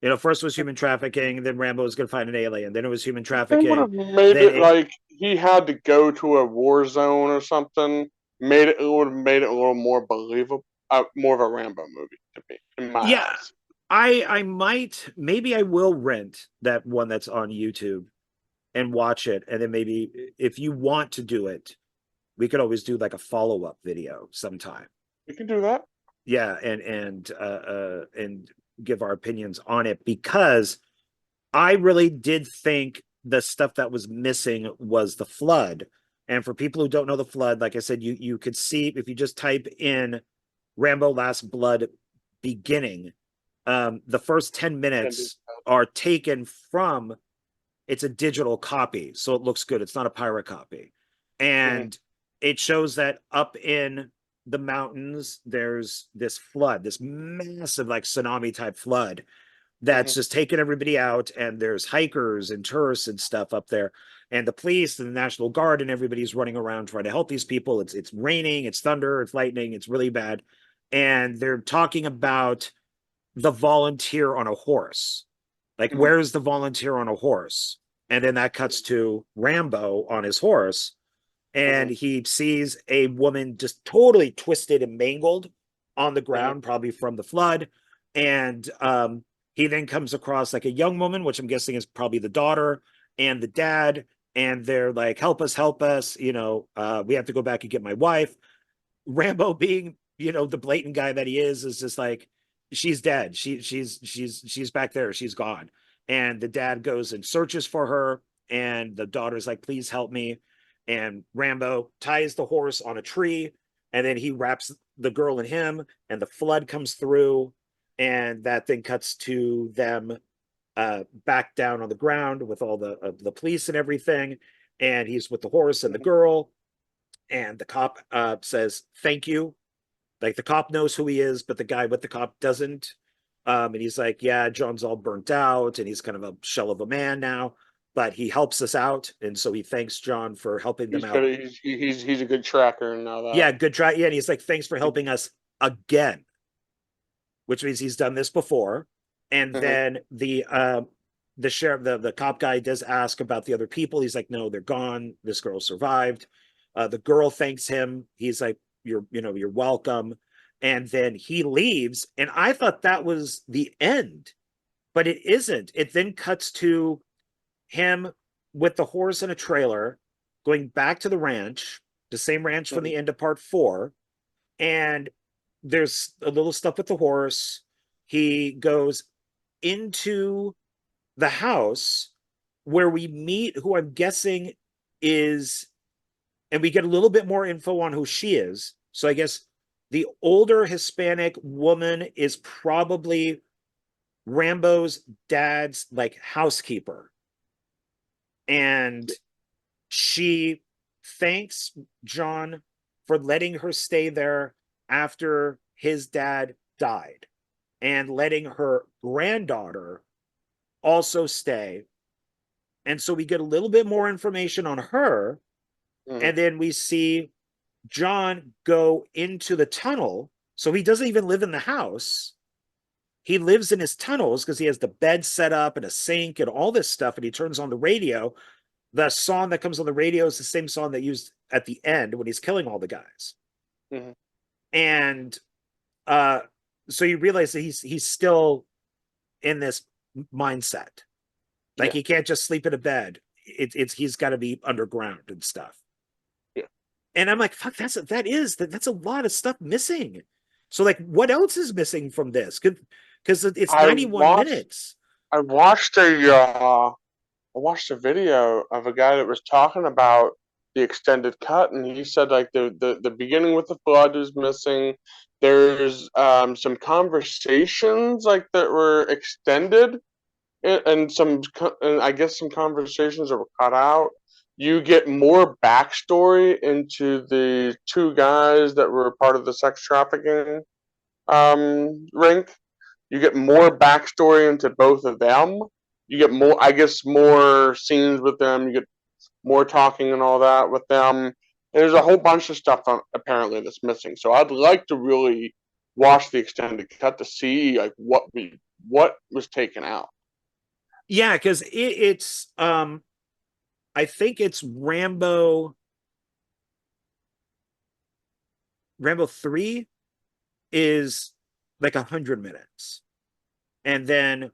You know, first was human trafficking, then Rambo was going to find an alien, then it was human They would trafficking, have made then it like he had to go to a war zone or something. It would have made it a little more believable, more of a Rambo movie to me, in my yeah. eyes. I might, maybe I will rent that one that's on YouTube and watch it, and then maybe if you want to do it, we could always do like a follow-up video sometime. We can do that. Yeah, and give our opinions on it, because I really did think the stuff that was missing was the flood. And for people who don't know the flood, like I said, you could see if you just type in Rambo Last Blood beginning, the first 10 minutes are taken from, it's a digital copy, so it looks good. It's not a pirate copy. And it shows that up in the mountains, there's this flood, this massive, like tsunami type flood that's just taking everybody out. And there's hikers and tourists and stuff up there. And the police and the National Guard and everybody's running around trying to help these people. It's raining, it's thunder, it's lightning, it's really bad. And they're talking about the volunteer on a horse. Like, where's the volunteer on a horse? And then that cuts to Rambo on his horse, and he sees a woman just totally twisted and mangled on the ground, probably from the flood. And he then comes across like a young woman, which I'm guessing is probably the daughter, and the dad, and they're like, help us, we have to go back and get my wife. Rambo, being, the blatant guy that he is just like, she's dead. She's back there. She's gone. and the dad goes and searches for her, and the daughter's like, please help me. And Rambo ties the horse on a tree, and then he wraps the girl in him, and the flood comes through, and that thing cuts to them back down on the ground with all the police and everything, and he's with the horse and the girl, and the cop says thank you. Like, the cop knows who he is, but the guy with the cop doesn't. And he's like, yeah, John's all burnt out and he's kind of a shell of a man now, but he helps us out. And so he thanks John for helping them He's out. good. He's a good tracker and all that. Yeah, good try. Yeah, and he's like, thanks for helping us again, which means he's done this before. And then the sheriff, the cop guy does ask about the other people. He's like, no, they're gone. This girl survived. The girl thanks him. He's like, you're welcome. And then he leaves. And I thought that was the end, but it isn't. It then cuts to him with the horse in a trailer going back to the ranch, the same ranch from the end of part 4. And there's a little stuff with the horse. He goes into the house where we meet who I'm guessing is, and we get a little bit more info on who she is. So I guess the older Hispanic woman is probably Rambo's dad's like housekeeper. And she thanks John for letting her stay there after his dad died and letting her granddaughter also stay. And so we get a little bit more information on her. And then we see John go into the tunnel. So he doesn't even live in the house. He lives in his tunnels because he has the bed set up and a sink and all this stuff. And he turns on the radio. The song that comes on the radio is the same song that used at the end when he's killing all the guys. And so you realize that he's still in this mindset. Like, he can't just sleep in a bed. He's got to be underground and stuff. And I'm like, fuck, that's a lot of stuff missing. So like, what else is missing from this? Because it's 91 minutes. I watched a video of a guy that was talking about the extended cut, and he said like the beginning with the flood is missing. There's some conversations like that were extended, and I guess some conversations that were cut out. You get more backstory into the 2 guys that were part of the sex trafficking ring. You get more backstory into both of them. You get more, I guess, more scenes with them. You get more talking and all that with them. And there's a whole bunch of stuff apparently that's missing. So I'd like to really watch the extended cut to see like what was taken out. Yeah, because it's I think it's Rambo 3 is like 100 minutes. And then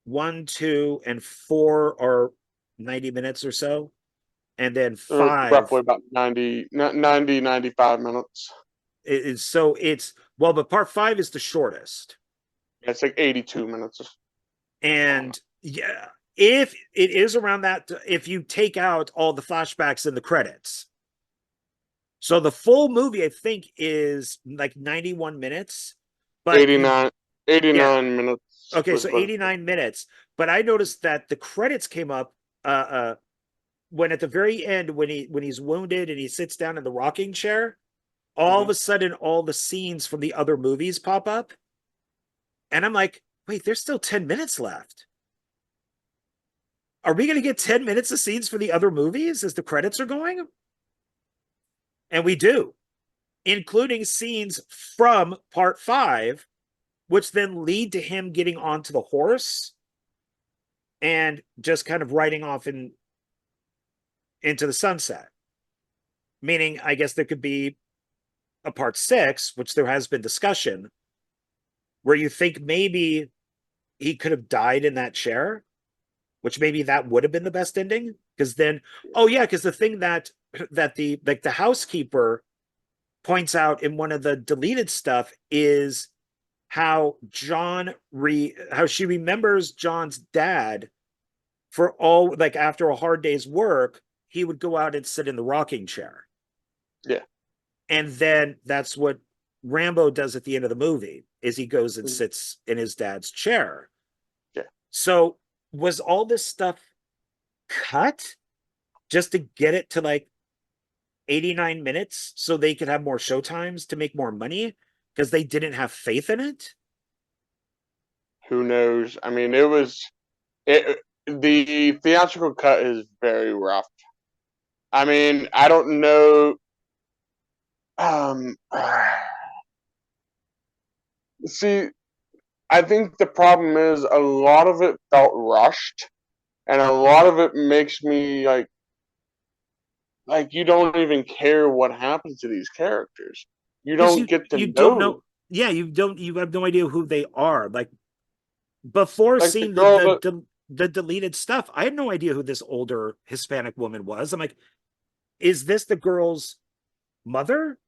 1, 2, and 4 are 90 minutes or so. And then 5 roughly about 90, 95 minutes. But part 5 is the shortest. It's like 82 minutes. And yeah, if it is around that, if you take out all the flashbacks and the credits. So the full movie, I think, is like 91 minutes. But 89 minutes. Okay, so 89 minutes. But I noticed that the credits came up when at the very end, when he's wounded and he sits down in the rocking chair, all of a sudden all the scenes from the other movies pop up. And I'm like, wait, there's still 10 minutes left. Are we going to get 10 minutes of scenes for the other movies as the credits are going? And we do, including scenes from part 5, which then lead to him getting onto the horse and just kind of riding off into the sunset. Meaning, I guess there could be a part 6, which there has been discussion, where you think maybe he could have died in that chair, which maybe that would have been the best ending. Because then, because the thing that the housekeeper points out in one of the deleted stuff is how how she remembers John's dad for all, like, after a hard day's work, he would go out and sit in the rocking chair. Yeah. And then that's what Rambo does at the end of the movie, is he goes and Mhm. sits in his dad's chair. Yeah. So was all this stuff cut just to get it to like 89 minutes so they could have more showtimes to make more money because they didn't have faith in it? Who knows? I mean, the theatrical cut is very rough. I mean, I don't know. Um, see, I think the problem is a lot of it felt rushed, and a lot of it makes me like you don't even care what happens to these characters. You Because don't get to you don't know, know. Yeah, you have no idea who they are. Like, before like the seeing girl that the deleted stuff, I had no idea who this older Hispanic woman was. I'm like, is this the girl's mother?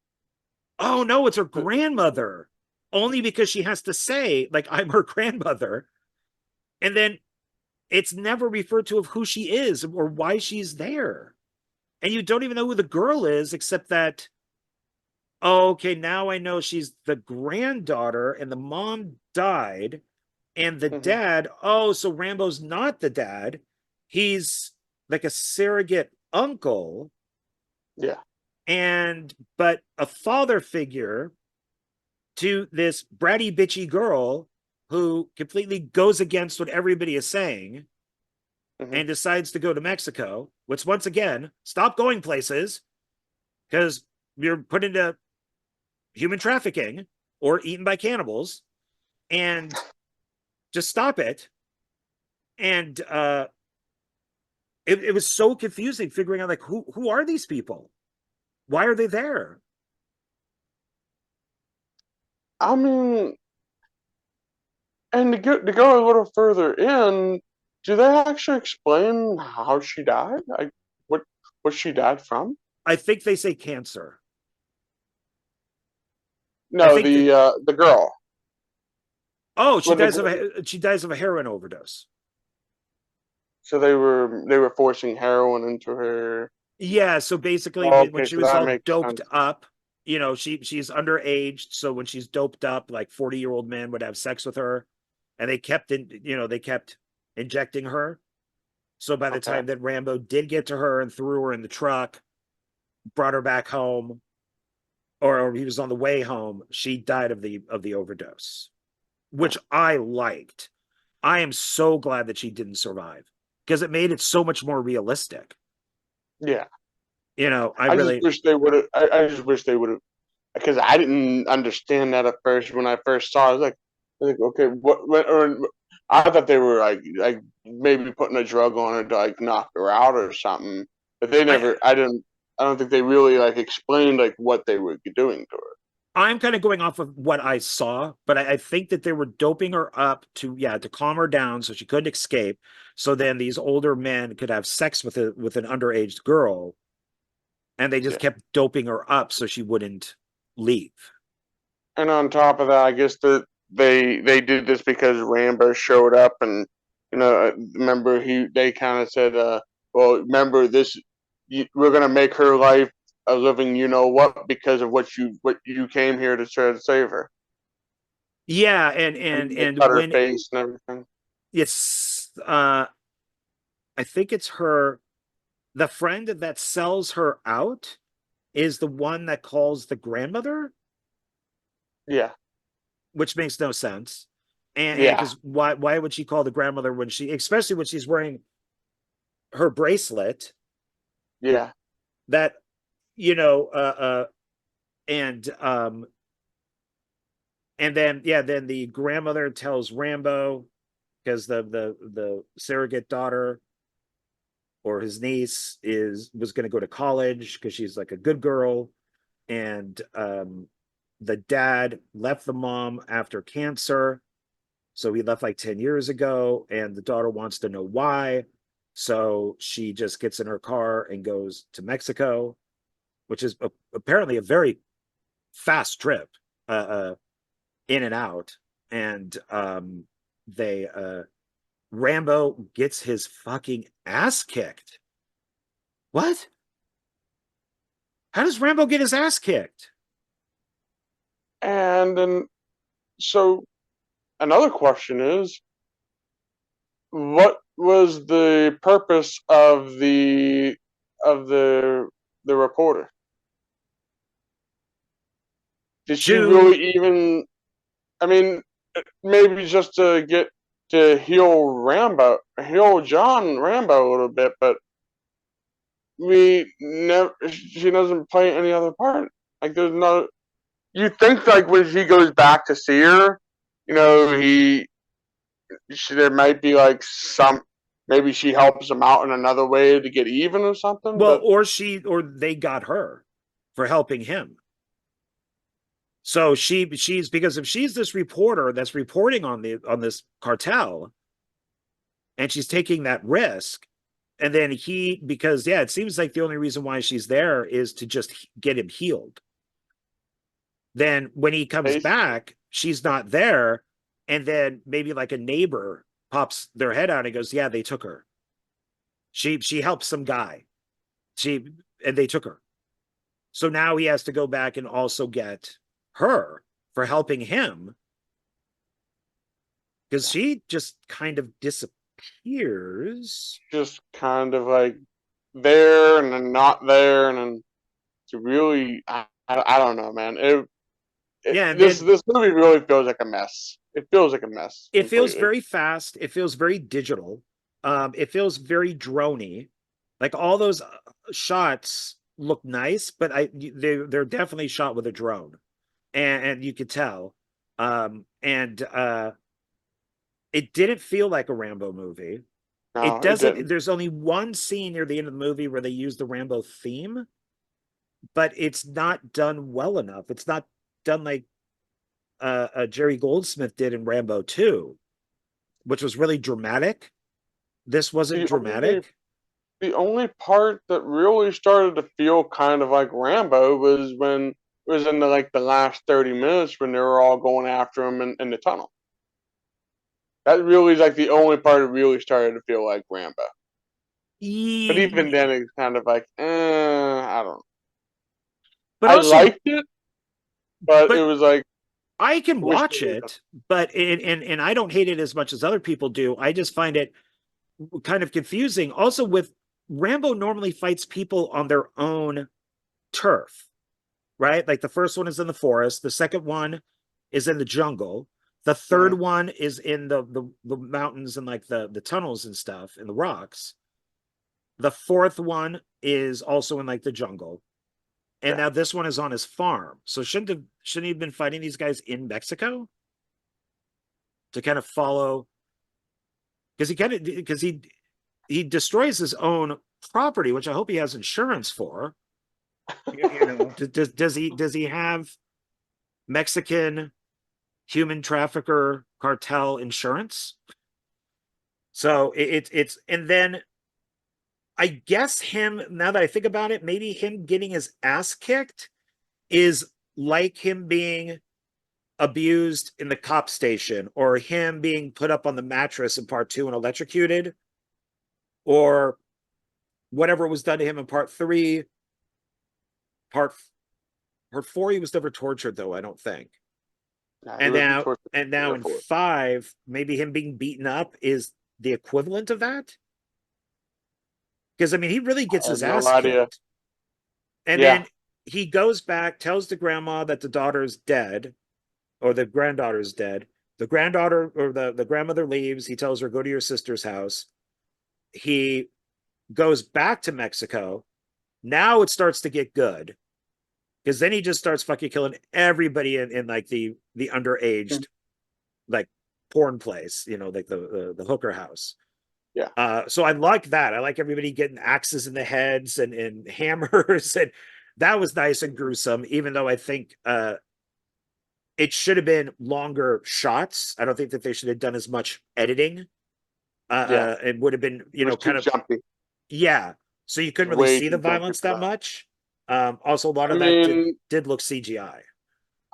Oh no, it's her grandmother. Only because she has to say, like, I'm her grandmother. And then it's never referred to of who she is or why she's there. And you don't even know who the girl is, except that, oh, okay, now I know she's the granddaughter and the mom died. And the Mhm. dad, oh, so Rambo's not the dad. He's like a surrogate uncle, Yeah. and but a father figure to this bratty bitchy girl who completely goes against what everybody is saying Mhm. and decides to go to Mexico, which, once again, stop going places because you're put into human trafficking or eaten by cannibals, and just stop it. And it was so confusing figuring out, like, who are these people? Why are they there? I mean, and to go a little further in, do they actually explain how she died? Like what she died from? I think they say cancer. I No, think that, the girl. oh, When she dies of a heroin overdose. so they were forcing heroin into her. Yeah, so basically Oh, when okay, she so was that all makes doped sense. up, she's underage, so when she's doped up, like, 40-year-old men would have sex with her, and they kept injecting her. So by the Okay. time that Rambo did get to her and threw her in the truck, brought her back home, or he was on the way home, she died of the overdose, which I liked. I am so glad that she didn't survive because it made it so much more realistic. Yeah. I I just really, wish they would have. I just wish they would have, because I didn't understand that at first when I first saw it. I was like, okay, what or I thought they were like maybe putting a drug on her to like knock her out or something. But they I never. I don't think they really like explained like what they were doing to her. I'm kind of going off of what I saw, but I think that they were doping her up to, yeah, to calm her down so she couldn't escape. So then these older men could have sex with an underage girl, and they just Yeah. kept doping her up so she wouldn't leave. And on top of that, I guess that they did this because Rambo showed up, and remember they kind of said, well, remember this, we're gonna make her life a living, what, because of what you came here to try to save her, Yeah, and they and cut her when face and everything. it's I think it's the friend that sells her out is the one that calls the grandmother, Yeah, which makes no sense. And yeah, because why would she call the grandmother when especially when she's wearing her bracelet yeah, that, you know and then, yeah, then the grandmother tells Rambo, because the surrogate daughter or his niece was going to go to college because she's like a good girl, and the dad left the mom after cancer, so he left like 10 years ago, and the daughter wants to know why, so she just gets in her car and goes to Mexico, which is apparently a very fast trip, uh, uh in and out. and they Rambo gets his fucking ass kicked. What? How does Rambo get his ass kicked? And then, so another question is, what was the purpose of the reporter? Did she To really even? I mean, maybe just to heal John Rambo a little bit, but we never. She doesn't play any other part. Like, there's no. You think like when he goes back to see her, you know, there might be like some. Maybe she helps him out in another way to get even or something. well, But or they got her for helping him. So she's because if she's this reporter that's reporting on this cartel, and she's taking that risk, and then because yeah, it seems like the only reason why she's there is to just get him healed. Then when he comes back, she's not there, and then maybe like a neighbor pops their head out and goes, yeah, they took her. She helped some guy, and they took her. So now he has to go back and also get her for helping him, because she just kind of disappears. just kind of like there and then not there, and then to really, I don't know, man. Yeah, and This then this movie really feels like a mess. It feels like a mess it feels completely. very fast. It feels very digital. It feels very drony. Like all those shots look nice, but they're definitely shot with a drone, and you could tell. And it didn't feel like a Rambo movie. It No, it doesn't. didn't. There's only one scene near the end of the movie where they use the Rambo theme, but it's not done well enough. It's not done like Jerry Goldsmith did in Rambo 2, which was really dramatic. This wasn't The only dramatic. the only part that really started to feel kind of like Rambo was when it was in the last 30 minutes when they were all going after him in the tunnel. That really is like the only part that really started to feel like Rambo. But even then, it's kind of like, I don't know. But I also, liked it, but it but was like, I can I wish watch it, but and I don't hate it as much as other people do. I just find it kind of confusing. Also, with Rambo normally fights people on their own turf, right? Like the first one is in the forest, the second one is in the jungle, the third Mhm. one is in the mountains and like the tunnels and stuff and the rocks. The fourth one is also in like the jungle. And Yeah. now this one is on his farm. So shouldn't he have been fighting these guys in Mexico to kind of follow? Because he destroys his own property, which I hope he has insurance for. You know, does he have Mexican human trafficker cartel insurance? So it's and then I guess him, now that I think about it, maybe him getting his ass kicked is like him being abused in the cop station, or him being put up on the mattress in part 2 and electrocuted, or whatever was done to him in part 3. part part 4 he was never tortured, though, I don't think. Nah, he and wasn't now tortured and now in before. 5, maybe him being beaten up is the equivalent of that, because I mean he really gets I have his no ass idea. kicked. And Yeah, then he goes back, tells the grandma that the daughter's dead, or the granddaughter's dead. The granddaughter or the grandmother leaves. He tells her, go to your sister's house. He goes back to Mexico. Now it starts to get good, because then he just starts fucking killing everybody in like the underaged, like porn place, like the hooker house. yeah. So I like that. I like everybody getting axes in the heads and hammers, and that was nice and gruesome. Even though I think it should have been longer shots. I don't think that they should have done as much editing. Yeah. It would have been, It was too kind of, jumpy. yeah. So you couldn't really Way see the too jumpy violence for that that. much. Also, a lot I of that mean, did look CGI.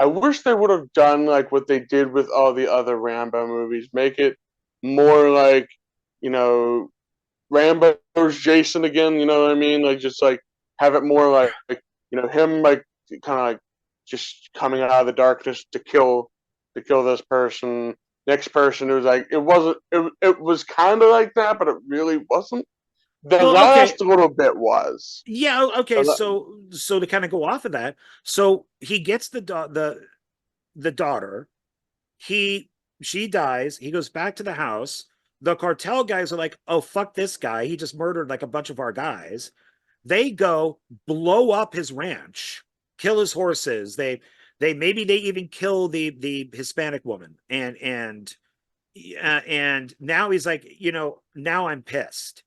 I wish they would have done like what they did with all the other Rambo movies. Make it more like, you know, Rambo's Jason again. You know what I mean? Like just like have it more like you know him like kind of like just coming out of the darkness to kill this person. Next person, it was like it was kind of like that, but it really wasn't. The Well, okay. last little bit was. Yeah, okay. So to kind of go off of that, so he gets the daughter. He She dies. He goes back to the house. The cartel guys are like, "Oh, fuck this guy. He just murdered like a bunch of our guys." They go blow up his ranch, kill his horses. They maybe they even kill the Hispanic woman. And now he's like, now I'm pissed.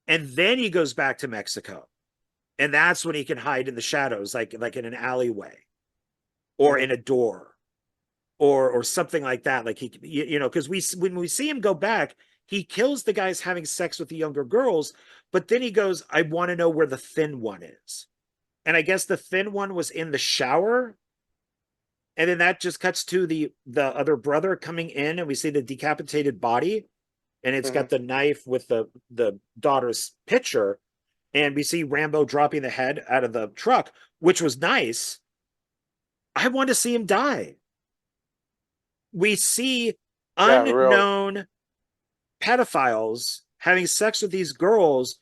And then he goes back to Mexico. And that's when he can hide in the shadows, like in an alleyway or in a door or something like that. Like because when we see him go back, he kills the guys having sex with the younger girls, but then he goes, I want to know where the thin one is. And I guess the thin one was in the shower. And then that just cuts to the other brother coming in, and we see the decapitated body, and it's Mhm. got the knife with the daughter's picture, and we see Rambo dropping the head out of the truck, which was nice. I want to see him die. We see Yeah, really. unknown pedophiles having sex with these girls,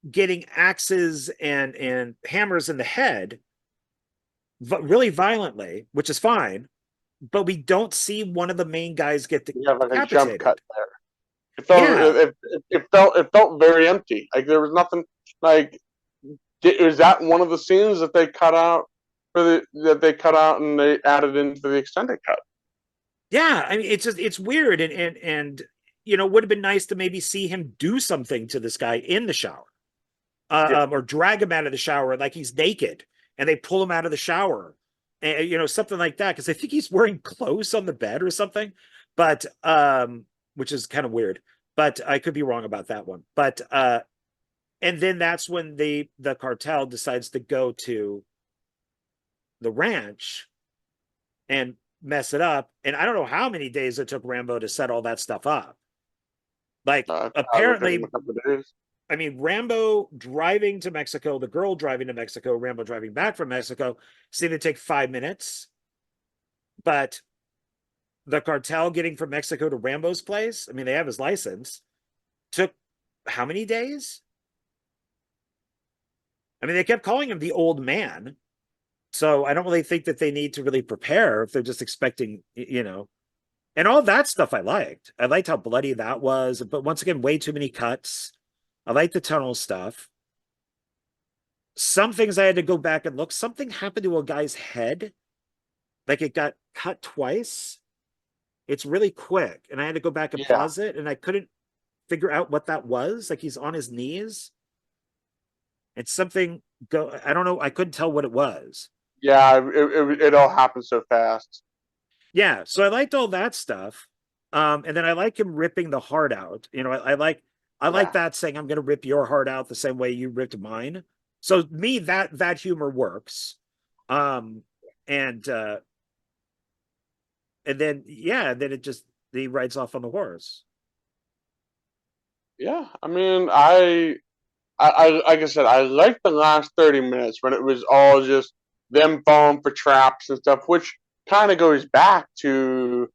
getting axes and hammers in the head, really violently, which is fine. But we don't see one of the main guys get You have like a jump cut decapitated. there. It felt Yeah, it felt very empty. Like there was nothing. Like is that one of the scenes that they cut out that they cut out and they added into the extended cut? yeah. I mean, it's weird, and would have been nice to maybe see him do something to this guy in the shower, Yeah, or drag him out of the shower like he's naked, and they pull him out of the shower, and something like that. Because I think he's wearing clothes on the bed or something, but which is kind of weird. But I could be wrong about that one. But and then that's when the cartel decides to go to the ranch and mess it up. And I don't know how many days it took Rambo to set all that stuff up. Like, probably took them a apparently, couple of days. I mean, Rambo driving to Mexico, the girl driving to Mexico, Rambo driving back from Mexico seemed to take 5 minutes. But the cartel getting from Mexico to Rambo's place, I mean, they have his license, took how many days? I mean, they kept calling him the old man. So I don't really think that they need to really prepare if they're just expecting. And all that stuff I liked. I liked how bloody that was, but once again, way too many cuts. I like the tunnel stuff. Some things I had to go back and look. Something happened to a guy's head. Like it got cut twice. It's really quick. And I had to go back and Yeah, pause it. And I couldn't figure out what that was. Like he's on his knees. And something I don't know. I couldn't tell what it was. yeah. It all happened so fast. Yeah, so I liked all that stuff. And then I like him ripping the heart out. I like Yeah, that, saying I'm gonna rip your heart out the same way you ripped mine. So me, that humor works. Um and then yeah, and then it just he rides off on the horse. yeah. I mean, like I said, I liked the last 30 minutes when it was all just them falling for traps and stuff, which kind of goes back to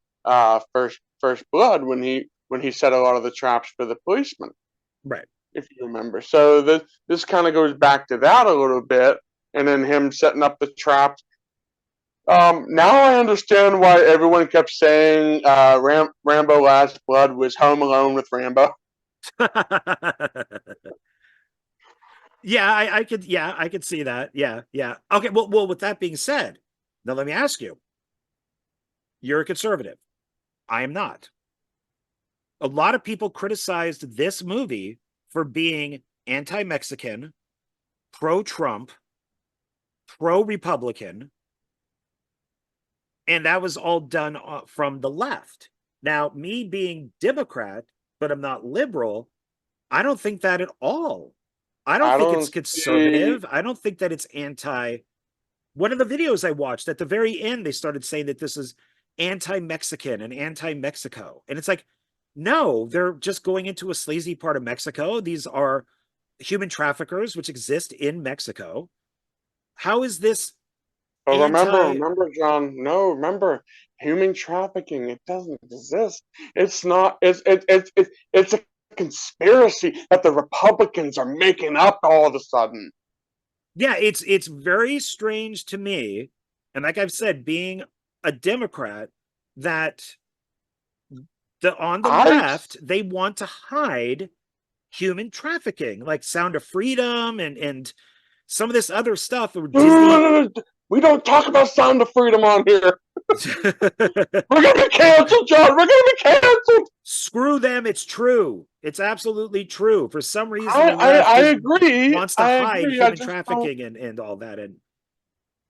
First Blood when he set a lot of the traps for the policeman, Right. if you remember. So this kind of goes back to that a little bit, and then him setting up the traps. Now I understand why everyone kept saying Rambo Last Blood was Home Alone with Rambo. Yeah, I could see that. Yeah, yeah. Okay, well, with that being said, now let me ask you. You're a conservative. I am not. A lot of people criticized this movie for being anti-Mexican, pro-Trump, pro-Republican, and that was all done from the left. Now, me being Democrat, but I'm not liberal, I don't think that at all. I don't I think it's don't see. conservative. I don't think that it's anti-Trump. One of the videos I watched at the very end, they started saying that this is anti-Mexican and anti-Mexico. And it's like, no, they're just going into a sleazy part of Mexico. These are human traffickers, which exist in Mexico. How is this But anti? remember, John. No, remember, human trafficking. It doesn't exist. It's not. It's a conspiracy that the Republicans are making up all of a sudden. Yeah, it's very strange to me. And like I've said, being a Democrat, that on the I left, they want to hide human trafficking, like Sound of Freedom and some of this other stuff. Or Disney. we don't talk about Sound of Freedom on here. We're gonna be canceled, John. We're gonna be canceled. Screw them. It's true. It's absolutely true. For some reason, the left I is agree. wants to I hide agree. I human just don't. trafficking and all that. And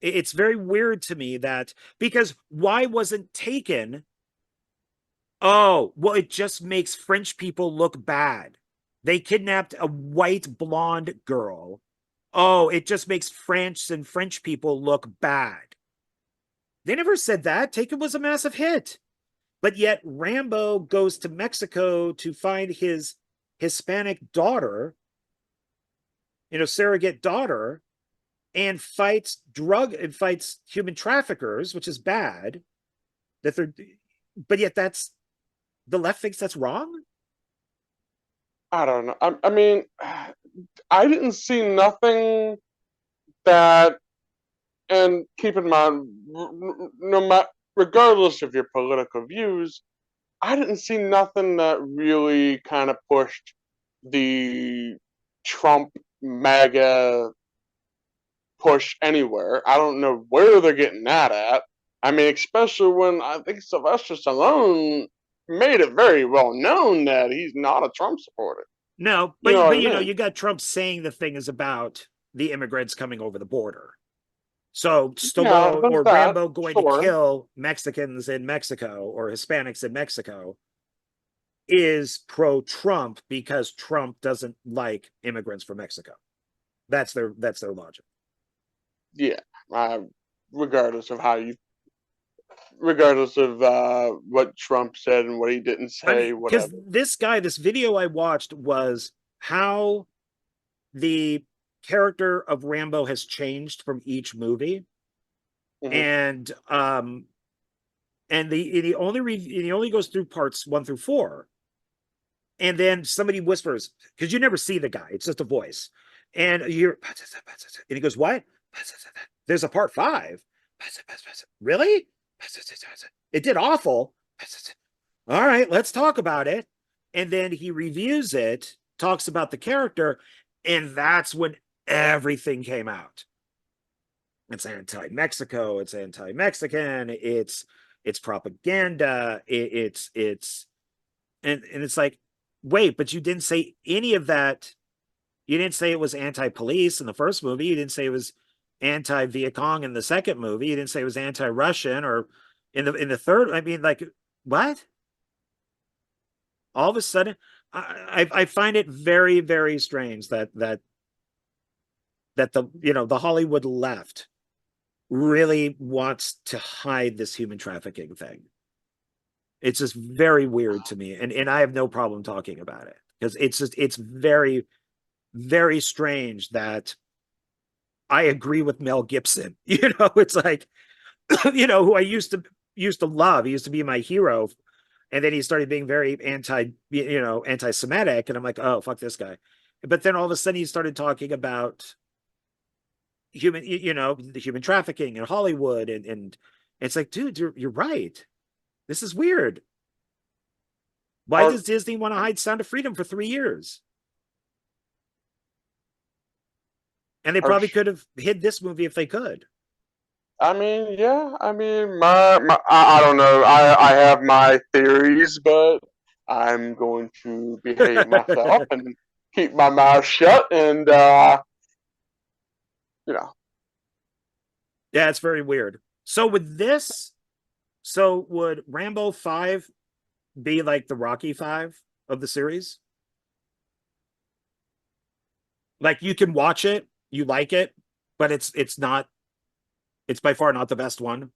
it's very weird to me that, because why wasn't taken? Oh, well, it just makes French people look bad. They kidnapped a white blonde girl. Oh, it just makes French people look bad. They never said that. Taken was a massive hit. But yet Rambo goes to Mexico to find his Hispanic daughter, surrogate daughter, and fights human traffickers, which is bad. That they're, but yet that's the left thinks that's wrong. I don't know. I mean, I didn't see nothing that. And keep in mind, no matter, regardless of your political views, I didn't see nothing that really kind of pushed the Trump MAGA push anywhere. I don't know where they're getting that at. I mean, especially when I think Sylvester Stallone made it very well known that he's not a Trump supporter. No, You know what I you know, mean? you got Trump saying the thing is about the immigrants coming over the border. So Yeah, Stallone there's or that. Rambo going to Sure. kill Mexicans in Mexico or Hispanics in Mexico is pro-Trump because Trump doesn't like immigrants from Mexico. That's their logic. Yeah. Uh, regardless of how you, regardless of what Trump said and what he didn't I mean, say, because whatever. this video I watched was how the character of Rambo has changed from each movie, Hmm. and he only goes through parts 1 through 4, and then somebody whispers, because you never see the guy, it's just a voice, and he goes, what? There's a part 5. Really? It did awful. All right, let's talk about it. And then he reviews it, talks about the character, and that's when everything came out. It's anti-Mexico, it's anti-Mexican, it's propaganda, it's and it's like, wait, but you didn't say any of that. You didn't say it was anti-police in the first movie. You didn't say it was anti-Viet Cong in the second movie. You didn't say it was anti-Russian or in the third. I mean, like, what? All of a sudden, I find it very, very strange that the Hollywood left really wants to hide this human trafficking thing. It's just very weird to me, and I have no problem talking about it because it's very, very strange that I agree with Mel Gibson. It's like, who I used to love. He used to be my hero, and then he started being very anti-Semitic, and I'm like, oh, fuck this guy. But then all of a sudden he started talking about the human trafficking in Hollywood, and it's like, dude, you're right. This is weird. Why Or, does Disney want to hide Sound of Freedom for 3 years? And they or probably could have hid this movie if they could. I mean, yeah. I mean, I don't know. I have my theories, but I'm going to behave myself and keep my mouth shut. And you know, Yeah, it's very weird. So would Rambo 5 be like the Rocky 5 of the series? Like, you can watch it, you like it, but it's not. It's by far not the best one.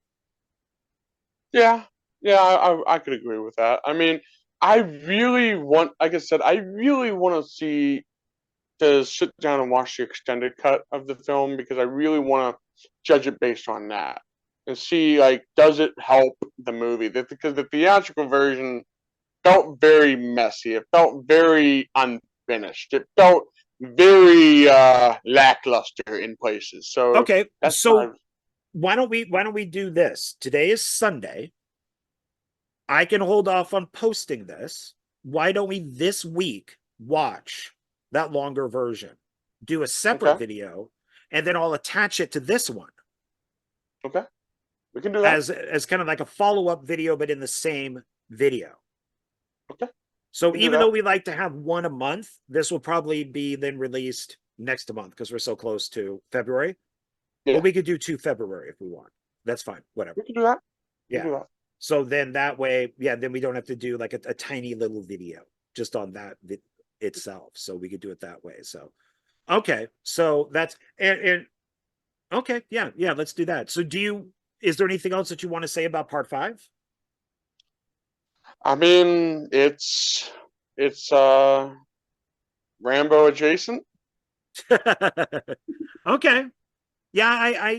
Yeah, yeah, I could agree with that. I mean, I really want, like I said, I really want to sit down and watch the extended cut of the film because I really want to judge it based on that and see like does it help the movie? Because the theatrical version felt very messy. It felt very unfinished. It felt very lackluster in places. So Okay, that's why. so why don't we do this? Today is Sunday. I can hold off on posting this. Why don't we this week watch that longer version? Do a separate Okay, video, and then I'll attach it to this one okay, we can do that. as kind of like a follow-up video, but in the same video. Okay, we So can do even though that. we like to have one a month, this will probably be then released next month because we're so close to February. Yeah, But we could do 2 February if we want. That's fine. Whatever. we can do that. We can Yeah. do that. So then that way, yeah, then we don't have to do like a tiny little video just on that itself. So we could do it that way. So okay. So that's and okay, yeah, let's do that. So is there anything else that you want to say about part 5? I mean, it's Rambo adjacent. Okay. Yeah,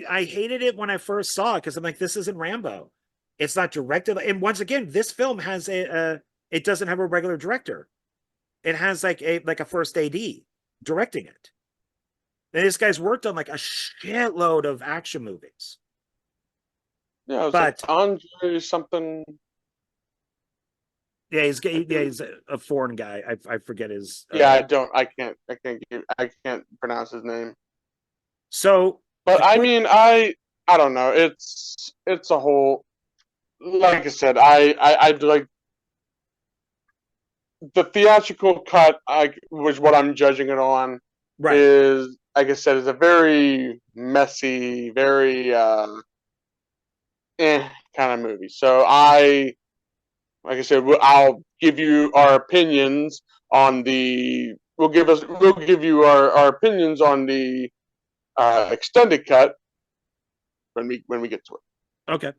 I hated it when I first saw it because I'm like, this isn't Rambo. It's not directed. And once again, this film has it doesn't have a regular director. It has like a first AD directing it. And this guy's worked on like a shitload of action movies. Yeah, it was like But Andre something. yeah, he's I yeah, think. he's a foreign guy. I forget his Yeah, I don't. I can't pronounce his name. so But to I quick mean, I don't know. It's a whole. Like I said, I like the theatrical cut. I was what I'm judging it on. right. Is like I said, is a very messy, very kind of movie. So like I said, I'll give you our opinions on the. We'll give you our opinions on the extended cut when we get to it. Okay.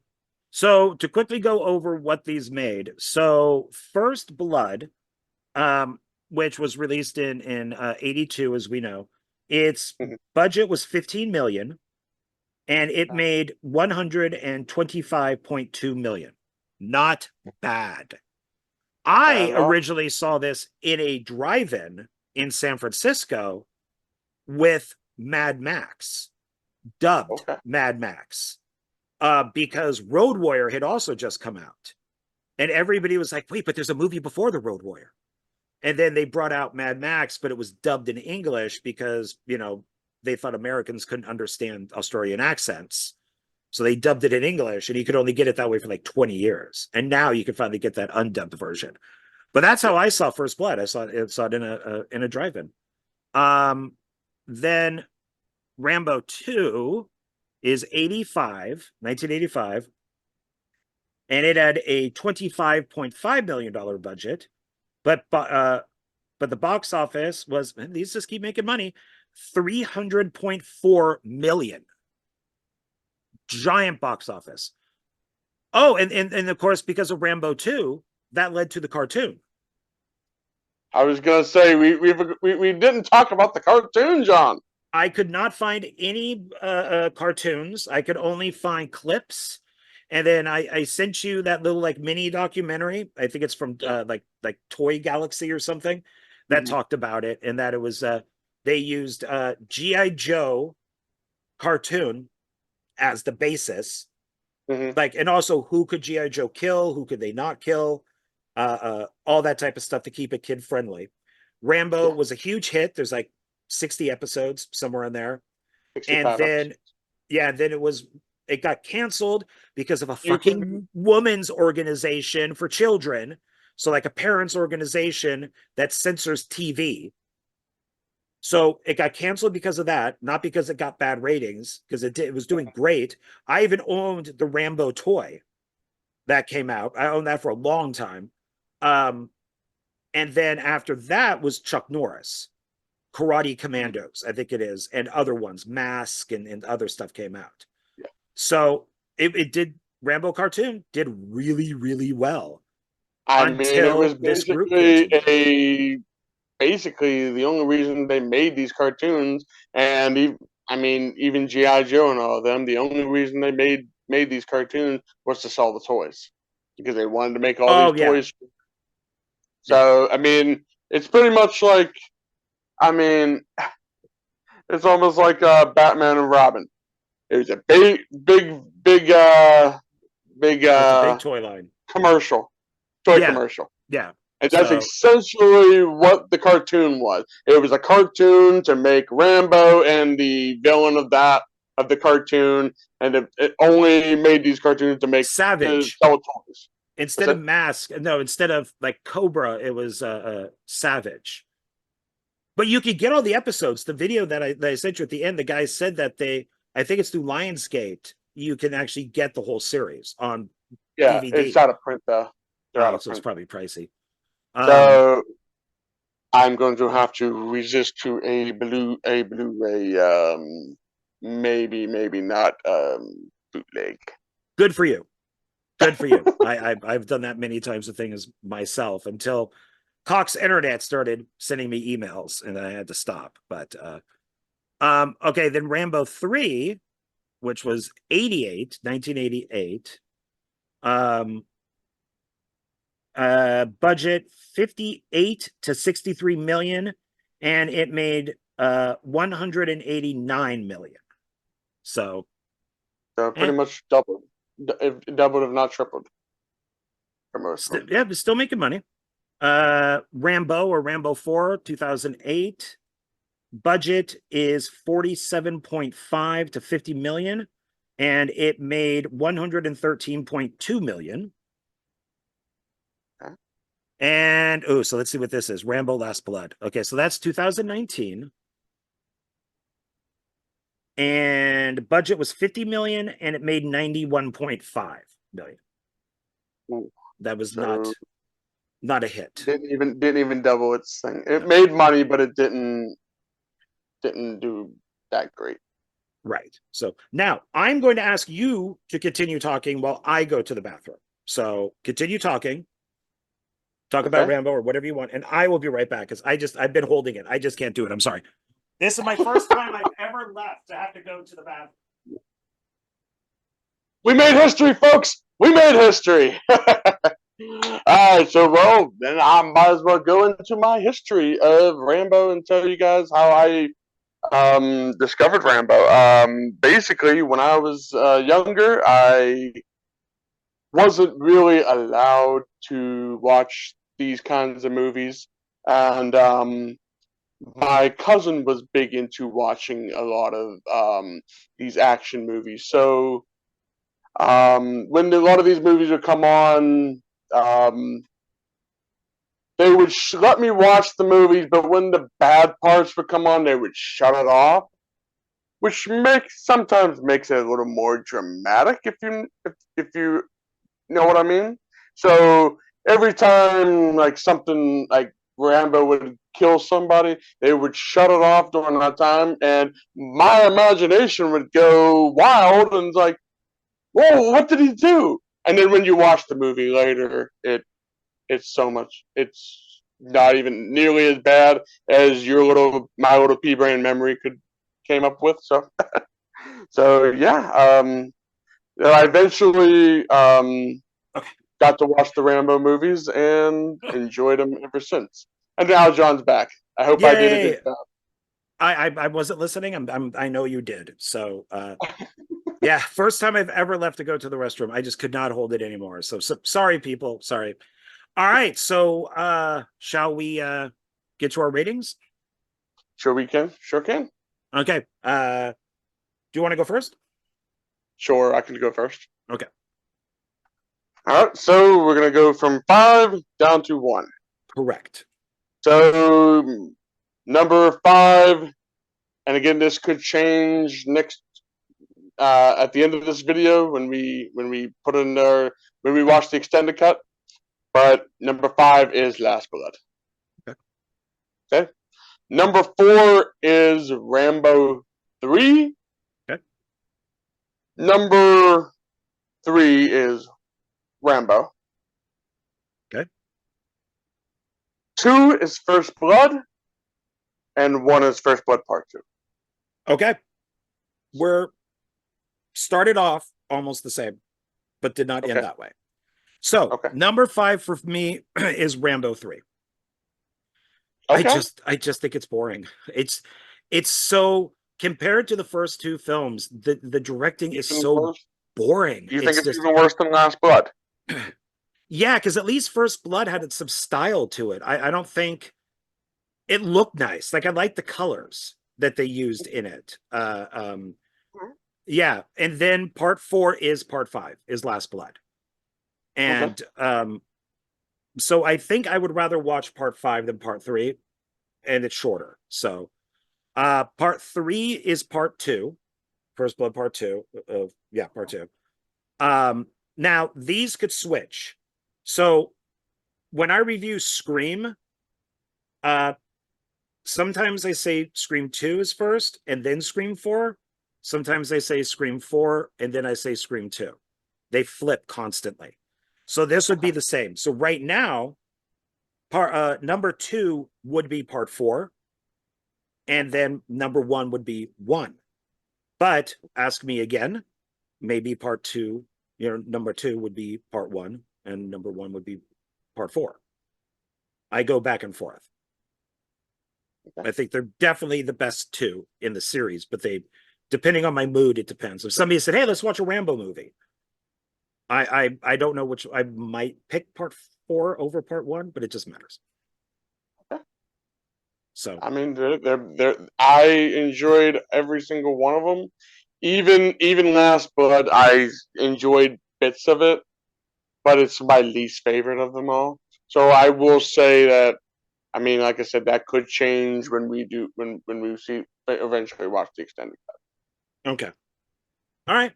So to quickly go over what these made. So First Blood, um, which was released in 82, as we know, its Mhm. budget was 15 million and it made 125.2 million. Not bad. Not bad I at all. originally saw this in a drive-in in San Francisco with Mad Max, dubbed Okay. Mad Max, because Road Warrior had also just come out. And everybody was like, wait, but there's a movie before the Road Warrior. And then they brought out Mad Max, but it was dubbed in English because, they thought Americans couldn't understand Australian accents. So they dubbed it in English, and you could only get it that way for like 20 years. And now you can finally get that undubbed version. But that's how Yeah. I saw First Blood. I saw it in a drive-in. Um, then Rambo 2 is 1985, and it had a $25.5 million budget, but the box office was, man, these just keep making money, 300.4 million. Giant box office. Oh, and of course, because of Rambo 2, that led to the cartoon. I was gonna say we didn't talk about the cartoon, John. I could not find any cartoons. I could only find clips. And then I sent you that little like mini documentary. I think it's from like Toy Galaxy or something that Mm-hmm. talked about it, and that it was they used GI Joe cartoon as the basis, Mm-hmm. like, and also who could GI Joe kill, who could they not kill, all that type of stuff to keep it kid friendly. Rambo Yeah, was a huge hit. There's like 60 episodes somewhere in there, and 65 then episodes. yeah, then it got canceled because of a You can. fucking woman's organization for children. So like a parents organization that censors TV. So it got canceled because of that, not because it got bad ratings, because it was doing great. I even owned the Rambo toy that came out. I owned that for a long time. Um, and then after that was Chuck Norris, Karate Commandos, I think it is, and other ones, Mask and other stuff came out. So it did. Rambo cartoon did really, really well I mean, it was until this group came to be. basically the only reason they made these cartoons, and I mean, even GI Joe and all of them, the only reason they made these cartoons was to sell the toys, because they wanted to make all these Oh yeah, toys. yeah. So I mean, it's pretty much like, I mean, it's almost like Batman and Robin. It was a big It's a big toy line. commercial, toy Yeah, commercial. yeah. And that's So essentially what the cartoon was. It was a cartoon to make Rambo and the villain of the cartoon, and it only made these cartoons to make to Savage, sell toys. What's instead of it? Mask, no, instead of like Cobra, it was Savage. But you could get all the episodes. The video that I sent you at the end, the guy said that I think it's through Lionsgate, you can actually get the whole series on Yeah, it's DVD. out of print though. They're out Oh, of so it's print. probably pricey. So I'm going to have to resist to a Blu-ray, maybe not bootleg. Good for you. Good for you. I've done that many times. The thing is myself until Cox Internet started sending me emails, and I had to stop. But okay, then Rambo 3, which was 1988. Budget 58 to 63 million, and it made 189 million. So Pretty much doubled, if not tripled for most of them. yeah, but still making money. Rambo or Rambo 4, 2008. Budget is 47.5 to 50 million, and it made 113.2 million. Okay. And so let's see what this is. Rambo Last Blood. Okay, so that's 2019. And budget was 50 million, and it made 91.5 million. Ooh. That was So not a hit. didn't even double its thing. It made money, but it didn't do that great. Right. So now I'm going to ask you to continue talking while I go to the bathroom. So continue talking. Talk about Okay. Rambo or whatever you want, and I will be right back because I've been holding it. I just can't do it. I'm sorry. This is my first time I've ever left to have to go to the bathroom. We made history, folks. We made history. All right, so well, then I might as well go into my history of Rambo and tell you guys how I discovered Rambo. Basically, when I was younger, I wasn't really allowed to watch these kinds of movies, and my cousin was big into watching a lot of these action movies. So when a lot of these movies would come on, um, they would let me watch the movies, but when the bad parts would come on, they would shut it off, which sometimes makes it a little more dramatic if you know what I mean. So every time like something like Rambo would kill somebody, they would shut it off during that time, and my imagination would go wild and like, whoa, what did he do? And then when you watch the movie later, it's not even nearly as bad as my little pea brain memory came up with. So yeah, I eventually Okay. got to watch the Rambo movies and enjoyed them ever since. And now John's back. I hope I did a good Yay. job. I wasn't listening. I know you did. So yeah, first time I've ever left to go to the restroom. I just could not hold it anymore. So sorry, people. Sorry. All right. So shall we get to our ratings? Sure we can. Sure can. Okay. Do you want to go first? Sure, I can go first. Okay. All right, so we're gonna go from 5 down to 1. Correct. So number 5, and again, this could change next at the end of this video when we put in when we watch the extended cut. But number 5 is Last Blood. Okay. Okay. Number 4 is Rambo 3. Okay. Number 3 is Rambo. Okay. 2 is First Blood, and 1 is First Blood Part 2. Okay. We're started off almost the same, but did not end that way. So number 5 for me is Rambo 3. I just think it's boring. It's so, compared to the first 2 films, the directing is so boring. You think it's even worse than Last Blood? Yeah, because at least First Blood had some style to it. I don't think it looked nice. Like, I like the colors that they used in it. Yeah, and then Part 4 is Part 5 is Last Blood, and so I think I would rather watch Part 5 than Part 3, and it's shorter. So Part 3 is Part 2, First Blood Part 2. Yeah, Part 2. Now these could switch. So when I review Scream, sometimes I say Scream 2 is first and then Scream 4. Sometimes I say Scream 4 and then I say Scream 2. They flip constantly. So this would be the same. So right now, number 2 would be Part 4, and then number 1 would be 1. But ask me again, maybe Part 2, number 2 would be Part 1, and number 1 would be Part 4. I go back and forth. I think they're definitely the best 2 in the series, but depending on my mood, it depends. If somebody said, "Hey, let's watch a Rambo movie," I don't know which. I might pick Part 4 over Part 1, but it just matters. So I mean, I enjoyed every single one of them. Even Last Blood, I enjoyed bits of it, but it's my least favorite of them all. So I will say that, I mean, like I said, that could change when we eventually watch the extended cut. Okay. All right.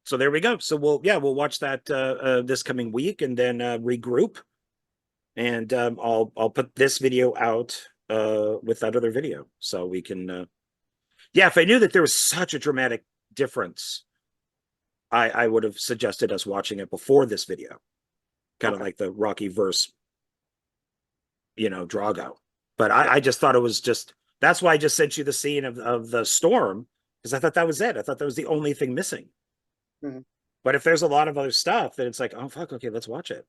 So there we go. So we'll watch that this coming week, and then regroup, and I'll put this video out with that other video, so we can if I knew that there was such a dramatic difference, I would have suggested us watching it before this video, kind of like the Rocky verse Drago. But I just thought it was that's why I just sent you the scene of the storm, because I thought that was it. I thought that was the only thing missing. But if there's a lot of other stuff, then it's like, oh fuck, okay, let's watch it.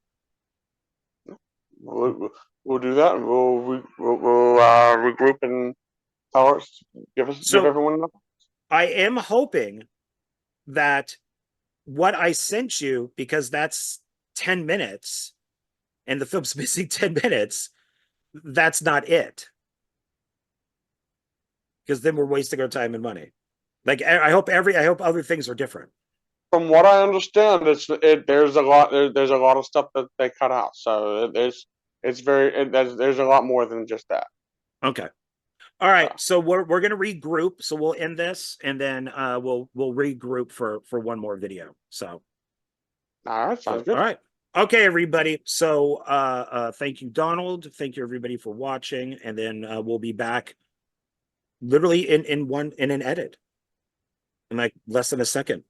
We'll do that, and we'll regroup and give everyone enough. I am hoping that what I sent you, because that's 10 minutes and the film's missing 10 minutes, that's not it, because then we're wasting our time and money. Like, I hope other things are different. From what I understand, there's a lot of stuff that they cut out, so there's a lot more than just that. Okay. All right, so we're gonna regroup. So we'll end this, and then we'll regroup for one more video. So all right, sounds good. All right. Okay, everybody. So thank you, Donald. Thank you, everybody, for watching. And then we'll be back literally in an edit in like less than a second.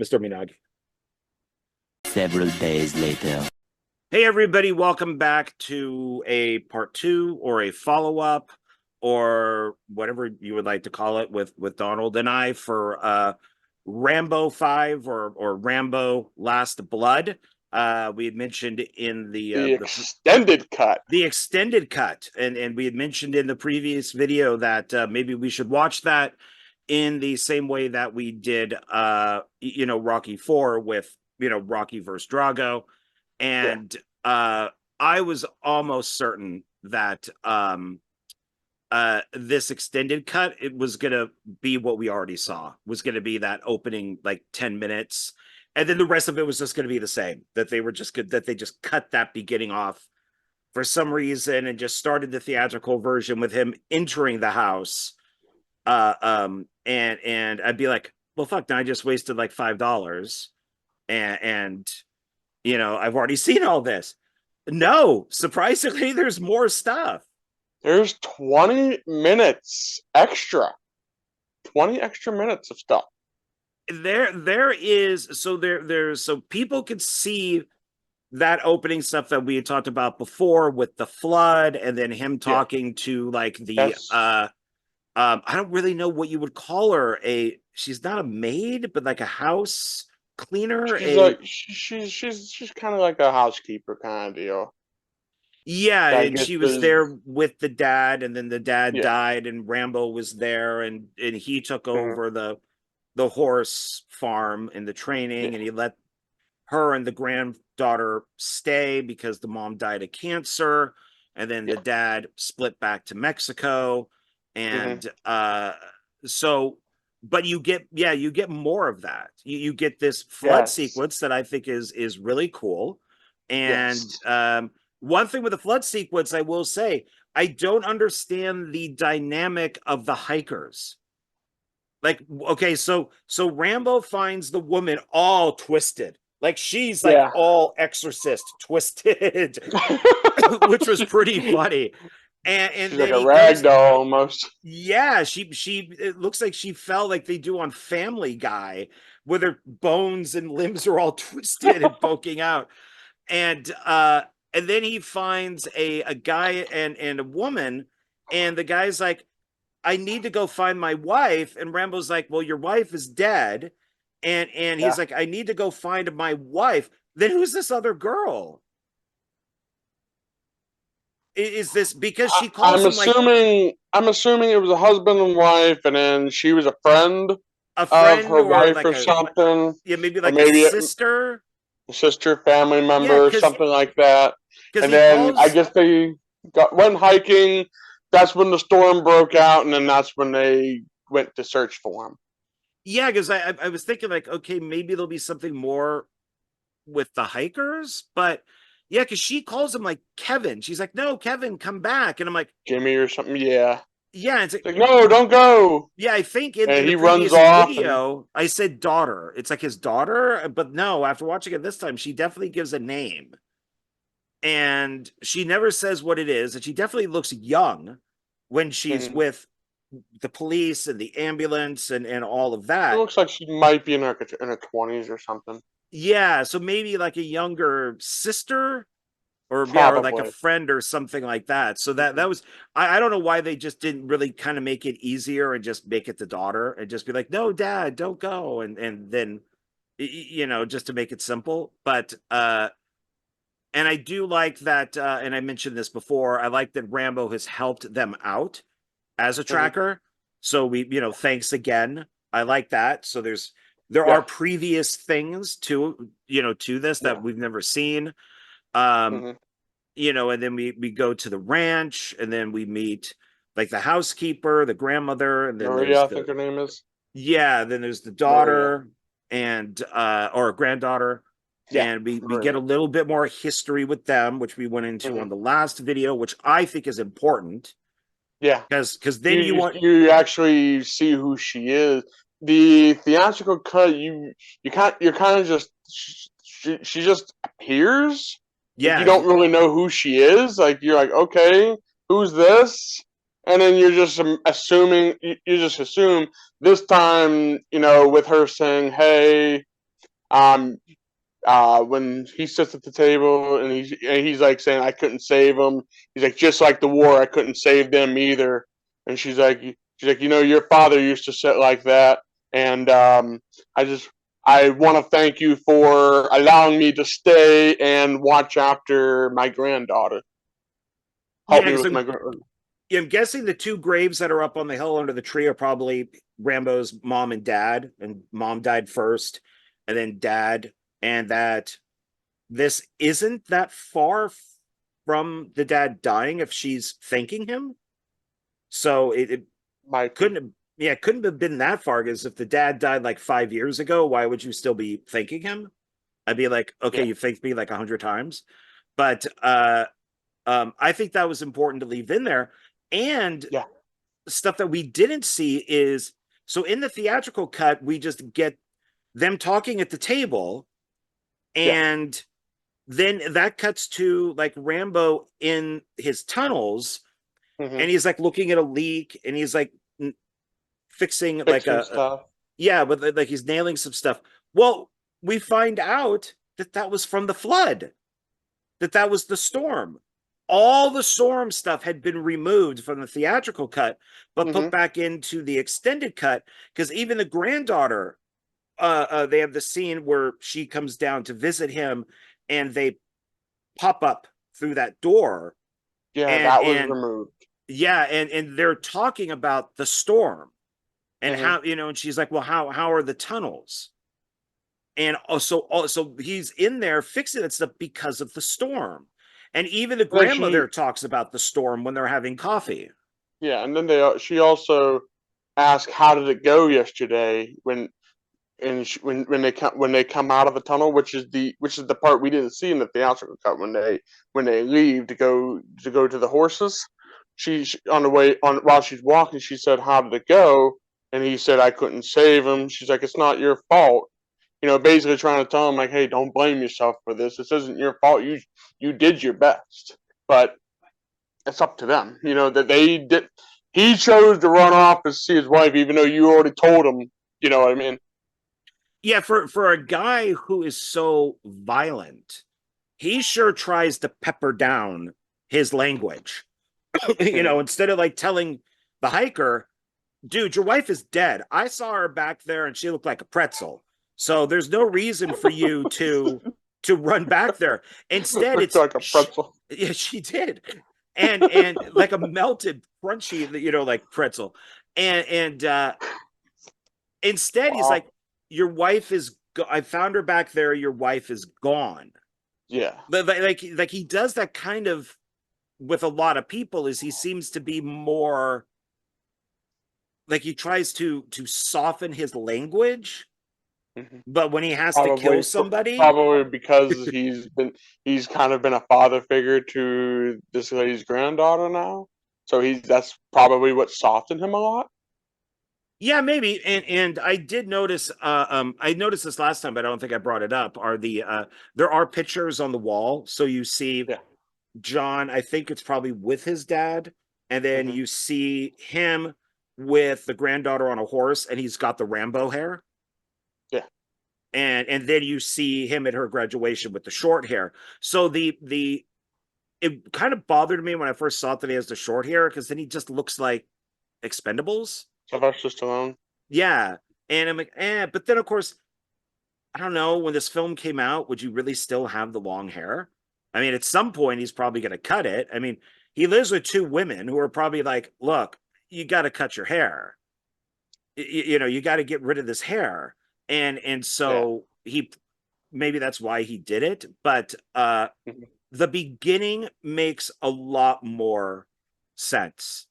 Mr. Minagi. Several days later. Hey, everybody. Welcome back to a part 2 or a follow-up, or whatever you would like to call it, with Donald and I for Rambo 5 or Rambo Last Blood. We had mentioned in the extended cut. The extended cut. And we had mentioned in the previous video that maybe we should watch that in the same way that we did Rocky 4 with Rocky versus Drago. And I was almost certain that this extended cut, it was gonna be what we already saw, was gonna be that opening like 10 minutes, and then the rest of it was just gonna be the same, that they were just good, that they just cut that beginning off for some reason and just started the theatrical version with him entering the house. And I'd be like, well, fuck, now I just wasted like $5, and I've already seen all this. No, surprisingly, there's more stuff. There's 20 minutes extra. 20 extra minutes of stuff. There's so people could see that opening stuff that we had talked about before with the flood, and then him talking to like the I don't really know what you would call her. She's not a maid, but like a house cleaner. She's kind of like a housekeeper kind of deal. Yeah, I and guess she was there with the dad, and then the dad Yeah. died, and Rambo was there, and he took Mhm. over the horse farm and the training, and he let her and the granddaughter stay because the mom died of cancer, and then the dad split back to Mexico, and so but you get more of that. You get this flood Yes. sequence that I think is really cool. And Yes. one thing with the flood sequence, I will say, I don't understand the dynamic of the hikers. Like, okay, so Rambo finds the woman all twisted. Like she's like Yeah. all exorcist twisted, which was pretty funny. And She's then like a he rag goes, doll almost. yeah, she it looks like she fell like they do on Family Guy, where their bones and limbs are all twisted and poking out. And then he finds a guy and a woman, and the guy's like, I need to go find my wife. And Rambo's like, well, your wife is dead. And he's like, I need to go find my wife. Then who's this other girl? Is this because she calls him like I'm assuming it was a husband and wife, and then she was a friend a of friend her or wife like or something, maybe or like a maybe sister? a sister, family Yeah, member, something like that. because And he then I calls guess they went hiking. That's when the storm broke out, and then that's when they went to search for him. yeah, because I was thinking like, okay, maybe there'll be something more with the hikers, but yeah, because she calls him like Kevin. She's like, no, Kevin, come back. And I'm like, Jimmy or something. Yeah. yeah, it's It's like, no, don't go. yeah, I think in And the he runs previous off, and video, I said daughter. It's like his daughter, but no, after watching it this time, she definitely gives a name. And she never says what it is. And she definitely looks young when she's mhm. with the police and the ambulance and all of It that. looks like she might be in her 20s or something. Yeah, so maybe like a younger sister or like a Probably. friend or something like that. So that Mhm. that was I don't know why they just didn't really kind of make it easier and just make it the daughter and just be like, no, dad, don't go, and then just to make it simple. But and I do like that, and I mentioned this before, I like that Rambo has helped them out as a Mhm. tracker. So thanks again. I like that. So there are Yeah. previous things to this that Yeah. we've never seen. Um, Mhm. and then we go to the ranch, and then we meet like the housekeeper, the grandmother, and then Maria, there's I think her name is. then there's the Maria. daughter and or granddaughter, Yeah. and we get Maria. a little bit more history with them, which we went into on Mhm. the last video, which I think is important Yeah. because then you You want you actually see who she is. The theatrical cut, you're kind of just she just appears. Like you yeah don't really know who she is. Like you're like, okay, who's this? And then you're just assuming you just assume this time, with her saying, "Hey, um, when he sits at the table and he's like saying I couldn't save him. He's like just like the war, I couldn't save them either. And she's like, your father used to sit like that, and I want to thank you for allowing me to stay and watch after my granddaughter. yeah Help me because with I'm, my grand. I'm guessing the two graves that are up on the hill under the tree are probably Rambo's mom and dad, and mom died first, and then dad, and that this isn't that far from the dad dying if she's thanking him. So it Might be. couldn't have been that far, because if the dad died like 5 years ago, why would you still be thanking him? I'd be like, okay, Yeah. you thanked me like 100 times. But I think that was important to leave in there. And Yeah. stuff that we didn't see is, so in the theatrical cut, we just get them talking at the table, Yeah. and then that cuts to like Rambo in his tunnels, Mhm. and he's like looking at a leak, and he's like fixing like Fixing stuff. yeah, but like he's nailing some stuff. Well, we find out that that was from the flood, that was the storm. All the storm stuff had been removed from the theatrical cut, but put Mhm. back into the extended cut, because even the granddaughter, they have the scene where she comes down to visit him, and they pop up through that door, Yeah, and that was removed. yeah, and they're talking about the storm and Mhm. how, and she's like, well, how are the tunnels? And also he's in there fixing that stuff because of the storm. And even the And then grandmother talks about the storm when they're having coffee. and then she also asked, "How did it go yesterday?" When they come out of the tunnel, which is the part we didn't see in the theatrical cut, when they leave to go to the horses. She on the way on while she's walking, she said, "How did it go?" And he said, "I couldn't save him." She's like, "It's not your fault." Basically trying to tell him like, "Hey, don't blame yourself for this. This isn't your fault. You did your best, but it's up to them." That they did. He chose to run off to see his wife, even though you already told him. You know what I mean? Yeah, for a guy who is so violent, he sure tries to pepper down his language. Mhm. Instead of like telling the hiker, dude, your wife is dead. I saw her back there and she looked like a pretzel. So there's no reason for you to run back there. Instead, Looked it's like a pretzel. yeah, she did. And like a melted crunchy, like pretzel. And instead he's like, Wow. your wife is I found her back there, your wife is gone. Yeah. Like he does that kind of with a lot of people, is he seems to be more like he tries to soften his language, Mhm. but when he has to kill Probably, somebody, probably because he's kind of been a father figure to this lady's granddaughter now. So that's probably what softened him a lot. yeah, maybe. And I did notice, I noticed this last time, but I don't think I brought it up. Are the there are pictures on the wall, so you see Yeah. John, I think it's probably with his dad, and then Hmm. you see him with the granddaughter on a horse, and he's got the Rambo hair. Yeah. And then you see him at her graduation with the short hair. So the it kind of bothered me when I first saw that he has the short hair, because then he just looks like Expendables. Sylvester Stallone. Yeah. And I'm like, but then of course, I don't know, when this film came out, would you really still have the long hair? I mean, at some point he's probably going to cut it. I mean, he lives with two women who are probably like, look, you got to cut your hair. You got to get rid of this hair. And Yeah. so he, maybe that's why he did it, but Mhm. the beginning makes a lot more sense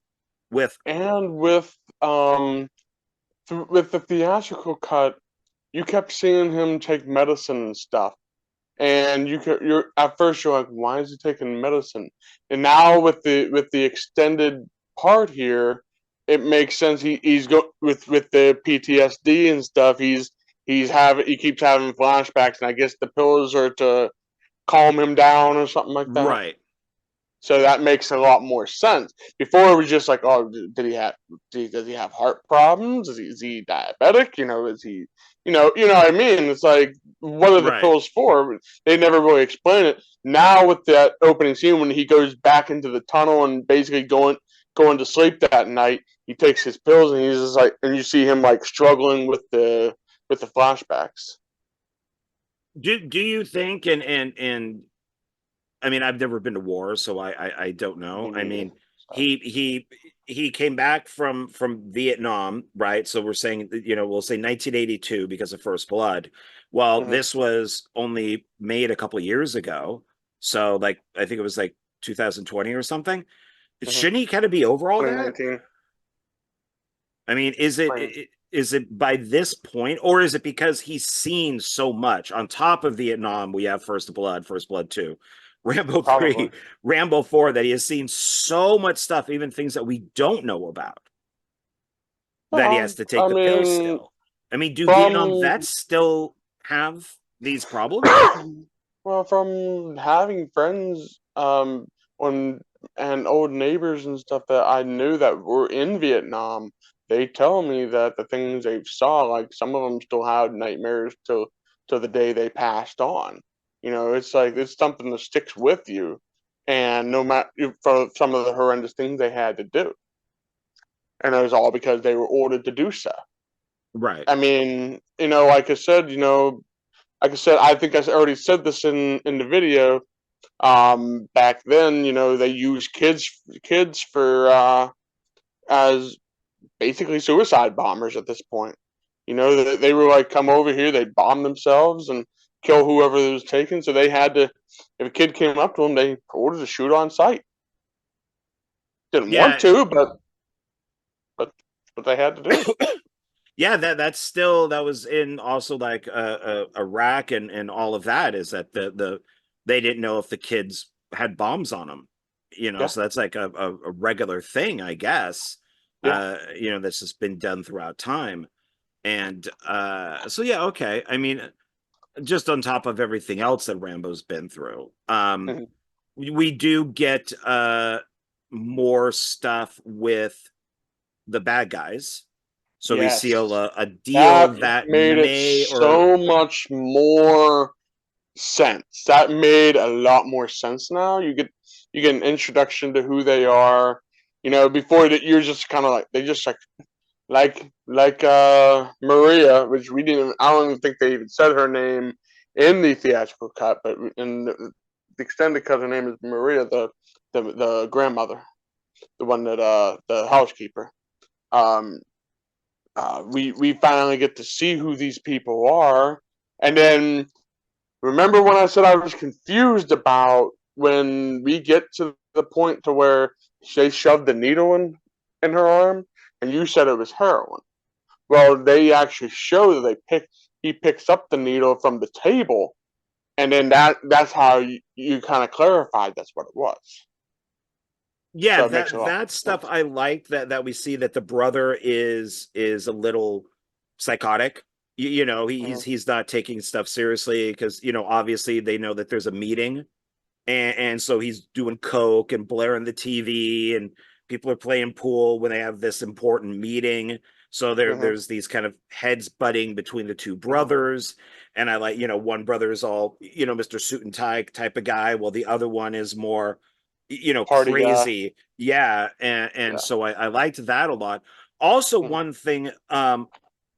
with And with the theatrical cut, you kept seeing him take medicine and stuff. And you're at first you're like, why is he taking medicine? And now with the extended part here, it makes sense. He's go with the PTSD and stuff. He keeps having flashbacks, and I guess the pills are to calm him down or something like that. right. So that makes a lot more sense. Before it was just like, oh, does he have heart problems? Is he diabetic? Is he, what I mean? It's like, what are the Right. pills for? They never really explain it. Now with that opening scene when he goes back into the tunnel and basically going to sleep that night, he takes his pills and he's just like, and you see him like struggling with the flashbacks. Do you think, and I mean, I've never been to war, so I don't know. Me I neither. mean, So, he came back from Vietnam, right? So we're saying, we'll say 1982 because of First Blood. Well, mhm. this was only made a couple of years ago, so like I think it was like 2020 or something. Mhm. Shouldn't he kind of be over all that? 2019. I mean, is it by this point, or is it because he's seen so much? On top of Vietnam, we have First Blood 2, Rambo Probably. 3, Rambo 4, that he has seen so much stuff, even things that we don't know about, that he has to take I the pills mean, still. I mean, do Vietnam from vets still have these problems? well, from having friends, when and old neighbors and stuff that I knew that were in Vietnam, they tell me that the things they saw, like some of them still had nightmares till the day they passed on. You know, it's like it's something that sticks with you, and no matter for some of the horrendous things they had to do, and it was all because they were ordered to do so. Right. I mean, you know, like I said, you know, like I said, I think I already said this in the video. Back then, you know, they used kids for as basically suicide bombers at this point. You know, they were like, come over here, they'd bomb themselves and kill whoever was taken. So they had to, if a kid came up to them, they ordered to shoot on sight. Didn't want Yeah. to, but what they had to do. Yeah, that's still, that was in also like Iraq and all of that, is that they didn't know if the kids had bombs on them, you know, Yeah, so that's like a regular thing, I guess. yeah. You know, this has been done throughout time. And so yeah, okay. I mean, just on top of everything else that Rambo's been through, Mhm. we do get more stuff with the bad guys. So we see Yes, a deal that that made it may or so much more sense. That made a lot more sense now. You get an introduction to who they are. You know, before that you're just kind of like they just like Maria, which we didn't. I don't even think they even said her name in the theatrical cut, but in the extended cut, her name is Maria, the grandmother, the one that the housekeeper. Um, we finally get to see who these people are, and then remember when I said I was confused about when we get to the point to where they shoved the needle in her arm, and you said it was heroin. Well, they actually show that he picks up the needle from the table, and then that's how you kind of clarified that's what it was. yeah, So it makes a that lot that more stuff sense. I like, that we see that the brother is a little psychotic. You know, Hmm. he's not taking stuff seriously because, you know, obviously they know that there's a meeting, and so he's doing coke and blaring the TV, and people are playing pool when they have this important meeting. So Hmm. there's these kind of heads butting between the two Hmm. brothers. And I like, you know, one brother is all, you know, Mr. Suit and Tie type of guy, while the other one is more, you know, Party guy. crazy. Yeah. And Yeah. so I liked that a lot. Also, Hmm. one thing,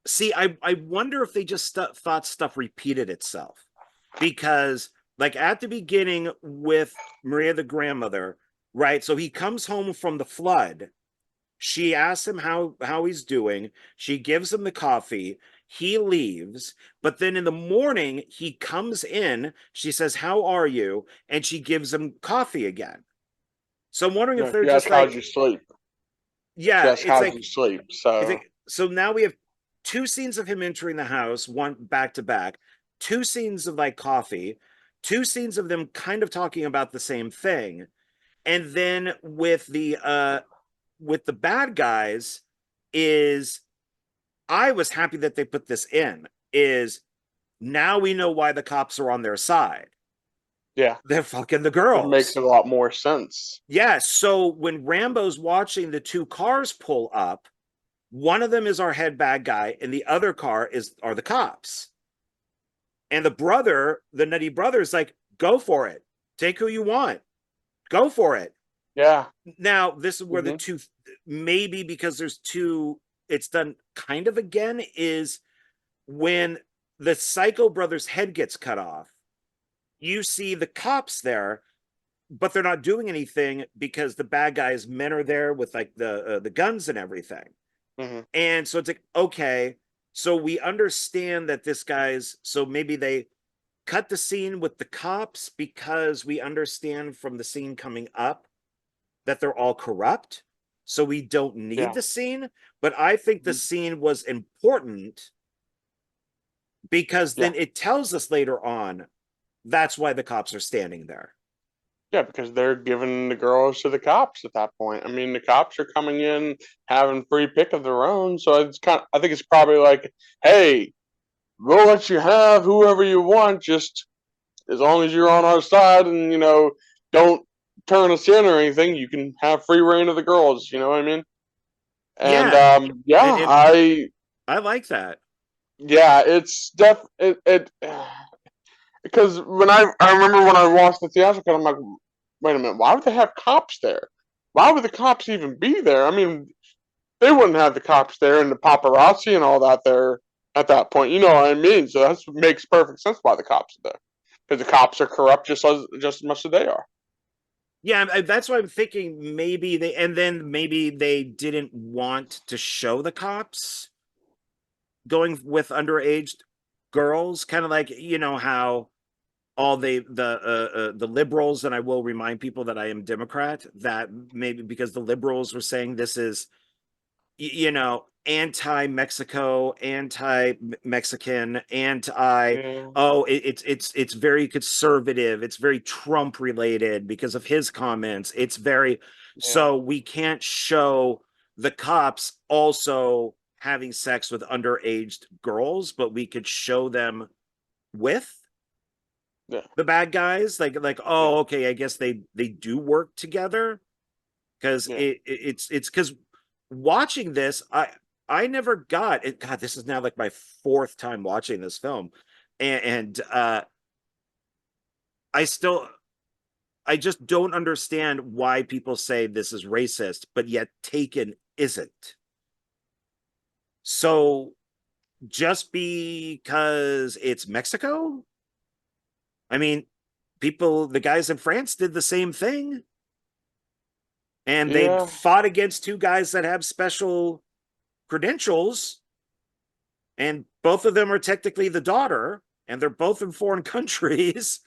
see, I wonder if they just thought stuff repeated itself, because like at the beginning with Maria the grandmother, right? So he comes home from the flood. She asks him how he's doing. She gives him the coffee. He leaves, but then in the morning he comes in. She says, "How are you?" And she gives him coffee again. So I'm wondering if Yeah. they're She asked just how'd you like, sleep. She yeah, asked how'd you sleep. it's So like, so now we have two scenes of him entering the house, one back to back, two scenes of like coffee, two scenes of them kind of talking about the same thing. And then with the bad guys, is I was happy that they put this in, is now we know why the cops are on their side. yeah, They're fucking the it makes girls. a lot more sense. Yeah, so when Rambo's watching the two cars pull up, one of them is our head bad guy, and the other car are the cops. And the brother, the nutty brother, is like, "Go for it. Take who you want. Go for it." Yeah. Now, this is where the Hmm. two, maybe because there's two, it's done kind of again, is when the Psycho brother's head gets cut off, you see the cops there, but they're not doing anything because the bad guys' men are there with like the guns and everything. Hmm. And so it's like, okay, so we understand that this guy's, so maybe they cut the scene with the cops because we understand from the scene coming up that they're all corrupt. So we don't need Yeah. the scene. But I think the Mhm. scene was important because Yeah. then it tells us later on that's why the cops are standing there. Yeah, because they're giving the girls to the cops at that point. I mean, the cops are coming in having free pick of their own, so it's kind. I think it's probably like, hey, we'll let you have whoever you want, just as long as you're on our side, and don't turn us in or anything, you can have free reign of the girls. You know what I mean? And Yeah, yeah, I like that. yeah, it's it because when I remember when I watched the theatrical, I'm like, wait a minute, why would they have cops there? Why would the cops even be there? I mean, they wouldn't have the cops there and the paparazzi and all that there at that point. You know what I mean? So that makes perfect sense why the cops are there, because the cops are corrupt just as much as they are. Yeah, that's why I'm thinking maybe maybe they didn't want to show the cops going with underage girls, kind of like, you know, how all the liberals, and I will remind people that I am Democrat, that maybe because the liberals were saying this is, you know, anti-Mexico, anti-Mexican, anti, Yeah, oh, it's very conservative, it's very Trump related because of his comments, it's very, yeah, so we can't show the cops also having sex with underage girls, but we could show them with yeah, the bad guys, like, yeah, oh, okay, I guess they do work together, because yeah. it's because watching this, I never got it. God, this is now like my fourth time watching this film, and I still, I just don't understand why people say this is racist, but yet Taken isn't. So just because it's Mexico, I mean, people, the guys in France did the same thing, and they Yeah. fought against two guys that have special credentials, and both of them are technically the daughter, and they're both in foreign countries.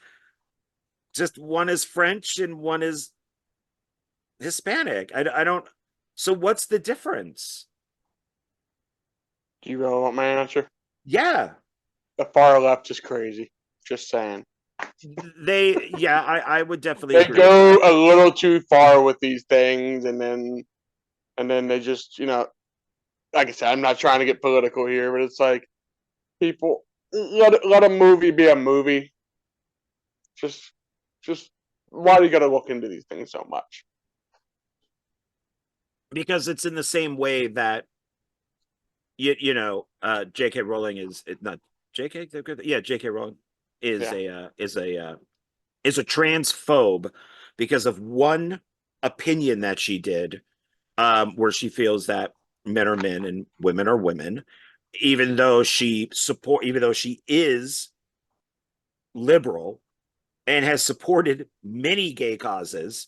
Just one is French and one is Hispanic. I don't. So what's the difference? Do you really want my answer? Yeah, The far left is crazy. Just saying. yeah, I would definitely They agree with go that. a little too far with these things, and then they just, like I said, I'm not trying to get political here, but it's like people let a movie be a movie. Just just why do you got to look into these things so much? Because it's in the same way that you know, J.K. Rowling is not J.K. Yeah, J.K. Rowling is Yeah, is a transphobe because of one opinion that she did, where she feels that men are men and women are women, even though she is liberal and has supported many gay causes.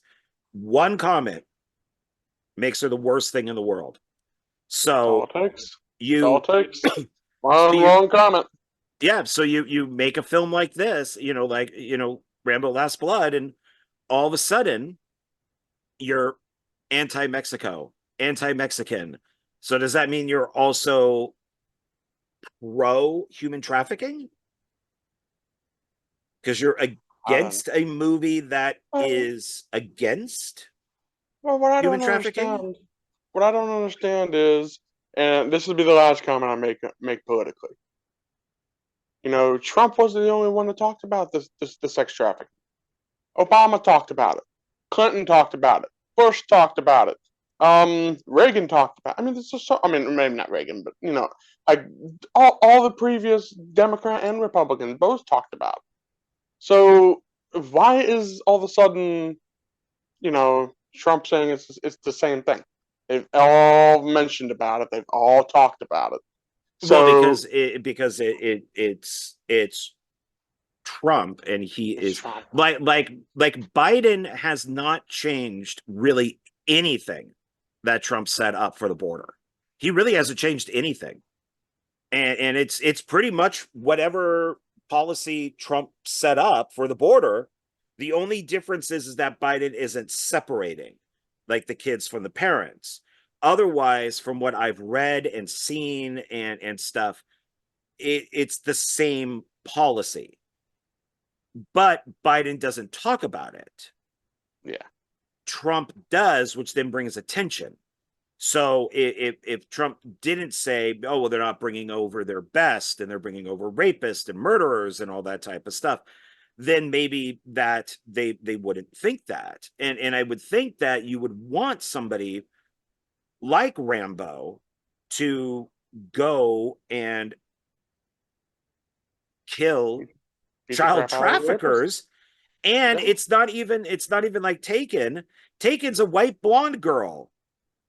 One comment makes her the worst thing in the world. that's all So it takes. That's all it you, takes. so Wrong, you, wrong comment. yeah, so you make a film like this, you know, like, you know, Rambo Last Blood, and all of a sudden you're anti-Mexico, anti-Mexican. So does that mean you're also pro human trafficking? Because you're I don't know. against a movie that Well, is against well, what I human don't trafficking? understand, what I don't understand is, and this will be the last comment I make politically. Trump wasn't the only one that talked about the sex trafficking. Obama talked about it. Clinton talked about it. Bush talked about it. Reagan talked about it. I mean, this is so. I mean, maybe not Reagan, but like all the previous Democrat and Republican both talked about it. So why is all of a sudden, Trump saying it's the same thing? They've all mentioned about it. They've all talked about it. Well, So it's Trump, and he it's is Trump. like Biden has not changed really anything that Trump set up for the border. He really hasn't changed anything. And it's pretty much whatever policy Trump set up for the border. The only difference is that Biden isn't separating like the kids from the parents. Otherwise, from what I've read and seen and stuff, it's the same policy, but Biden doesn't talk about it. Yeah. Trump does, which then brings attention. So if Trump didn't say, oh, well, they're not bringing over their best and they're bringing over rapists and murderers and all that type of stuff, then maybe that they wouldn't think that. And I would think that you would want somebody like Rambo to go and kill Beat the child crap out of the rapist. traffickers. And Yeah. it's not even like Taken's a white blonde girl.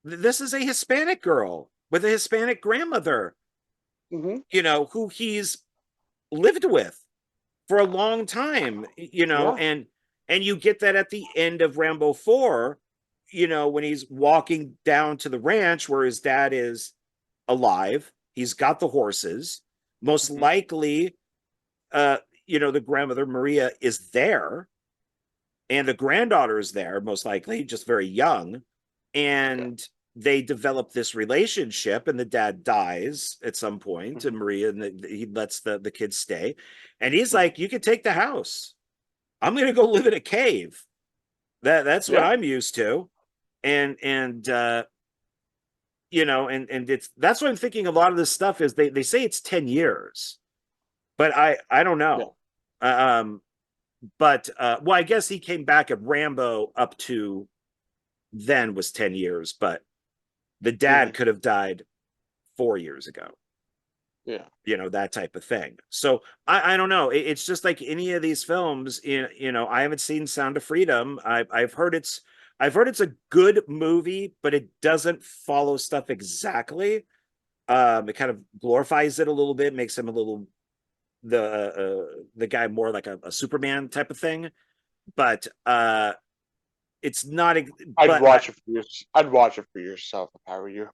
This is a Hispanic girl with a Hispanic grandmother, Mhm. you know, who he's lived with for a long time, you know. Yeah. And you get that at the end of Rambo 4, you know, when he's walking down to the ranch where his dad is alive. He's got the horses. Most Mhm. likely, you know, the grandmother Maria is there, and the granddaughter is there, most likely, just very young. And they develop this relationship, and the dad dies at some point, and Mhm. Maria, and he lets the kids stay. And he's Mhm. like, you can take the house. I'm gonna go live in a cave. That's what Yeah. I'm used to. And you know, and that's what I'm thinking. A lot of this stuff is they say it's 10 years, but I don't Yeah. know. But well, I guess he came back at Rambo up to then was 10 years, but the dad Mhm. could have died 4 years ago, Yeah. you know, that type of thing. So I don't know. It's just like any of these films, you know, I haven't seen Sound of Freedom. I've heard it's a good movie, but it doesn't follow stuff exactly. It kind of glorifies it a little bit, makes him a little the guy more like a Superman type of thing. But it's not. I'd But watch it for I'd watch it for yourself if I were you.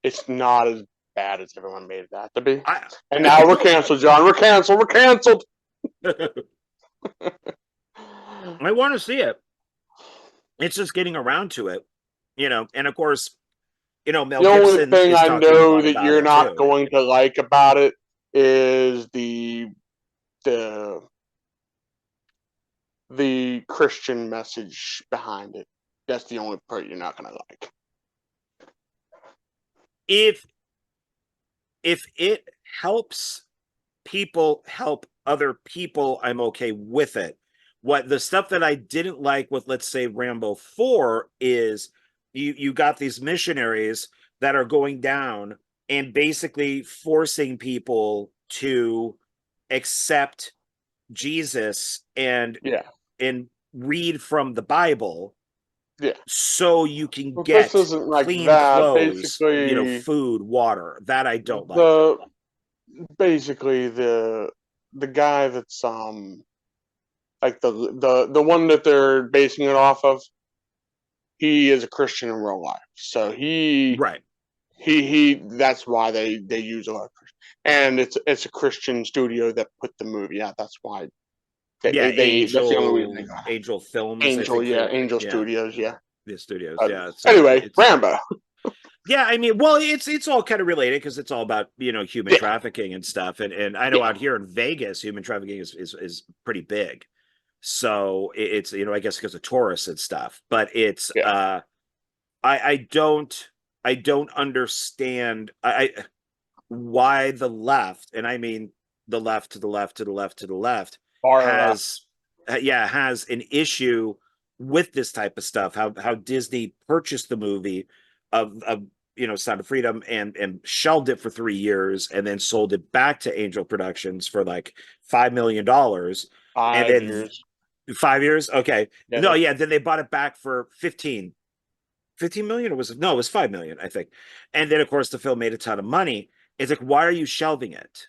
It's not as bad as everyone made it out to be. I And now we're canceled, John. We're canceled. We're canceled. I want to see it. It's just getting around to it, you know. And of course, you know, Mel The only Gibson thing is I talking a know lot that about you're it not too. going to like about it is the the Christian message behind it. That's the only part you're not gonna like. If it helps people help other people, I'm okay with it. What the stuff that I didn't like with, let's say, Rambo 4 is you got these missionaries that are going down and basically forcing people to accept Jesus Yeah, and read from the Bible yeah. so you can But this get isn't like clean that. clothes, you know, Basically, food, water. That I don't like. the basically the guy that's like the one that they're basing it off of, he is a Christian in real life. So Right. he that's why they use a lot of Christian. And it's a Christian studio that put the movie out. That's why Yeah, that's the only reason they got it. Angel Films, I think Angel yeah, Studios, yeah. the studios, But yeah. So anyway, it's Rambo. yeah, I mean, well, it's all kind of related because it's all about, you know, human Yeah, trafficking and stuff. And I know yeah, out here in Vegas, human trafficking is pretty big. So it's, you know, I guess because of tourists and stuff. But it's yeah. I don't understand why the left, and I mean the left to the left to the left to the left, Far left. has has an issue with this type of stuff. How Disney purchased the movie of you know, Sound of Freedom, and shelved it for 3 years and then sold it back to Angel Productions for like $5 million. And 5 years. then 5 years, okay, no, Yeah. yeah, then they bought it back for 15 million, or was it, no, it was 5 million, I think. And then of course the film made a ton of money. It's like, why are you shelving it?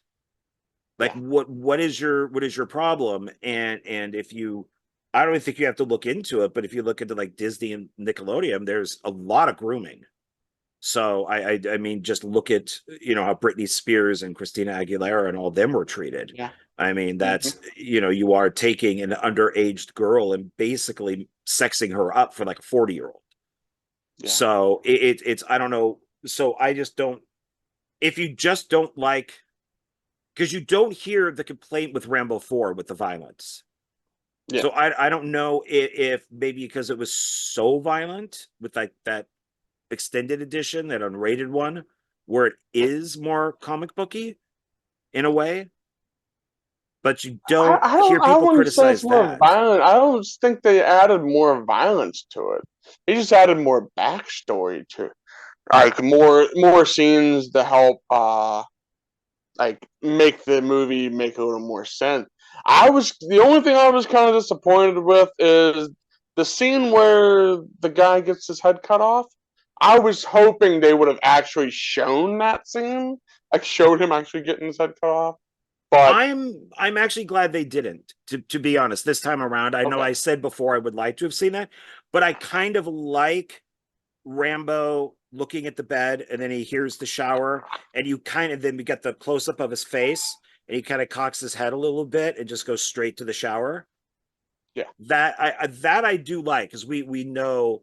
Like, Yeah. what is your problem? And if you, I don't think you have to look into it, but if you look into like Disney and Nickelodeon, there's a lot of grooming. So I mean, just look at, you know, how Britney Spears and Christina Aguilera and all them were treated. Yeah. I mean, Hmm. that's, you know, you are taking an underaged girl and basically sexing her up for like a 40-year-old. Yeah. So it's I don't know. So I just don't. If you just don't like, because you don't hear the complaint with Rambo 4 with the violence. Yeah. So I don't know if maybe because it was so violent with like that extended edition, that unrated one, where it is more comic booky in a way. but you don't hear I people wouldn't say it's criticize more that. violent. I don't think they added more violence to it. They just added more backstory to it. Like more scenes to help like make the movie make a little more sense. The only thing I was kind of disappointed with is the scene where the guy gets his head cut off. I was hoping they would have actually shown that scene, like showed him actually getting his head cut off. But I'm actually glad they didn't, to be honest, this time around. I know okay. I said before I would like to have seen that, but I kind of like Rambo looking at the bed and then he hears the shower and you kind of then we get the close up of his face and he kind of cocks his head a little bit and just goes straight to the shower. Yeah. That I do like because we know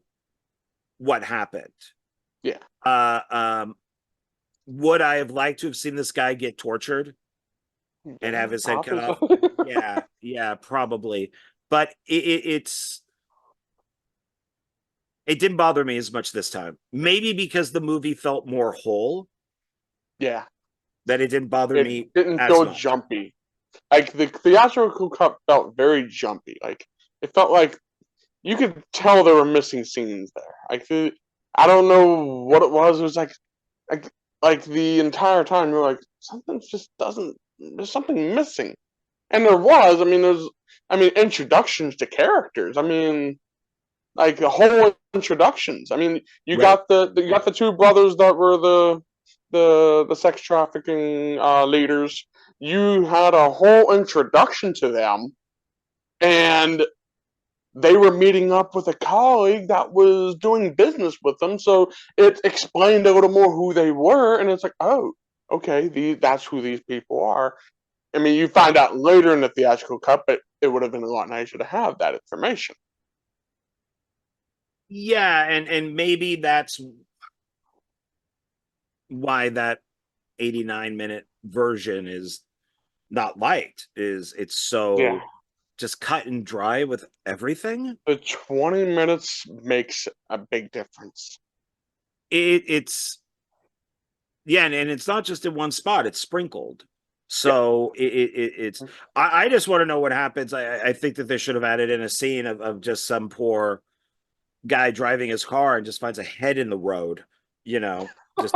what happened. Yeah. Would I have liked to have seen this guy get tortured and have his head cut off? Yeah, probably. But it didn't bother me as much this time. Maybe because the movie felt more whole. Yeah. That it didn't bother It me didn't as feel much. jumpy. Like the theatrical cut felt very jumpy. Like it felt like you could tell there were missing scenes there. I don't know what it was. It was like the entire time you're like something just doesn't. There's something missing, and there was. I mean introductions to characters. I mean like a whole introductions. I mean you Right. got you got the two brothers that were the sex trafficking leaders. You had a whole introduction to them, and they were meeting up with a colleague that was doing business with them. So it explained a little more who they were, and it's like, oh, okay, that's who these people are. I mean, you find out later in the theatrical cut, but it would have been a lot nicer to have that information. Yeah, and maybe that's why that 89-minute version is not liked. Is it's so Yeah, just cut and dry with everything. the 20 minutes makes a big difference. It's yeah, and it's not just in one spot, it's sprinkled. Yeah. So it's I just want to know what happens. I think that they should have added in a scene of just some poor guy driving his car and just finds a head in the road, just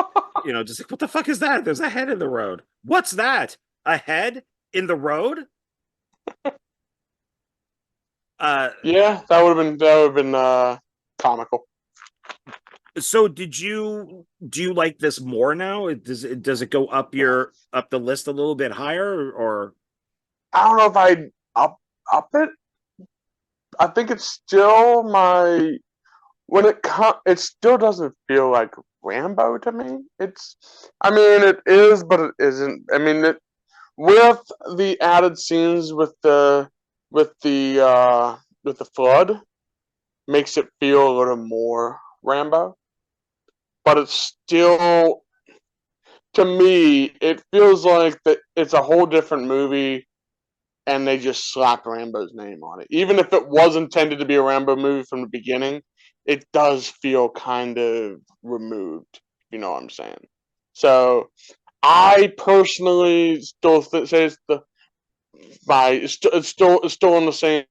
just like, what the fuck is that? There's a head in the road. What's that? A head in the road? Yeah, that would have been comical. So do you like this more now? Does it go up the list a little bit higher or I don't know if I'd up it. I think it's still my it still doesn't feel like Rambo to me. I mean, it is, but it isn't. I mean, with the added scenes with the flood makes it feel a little more Rambo, but it's still to me it feels like that it's a whole different movie and they just slapped Rambo's name on it. Even if it was intended to be a Rambo movie from the beginning, it does feel kind of removed. You know what I'm saying? So I personally still say it's still on the same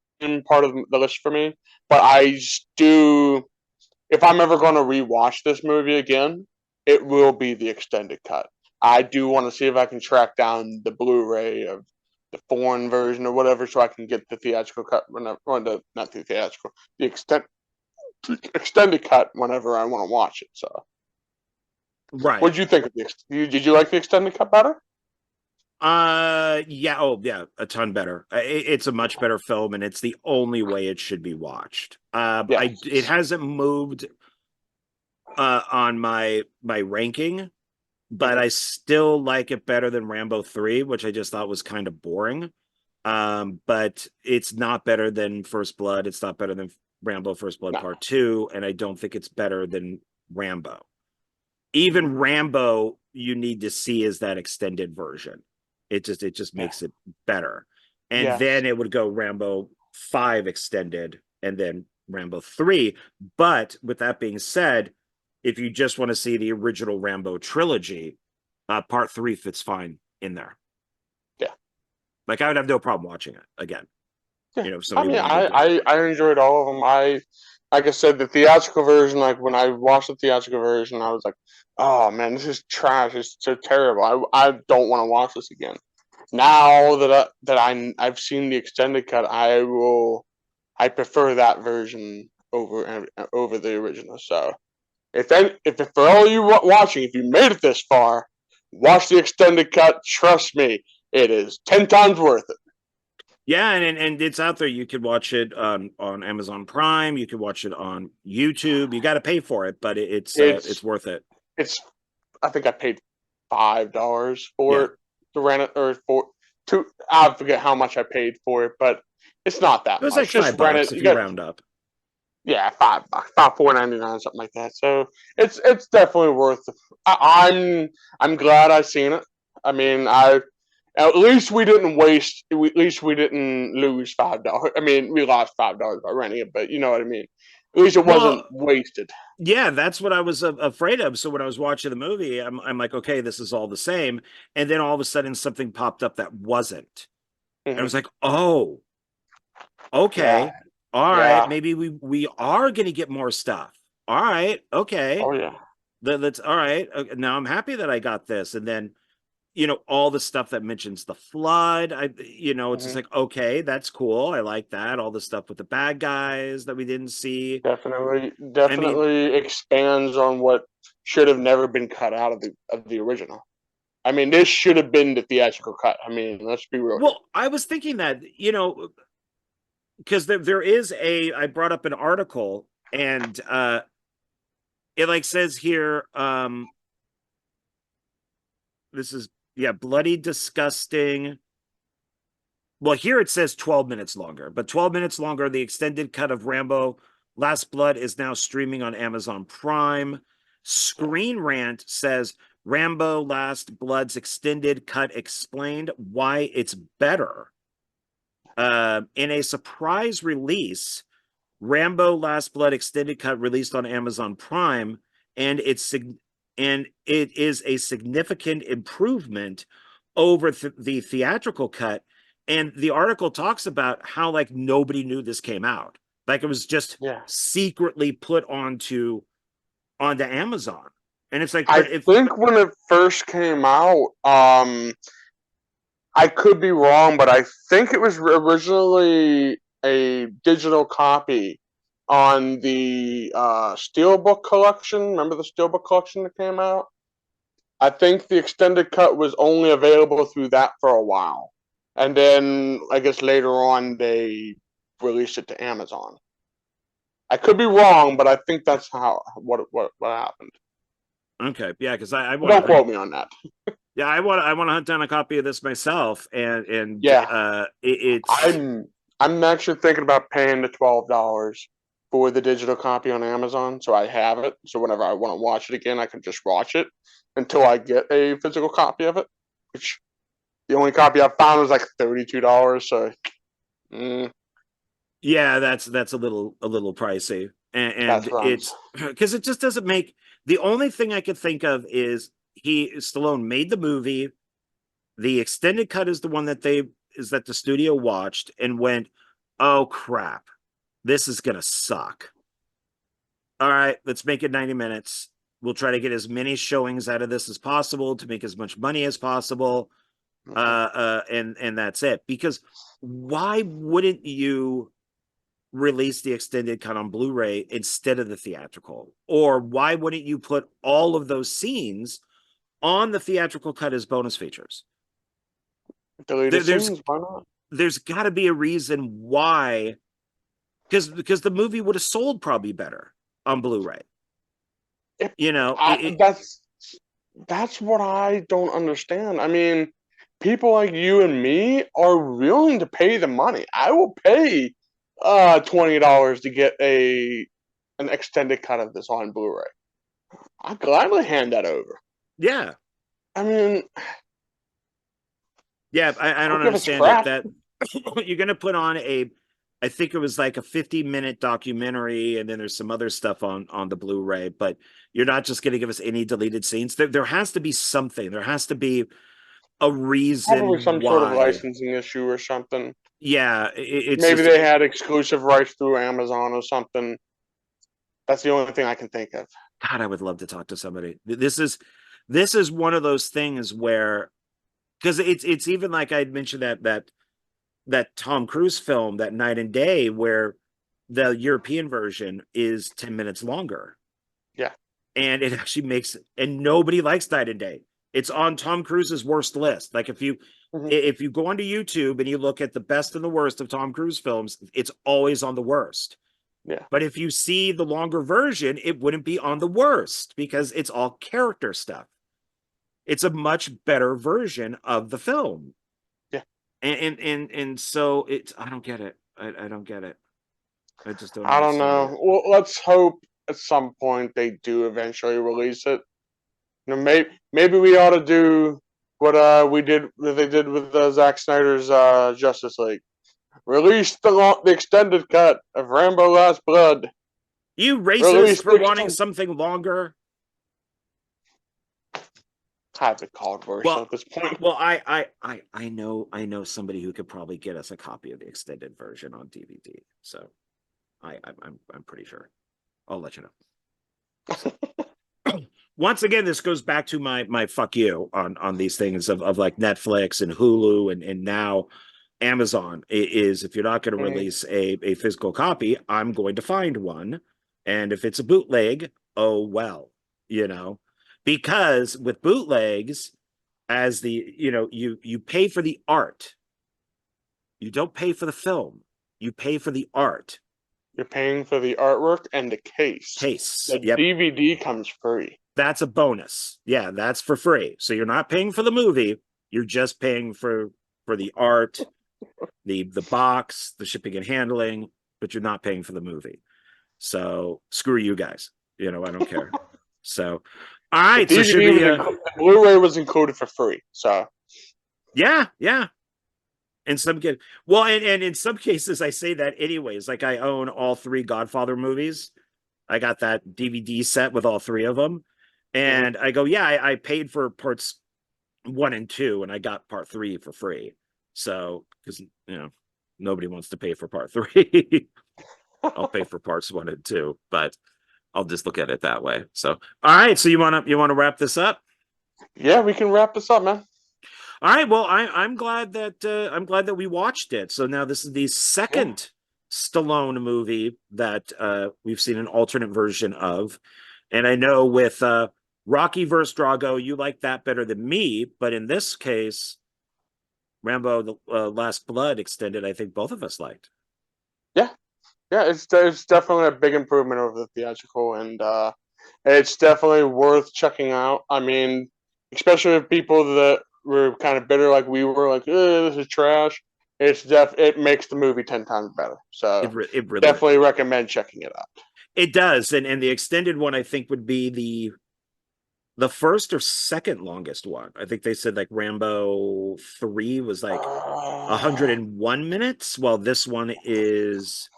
part of the list for me. But I do, if I'm ever going to rewatch this movie again, it will be the extended cut. I do want to see if I can track down the Blu-ray of the foreign version or whatever, so I can get the theatrical cut whenever, or not the theatrical, the extended cut whenever I want to watch it. So, right? what did you think of Did you like the extended cut better? Yeah, oh yeah, a ton better. It's a much better film, and it's the only way it should be watched. Yeah. It hasn't moved on my ranking, but I still like it better than Rambo 3, which I just thought was kind of boring. But it's not better than First Blood. It's not better than Rambo First Blood No. Part 2, and I don't think it's better than Rambo. Even Rambo, you need to see as that extended version. It just makes it better. And then it would go Rambo 5 extended and then Rambo 3. But with that being said, if you just want to see the original Rambo trilogy, Part 3 fits fine in there. Yeah. Like I would have no problem watching it again. Yeah. You know, if I somebody mean, wanted to. I enjoyed all of them. Like I said, the theatrical version, like when I watched the theatrical version, I was like, oh man, this is trash. It's so terrible. I don't want to watch this again. Now I've seen the extended cut, I prefer that version over the original. So if for all you watching, if you made it this far, watch the extended cut. Trust me, it is 10 times worth it. Yeah, and it's out there. You could watch it on Amazon Prime. You could watch it on YouTube. You got to pay for it, but it's It's worth it. it's I think I paid $5 for Yeah, it to rent it, or for two. I forget how much I paid for it, but it's not that it was like much. Just rent $5 it. if You you got, round up. yeah, $5, about $4.99, something like that. So it's definitely worth it. I'm glad I seen it. I mean, at least we didn't waste. At least we didn't lose $5. I mean, we lost $5 by renting it, but you know what I mean. At least it wasn't Well, wasted. yeah, that's what I was afraid of. So when I was watching the movie, I'm like, okay, this is all the same. And then all of a sudden, something popped up that wasn't. And I Hmm. was like, oh, Yeah, okay, all right, yeah, maybe we are gonna get more stuff. All right, okay, oh yeah. let's. All right, now I'm happy that I got this. And then all the stuff that mentions the flood, it's just Hmm. like, okay, that's cool, I like that. All the stuff with the bad guys that we didn't see. Definitely, I mean, definitely expands on what should have never been cut out of the original. I mean, this should have been the theatrical cut. I mean, let's be real here. well, I was thinking that, because there is I brought up an article, and it like says here, this is, yeah, bloody disgusting. Well, here it says 12 minutes longer, but 12 minutes longer. The extended cut of Rambo Last Blood is now streaming on Amazon Prime. Screen Rant says Rambo Last Blood's extended cut explained why it's better. In a surprise release, Rambo Last Blood extended cut released on Amazon Prime, and it is a significant improvement over the theatrical cut. And the article talks about how like nobody knew this came out, like it was just Yeah, secretly put onto Amazon. And it's like, I but if think when it first came out, I could be wrong, but I think it was originally a digital copy on the Steelbook collection. Remember the Steelbook collection that came out? I think the extended cut was only available through that for a while, and then I guess later on they released it to Amazon. I could be wrong, but I think that's what happened. okay, yeah, because I want to Don't hunt. quote me on that. Yeah, I want to hunt down a copy of this myself, and Yeah, it's I'm actually thinking about paying the $12 for the digital copy on Amazon, so I have it. So whenever I want to watch it again, I can just watch it until I get a physical copy of it. Which the only copy I found was like $32. So yeah, that's a little pricey, that's and runs. it's because it just doesn't make. The only thing I could think of is Stallone made the movie. The extended cut is the one that the studio watched and went, oh crap, this is gonna suck. All right, let's make it 90 minutes. We'll try to get as many showings out of this as possible to make as much money as possible. And that's it. Because why wouldn't you release the extended cut on Blu-ray instead of the theatrical? Or why wouldn't you put all of those scenes on the theatrical cut as bonus features? Deleted There's scenes, why not? there's got to be a reason why, because the movie would have sold probably better on Blu-ray. If You know, that's what I don't understand. I mean, people like you and me are willing to pay the money. I will pay $20 to get an extended cut of this on Blu-ray. I'll gladly hand that over. yeah, I mean, yeah. I don't don't give a understand it. crap. That you're gonna put on I think it was like a 50-minute documentary, and then there's some other stuff on the Blu-ray, but you're not just gonna give us any deleted scenes. There has to be something. There has to be, a reason Probably some sort of why. licensing issue or something. Yeah, it's Maybe just, they had exclusive rights through Amazon or something. That's the only thing I can think of. God, I would love to talk to somebody. This is one of those things where, because it's even like I'd mentioned that Tom Cruise film, that Night and Day, where the European version is 10 minutes longer. Yeah. And it actually makes, and nobody likes Night and Day. It's on Tom Cruise's worst list. Like if you go onto YouTube and you look at the best and the worst of Tom Cruise films, it's always on the worst. Yeah. But if you see the longer version, it wouldn't be on the worst because it's all character stuff. It's a much better version of the film. Yeah. And so it's, I don't get it. I don't get it. I just don't I don't understand know. it. Well, let's hope at some point they do eventually release it. You know, maybe we ought to do what they did with Zack Snyder's Justice League. Release the extended cut of Rambo: Last Blood. You racist Release for wanting something longer. Have it called version Well, at this point. well, I know somebody who could probably get us a copy of the extended version on DVD. So I'm pretty sure. I'll let you know. So. Once again, this goes back to my fuck you on these things of like Netflix and Hulu and now Amazon is, if you're not going to release a physical copy, I'm going to find one. And if it's a bootleg, oh well, because with bootlegs, as you pay for the art. You don't pay for the film. You pay for the art. You're paying for the artwork and the case. The Yep. DVD comes free. That's a bonus. Yeah, that's for free. So you're not paying for the movie. You're just paying for the art, the box, the shipping and handling, but you're not paying for the movie. So screw you guys. I don't care. So, all right. So should we? Blu-ray was included for free. So. Yeah. And and in some cases, I say that anyways. Like I own all 3 Godfather movies. I got that DVD set with all 3 of them. And I go, yeah, I paid for parts 1 and 2, and I got part 3 for free. So, because nobody wants to pay for part 3. I'll pay for parts 1 and 2, but I'll just look at it that way. So, all right. So you wanna wrap this up? Yeah, we can wrap this up, man. All right. Well, I'm glad that we watched it. So now this is the second Stallone movie that we've seen an alternate version of, and I know with Rocky vs. Drago, you like that better than me, but in this case, Rambo: The Last Blood extended, I think both of us liked. Yeah, it's definitely a big improvement over the theatrical, and it's definitely worth checking out. I mean, especially with people that were kind of bitter like we were, like, this is trash. It makes the movie 10 times better. So It really definitely recommend checking it out. It does, and the extended one I think would be the first or second longest one. I think they said like Rambo 3 was like 101 minutes, while this one is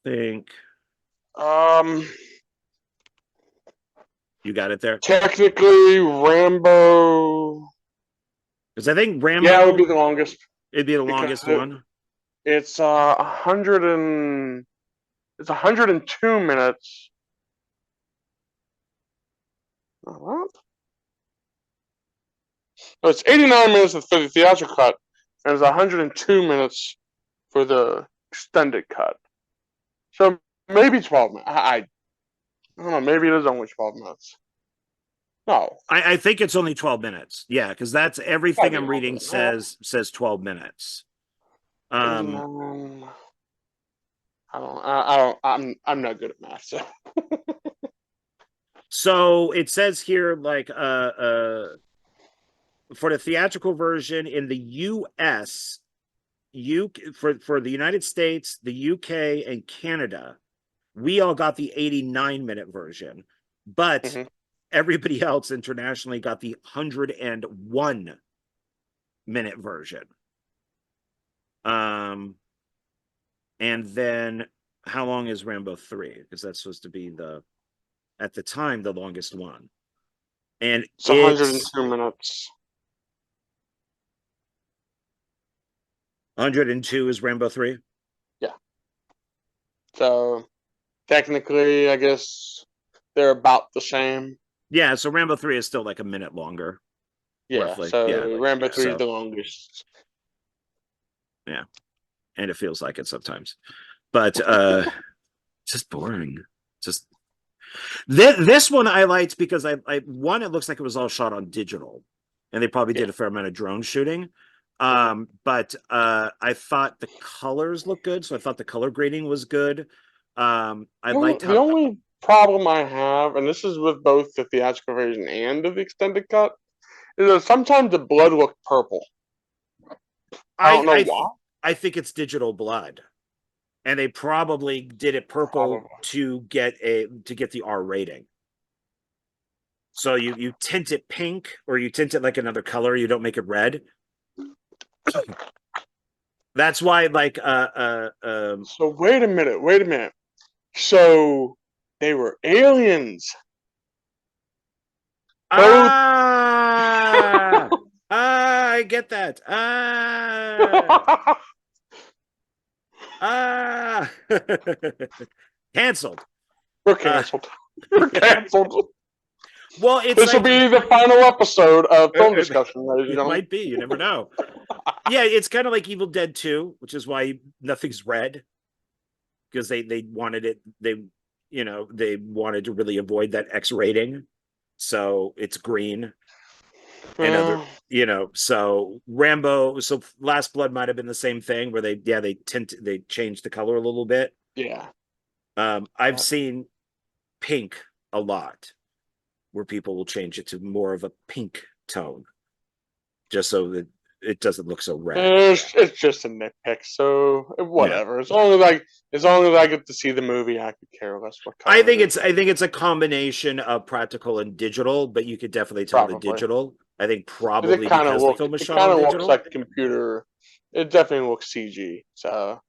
think you got it there? Technically Rambo, because I think Rambo, yeah, it would be the longest. It'd be the longest one. It's 102 minutes. What? No, it's 89 minutes for the theatrical cut, and it's 102 minutes for the extended cut. So maybe 12 minutes. I don't know. Maybe it is only 12 minutes. No, I think it's only 12 minutes. Yeah, because that's everything Probably I'm reading longer. says 12 minutes. I don't. I'm not good at math. So it says here, like, for the theatrical version in the U.S., for the United States, the U.K., and Canada, we all got the 89-minute version, but everybody else internationally got the 101-minute version. And then how long is Rambo 3? Because that's supposed to be the at the time the longest one. And It's 102 minutes. 102 is Rambo 3. So technically, I guess they're about the same. Yeah, so Rambo 3 is still like a minute longer. Yeah. Roughly. So Yeah. Rambo 3 So- is the longest. And it feels like it sometimes. But just boring. Just this one I liked because I one, it looks like it was all shot on digital, and they probably did a fair amount of drone shooting. But I thought the colors looked good, so I thought the color grading was good. I liked The how only problem I have, and this is with both the theatrical version and the extended cut, is that sometimes the blood looked purple. I don't know why. I think it's digital blood, and they probably did it purple Probably. to get the R rating. So you tint it pink, or you tint it like another color. You don't make it red. That's why, like, So wait a minute. So they were aliens. I get that. Canceled. We're canceled. We're canceled. Well, it's This will be the final episode of film discussion, ladies and It gentlemen. might be. You never know. Yeah, it's kind of like Evil Dead 2, which is why nothing's red, because they wanted it. They wanted to really avoid that X rating, so it's green. And other, so Rambo, so Last Blood might have been the same thing, where they changed the color a little bit. Yeah. I've seen pink a lot, where people will change it to more of a pink tone, just so that it doesn't look so red. It's just a nitpick, so whatever. As long as I get to see the movie, I could care less what color. I think it's a combination of practical and digital, but you could definitely tell the digital. I think probably because the film was shot on digital. Looks like computer. It definitely looks CG. So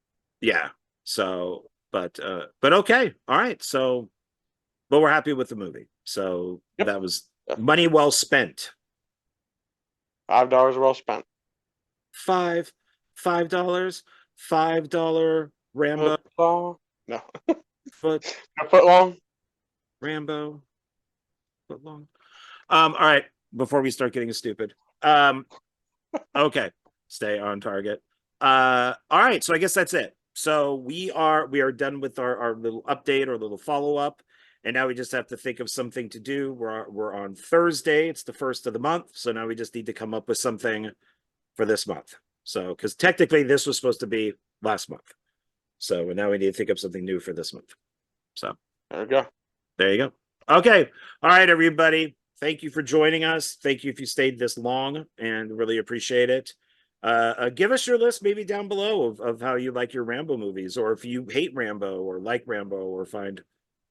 yeah. So, but okay, all right. So, but we're happy with the movie. So that was money well spent. $5 well spent. $5 Rambo. No. Foot long. Rambo. Foot long. All right. Before we start getting stupid. Okay. Stay on target. All right. So I guess that's it. So we are done with our little update or little follow-up. And now we just have to think of something to do. We're on Thursday. It's the first of the month. So now we just need to come up with something for this month. So, because technically this was supposed to be last month. So now we need to think of something new for this month. So there we go. There you go. Okay. All right, everybody. Thank you for joining us. Thank you if you stayed this long, and really appreciate it. Give us your list maybe down below of how you like your Rambo movies, or if you hate Rambo or like Rambo or find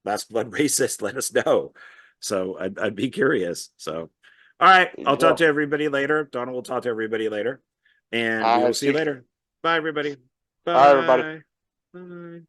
Last Blood racist, let us know. So I'd be curious. So, all right. I'll talk to everybody later. Donna will talk to everybody later. And we will see you later. Bye, everybody. Bye, everybody. Bye.